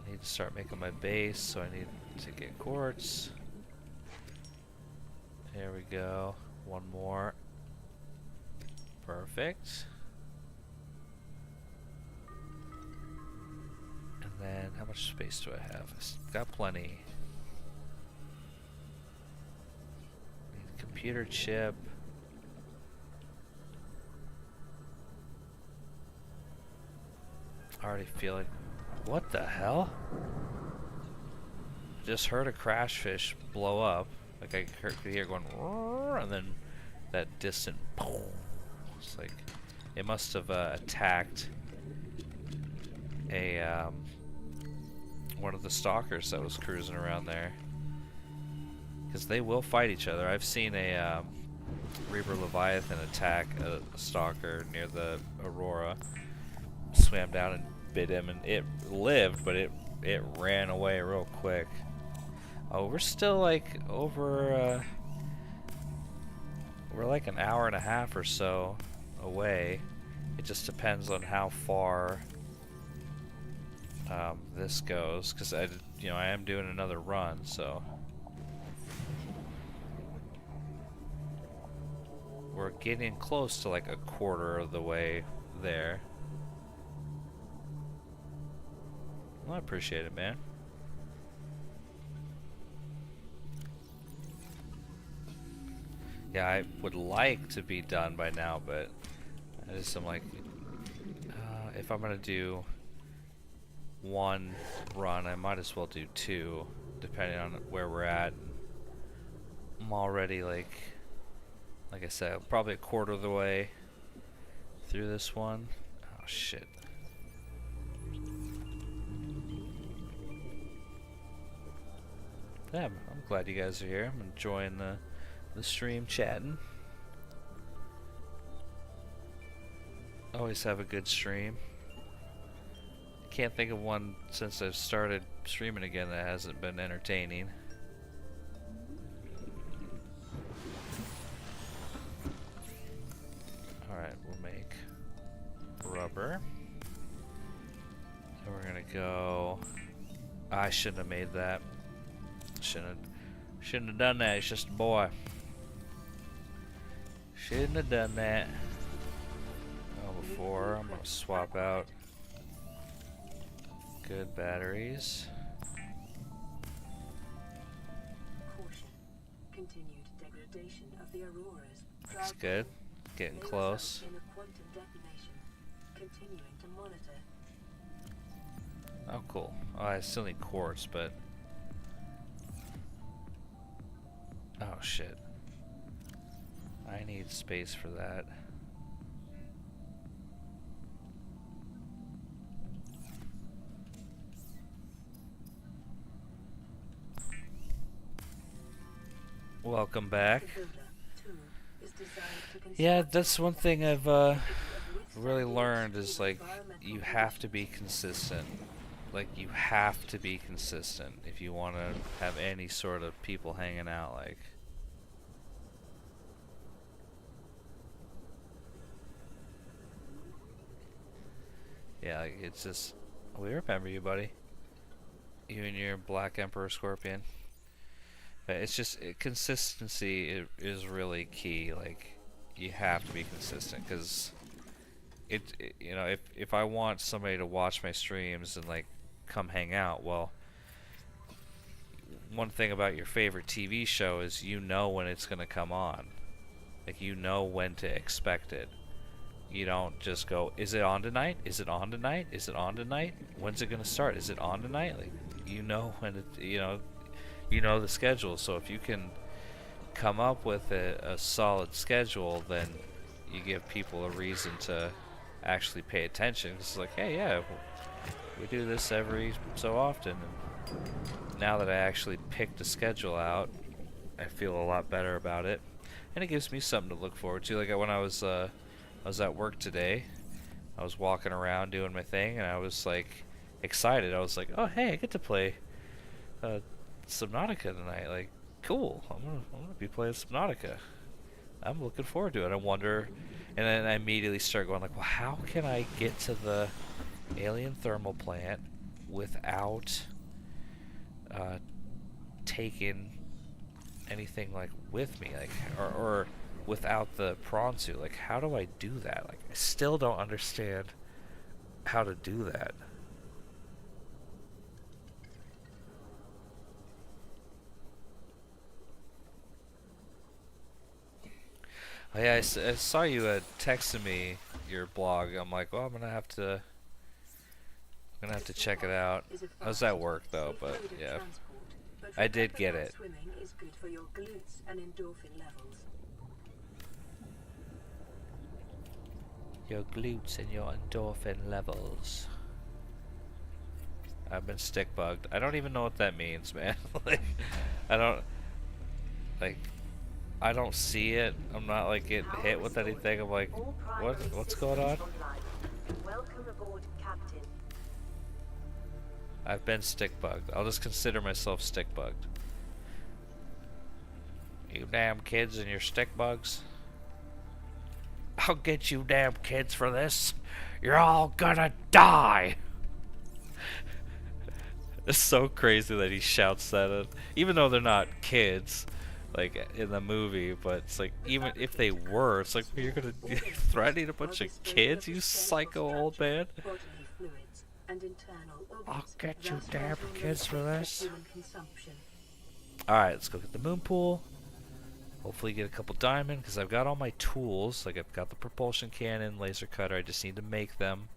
I need to start making my base, so I need to get quartz. There we go. One more. Perfect. And then, how much space do I have? I've got plenty. Need a computer chip. I already feel like, what the hell? Just heard a crash fish blow up. Like I could hear going, and then that distant boom. It's like it must have attacked a one of the stalkers that was cruising around there. Because they will fight each other. I've seen a Reaper Leviathan attack a stalker near the Aurora. Swam down and bit him, and it lived, but it ran away real quick. Oh, we're still like over, we're like an hour and a half or so away. It just depends on how far this goes, because I am doing another run, so we're getting close to like a quarter of the way there. Well, I appreciate it, man. Yeah, I would like to be done by now, but I'm like, if I'm gonna do one run, I might as well do two, depending on where we're at. I'm already like I said, probably a quarter of the way through this one. Oh shit. Yeah, I'm glad you guys are here. I'm enjoying the stream chatting. Always have a good stream. Can't think of one since I've started streaming again that hasn't been entertaining. Alright, we'll make rubber. And we're gonna go... I shouldn't have made that. Shouldn't have done that. It's just a boy. Shouldn't have done that. Oh, before I'm gonna swap out good batteries. Caution. Continued degradation of the Auroras. That's good. Getting close. In a quantum detonation. Continuing to monitor. Oh, cool. Oh, I still need quartz, but... Oh, shit. I need space for that. Welcome back. Yeah, that's one thing I've really learned is like you have to be consistent. Like you have to be consistent if you want to have any sort of people hanging out. Like, yeah, like it's just we remember you, buddy. You and your Black Emperor Scorpion. But it's just consistency is really key. Like you have to be consistent because you know if I want somebody to watch my streams and like come hang out, well, one thing about your favorite TV show is you know when it's gonna come on. Like you know when to expect it. You don't just go, is it on tonight? Is it on tonight? Is it on tonight? When's it gonna start? Is it on tonight? Like you know when it, you know the schedule. So if you can come up with a solid schedule, then you give people a reason to actually pay attention. It's like, hey, yeah, we do this every so often. And now that I actually picked a schedule out, I feel a lot better about it, and it gives me something to look forward to. Like when I was at work today, I was walking around doing my thing, and I was like excited. I was like, oh hey, I get to play Subnautica tonight. Like, cool. I'm gonna be playing Subnautica. I'm looking forward to it. I wonder, and then I immediately start going like, well, how can I get to the alien thermal plant without taking anything like with me, like, or without the prawn suit? Like, how do I do that? Like, I still don't understand how to do that. Oh, yeah, I saw you texting me your blog. I'm like, well, I'm gonna have to check it out. I was at work though, but yeah, I did get it. Swimming is good for your glutes and endorphin levels. Your glutes and your endorphin levels. I've been stick bugged. I don't even know what that means, man. Like, I don't see it. I'm not like getting hit with anything. I'm like, what's going on? Welcome aboard, Captain. I've been stick bugged. I'll just consider myself stick bugged. You damn kids and your stick bugs. I'll get you damn kids for this. You're all gonna die. It's so crazy that he shouts that, even though they're not kids, like in the movie. But it's like, even if they were, it's like, you're gonna threaten a bunch of kids, you psycho old man. I'll get you damn kids for this. Alright, let's go get the moon pool. Hopefully get a couple diamond, because I've got all my tools. Like, I've got the propulsion cannon, laser cutter. I just need to make them.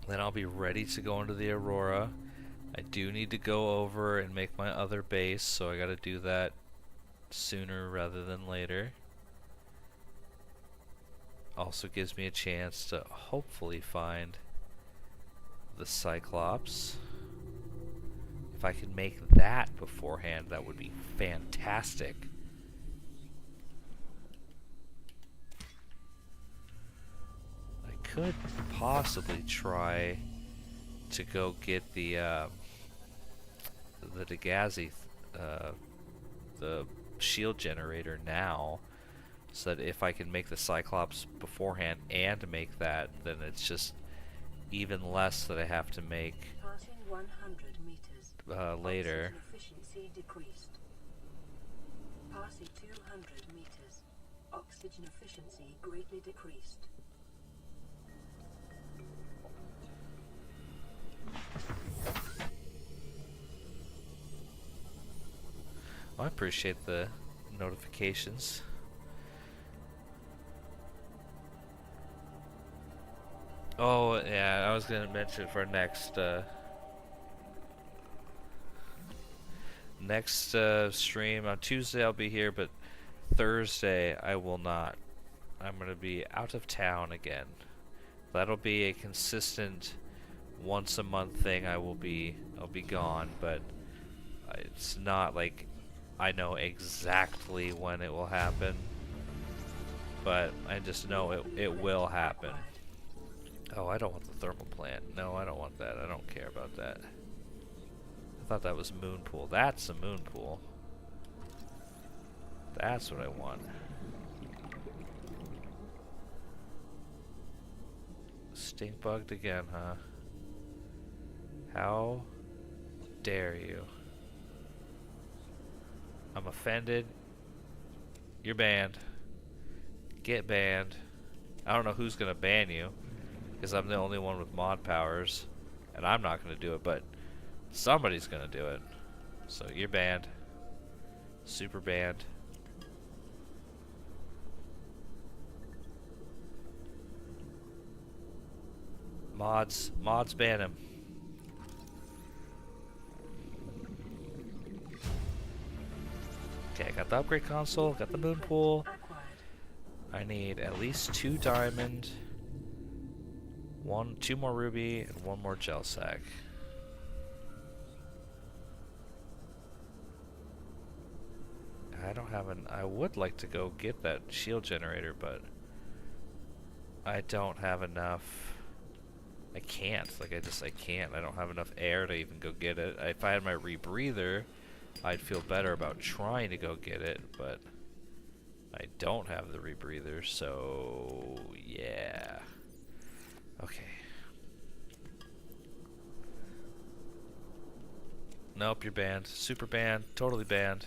Then I'll be ready to go into the Aurora. I do need to go over and make my other base, so I gotta do that sooner rather than later. Also gives me a chance to hopefully find the Cyclops. If I can make that beforehand, that would be fantastic. I could possibly try to go get the Degazzi, the shield generator now, so that if I can make the Cyclops beforehand and make that, then it's just even less that I have to make Passing 100 meters. later. Oxygen efficiency decreased. Passing 200 meters. Oxygen efficiency greatly decreased. I appreciate the notifications. Oh, yeah, I was going to mention for next stream. On Tuesday I'll be here, but Thursday I will not. I'm going to be out of town again. That'll be a consistent once a month thing. I'll be gone, but it's not like I know exactly when it will happen, but I just know it will happen. Oh, I don't want the thermal plant. No, I don't want that. I don't care about that. I thought that was moon pool. That's a moon pool. That's what I want. Stink bugged again, huh? How dare you? I'm offended. You're banned. Get banned. I don't know who's gonna ban you, because I'm the only one with mod powers, and I'm not gonna do it, but somebody's gonna do it. So you're banned. Super banned. Mods ban him. Okay, I got the upgrade console, got the moon pool. I need at least 2 diamond, 2 more ruby, and 1 more gel sack. I don't have I would like to go get that shield generator, but I don't have enough I can't. Like, I can't. I don't have enough air to even go get it. If I had my rebreather, I'd feel better about trying to go get it, but I don't have the rebreather, so yeah. Okay. Nope, you're banned. Super banned. Totally banned.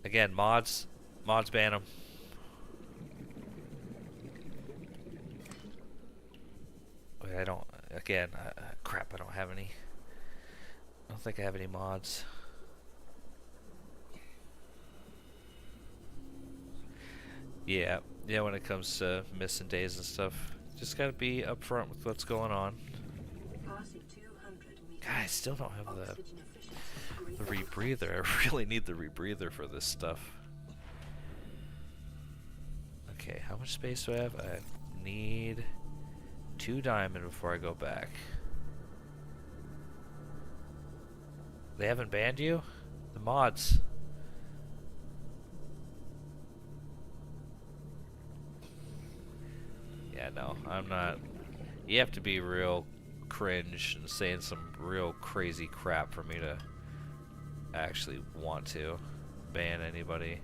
Again, mods ban them. I don't. Again, crap. I don't have any. I don't think I have any mods. Yeah, when it comes to missing days and stuff, just gotta be upfront with what's going on. Passing 200 meters. God, I still don't have the Oxygen efficiency rebreather. I really need the rebreather for this stuff. Okay, how much space do I have? I need 2 diamond before I go back. They haven't banned you? The mods. Yeah, no, I'm not. You have to be real cringe and saying some real crazy crap for me to actually want to ban anybody.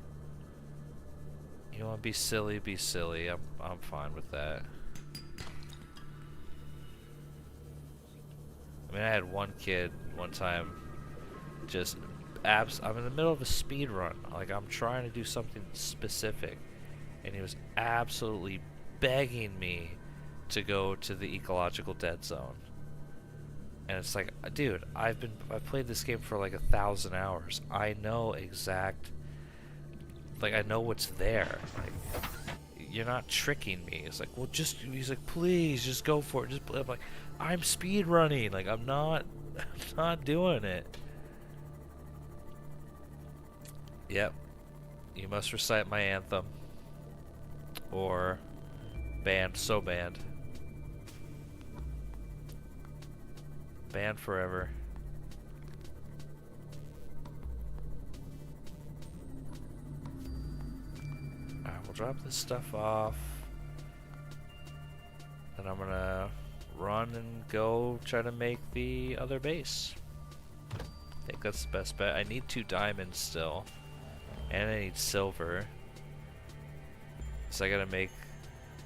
You want to be silly, be silly. I'm fine with that. I mean, I had one kid one time just I'm in the middle of a speed run. Like, I'm trying to do something specific, and he was absolutely begging me to go to the ecological dead zone. And it's like, dude, I've played this game for like 1,000 hours. I know I know what's there. Like, you're not tricking me. It's like, well, he's like, please, just go for it. I'm like, I'm speed running. Like, I'm not doing it. Yep. You must recite my anthem. Or banned, so banned. Banned forever. Alright, we'll drop this stuff off. Then I'm gonna run and go try to make the other base. I think that's the best bet. I need 2 diamonds still. And I need silver. So I gotta make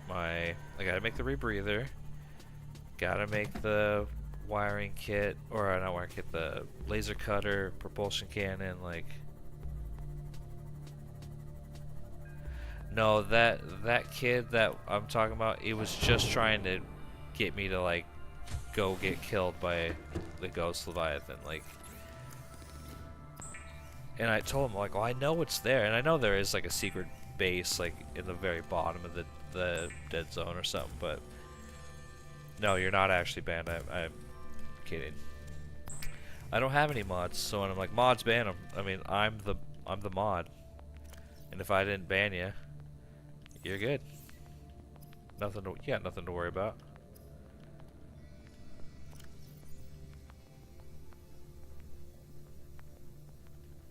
the rebreather. Gotta make the wiring kit, or not wiring kit, the laser cutter, propulsion cannon, like. No, that kid that I'm talking about, it was just trying to get me to like go get killed by the ghost leviathan, like. And I told him, like, well, I know it's there, and I know there is like a secret base like in the very bottom of the dead zone or something, but no, you're not actually banned. I'm kidding. I don't have any mods, so when I'm like, mods ban them, I mean, I'm the mod, and if I didn't ban you, you're good. You got nothing to worry about.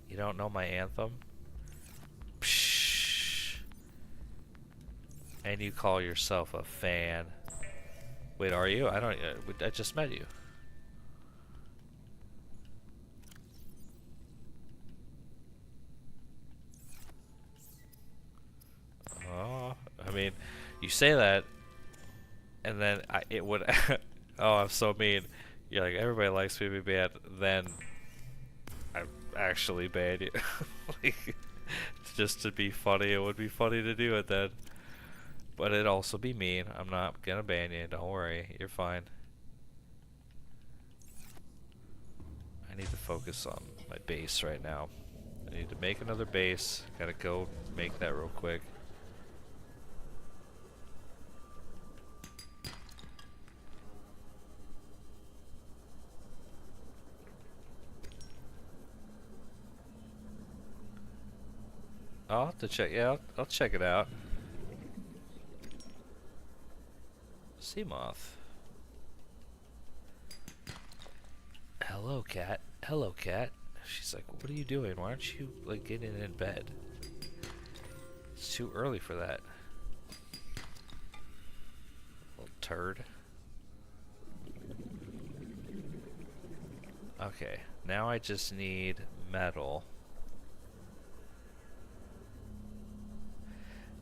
You don't know my anthem? Psh. And you call yourself a fan. Wait, are you? I just met you. Oh, I mean, you say that, and then it would. Oh, I'm so mean. You're like, everybody likes me to be banned. Then I actually ban you. Like, just to be funny. It would be funny to do it then. But it'd also be mean. I'm not gonna ban you. Don't worry. You're fine. I need to focus on my base right now. I need to make another base. Gotta go make that real quick. I'll have to check. Yeah, I'll check it out. Sea moth. Hello, cat. Hello, cat. She's like, what are you doing? Why aren't you like getting in bed? It's too early for that. Little turd. Okay, now I just need metal.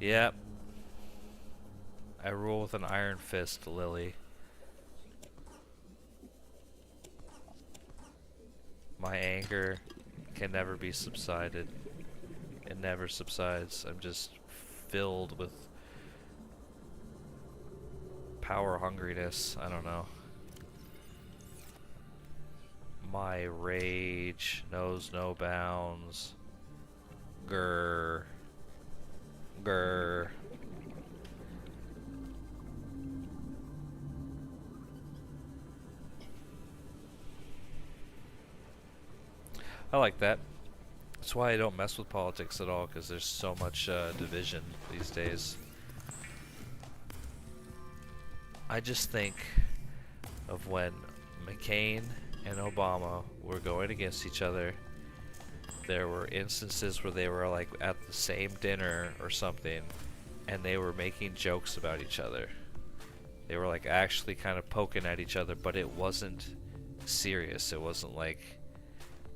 Yep. I rule with an iron fist, Lily. My anger can never be subsided. It never subsides. I'm just filled with power hungriness. I don't know. My rage knows no bounds. Grr. Grr. I like that. That's why I don't mess with politics at all, because there's so much division these days. I just think of when McCain and Obama were going against each other. There were instances where they were like at the same dinner or something, and they were making jokes about each other. They were like actually kind of poking at each other, but it wasn't serious. It wasn't like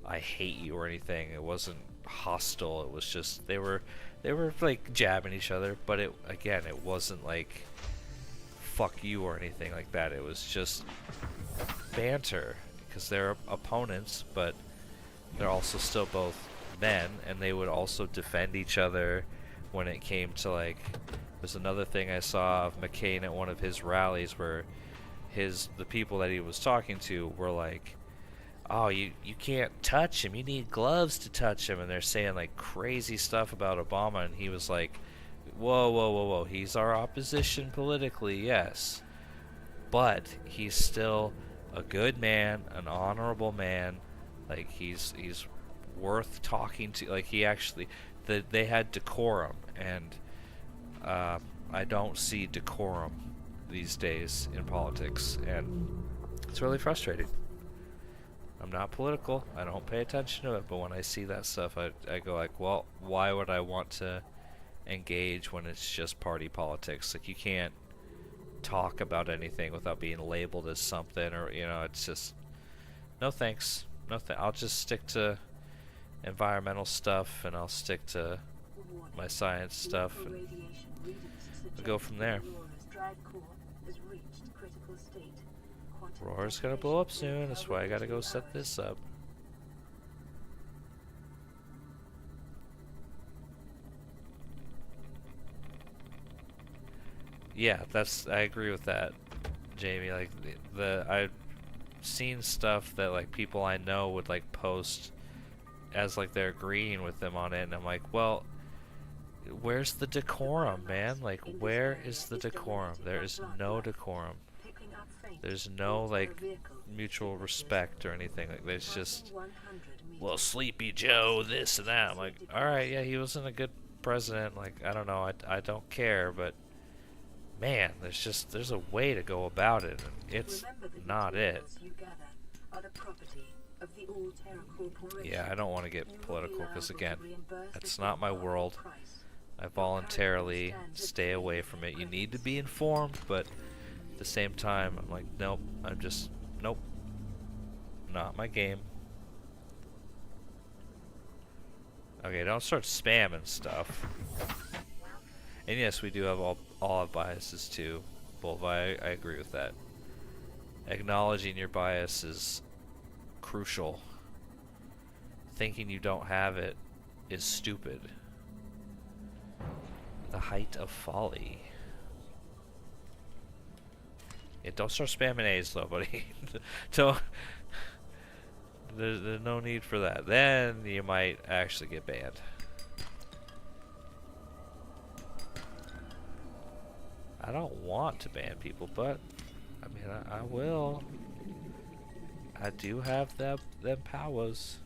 I hate you or anything. It wasn't hostile. It was just they were like jabbing each other, but it wasn't like fuck you or anything like that. It was just banter because they're opponents, but they're also still both men, and they would also defend each other when it came to like. There's another thing I saw of McCain at one of his rallies where the people that he was talking to were like, oh, you can't touch him, you need gloves to touch him, and they're saying like crazy stuff about Obama, and he was like, whoa, he's our opposition politically, yes, but he's still a good man, an honorable man, like he's worth talking to. Like he actually, they had decorum, and I don't see decorum these days in politics, and it's really frustrating. I'm not political, I don't pay attention to it, but when I see that stuff, I go like, well, why would I want to engage when it's just party politics? Like, you can't talk about anything without being labeled as something, or, you know, it's just, no thanks. I'll just stick to environmental stuff, and I'll stick to my science stuff, and we'll go from there. Roar's gonna blow up soon, that's why I gotta go set this up. Yeah, I agree with that, Jamie. Like, I've seen stuff that like people I know would like post as like they're agreeing with them on it, and I'm like, well, where's the decorum, man? Like, where is the decorum? There is no decorum. There's no like mutual respect or anything. Like, there's just, well, Sleepy Joe, this and that. I'm like, alright, yeah, he wasn't a good president. Like, I don't know, I don't care, but man, there's a way to go about it, and it's not it. Yeah, I don't want to get political, because again, that's not my world. I voluntarily stay away from it. You need to be informed, but at the same time, I'm like, nope, nope, not my game. Okay, don't start spamming stuff. And yes, we do have all have biases too. Both, I agree with that. Acknowledging your bias is crucial. Thinking you don't have it is stupid. The height of folly. Yeah, don't start spamming A's though, buddy. Don't. There's no need for that. Then you might actually get banned. I don't want to ban people, but I mean, I will. I do have them powers.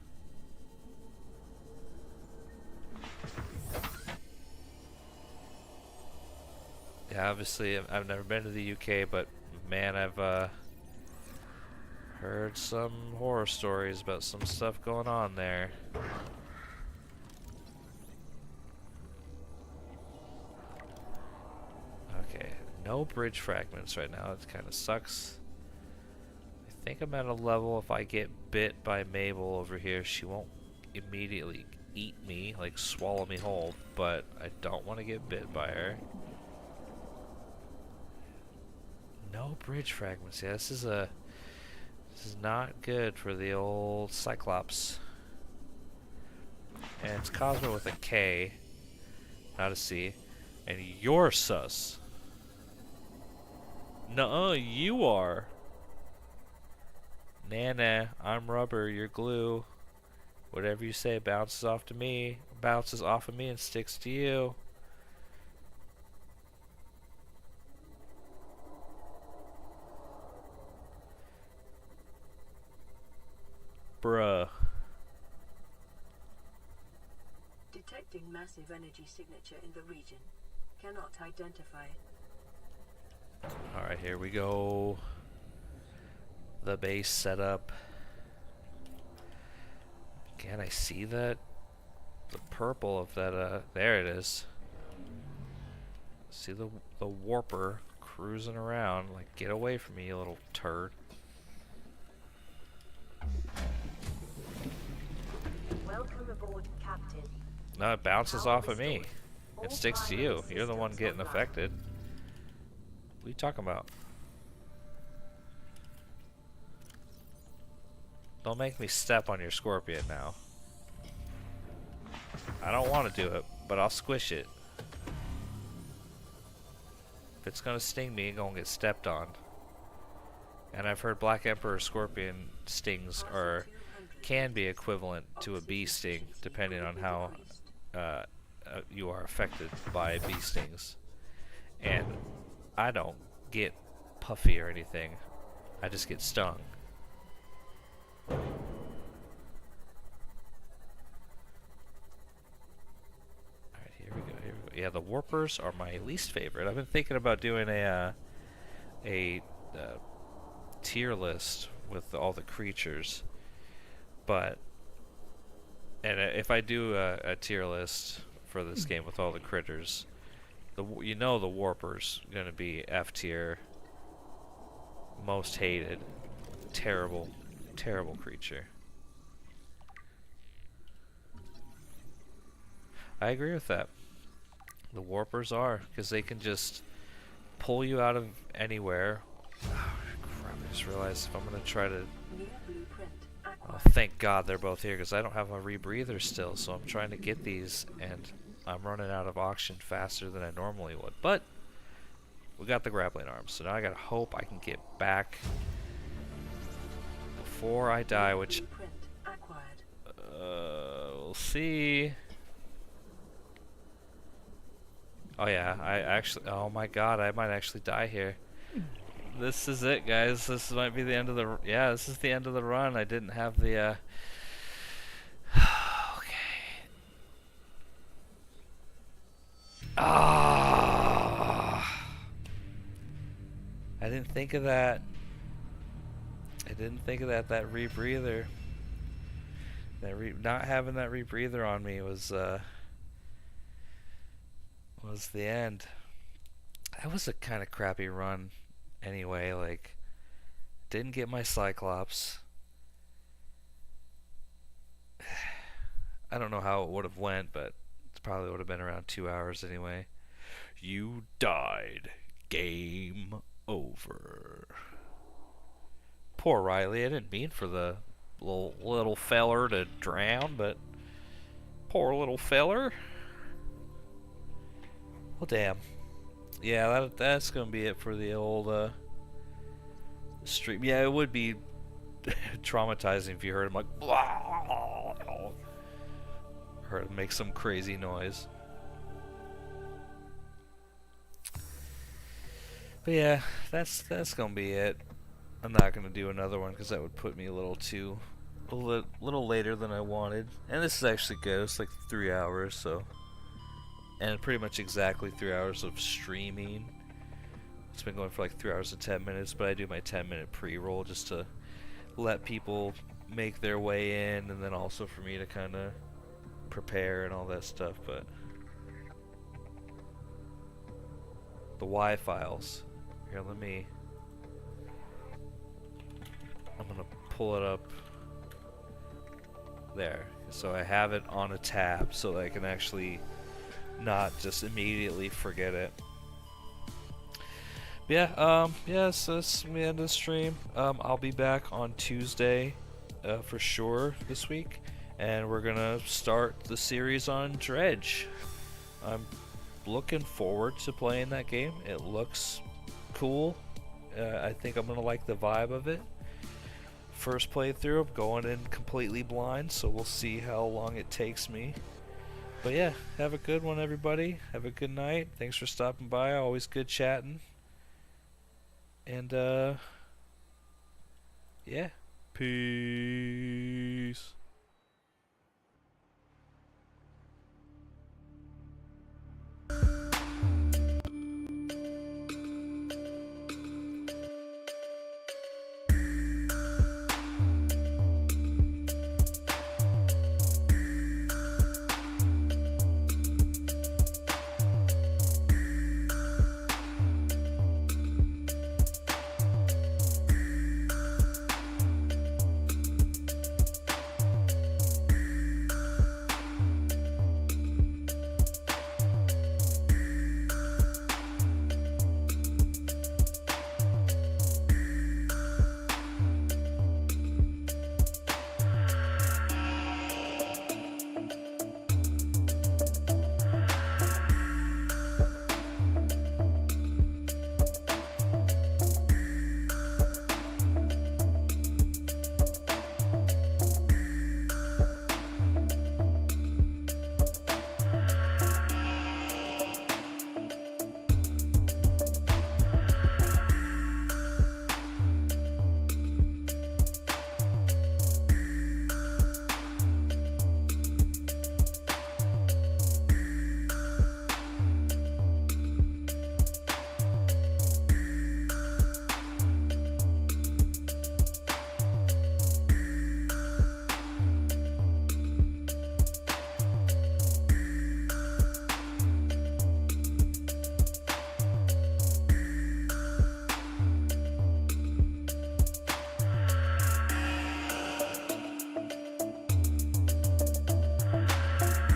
Yeah, obviously, I've never been to the UK, but man, I've heard some horror stories about some stuff going on there. Okay, no bridge fragments right now. It kind of sucks. I think I'm at a level if I get bit by Mabel over here, she won't immediately eat me, like swallow me whole, but I don't want to get bit by her. No bridge fragments. Yeah, this is not good for the old Cyclops. And it's Cosmo with a K, not a C. And you're sus. Nuh-uh, you are. Nah, I'm rubber, you're glue. Whatever you say bounces off to me, bounces off of me and sticks to you. Bruh. Detecting massive energy signature in the region. Cannot identify. Alright, here we go. The base setup. Can I see that? The purple of that, there it is. See the warper cruising around. Like, get away from me, you little turd. Welcome aboard, Captain. No, it bounces off of me. It sticks to you. You're the one getting affected. What are you talking about? Don't make me step on your scorpion now. I don't want to do it, but I'll squish it. If it's gonna sting me, it's gonna get stepped on. And I've heard Black Emperor scorpion stings can be equivalent to a bee sting, depending on how you are affected by bee stings. And I don't get puffy or anything. I just get stung. Alright, here we go. Yeah, the warpers are my least favorite. I've been thinking about doing a tier list with all the creatures, but if I do a tier list for this game with all the critters, the warper's gonna be F tier, most hated, terrible creature. I agree with that. The warpers are, because they can just pull you out of anywhere. Oh, crap, I just realized if I'm gonna try to... Oh, thank God they're both here, because I don't have a rebreather still, so I'm trying to get these, and I'm running out of oxygen faster than I normally would. But we got the grappling arms, so now I gotta hope I can get back before I die, which we'll see. Oh yeah, oh my God, I might actually die here. This is it, guys. This might be the end of the, yeah, this is the end of the run. I didn't have the, okay. Ah! I didn't think of that. That rebreather. Not having that rebreather on me was the end. That was a kind of crappy run anyway. Like, didn't get my Cyclops. I don't know how it would have went, but it probably would have been around 2 hours anyway. You died. Game over. Poor Riley. I didn't mean for the little feller to drown, but poor little feller. Well, damn. Yeah, that's gonna be it for the old stream. Yeah, it would be traumatizing if you heard him like, heard him make some crazy noise. But yeah, that's gonna be it. I'm not gonna do another one because that would put me a little later than I wanted. And this is actually good. It's like 3 hours, so. And pretty much exactly 3 hours of streaming. It's been going for like 3 hours and 10 minutes, but I do my 10-minute pre-roll just to let people make their way in, and then also for me to kind of prepare and all that stuff. But the Y files. Here, let me I'm gonna pull it up there, so I have it on a tab so that I can actually not just immediately forget it. Yeah, so that's the end of the stream. I'll be back on Tuesday for sure this week, and we're gonna start the series on Dredge. I'm looking forward to playing that game. It looks cool. I think I'm gonna like the vibe of it. First playthrough, I'm going in completely blind, so we'll see how long it takes me. But yeah, have a good one, everybody. Have a good night. Thanks for stopping by. Always good chatting. And yeah, peace.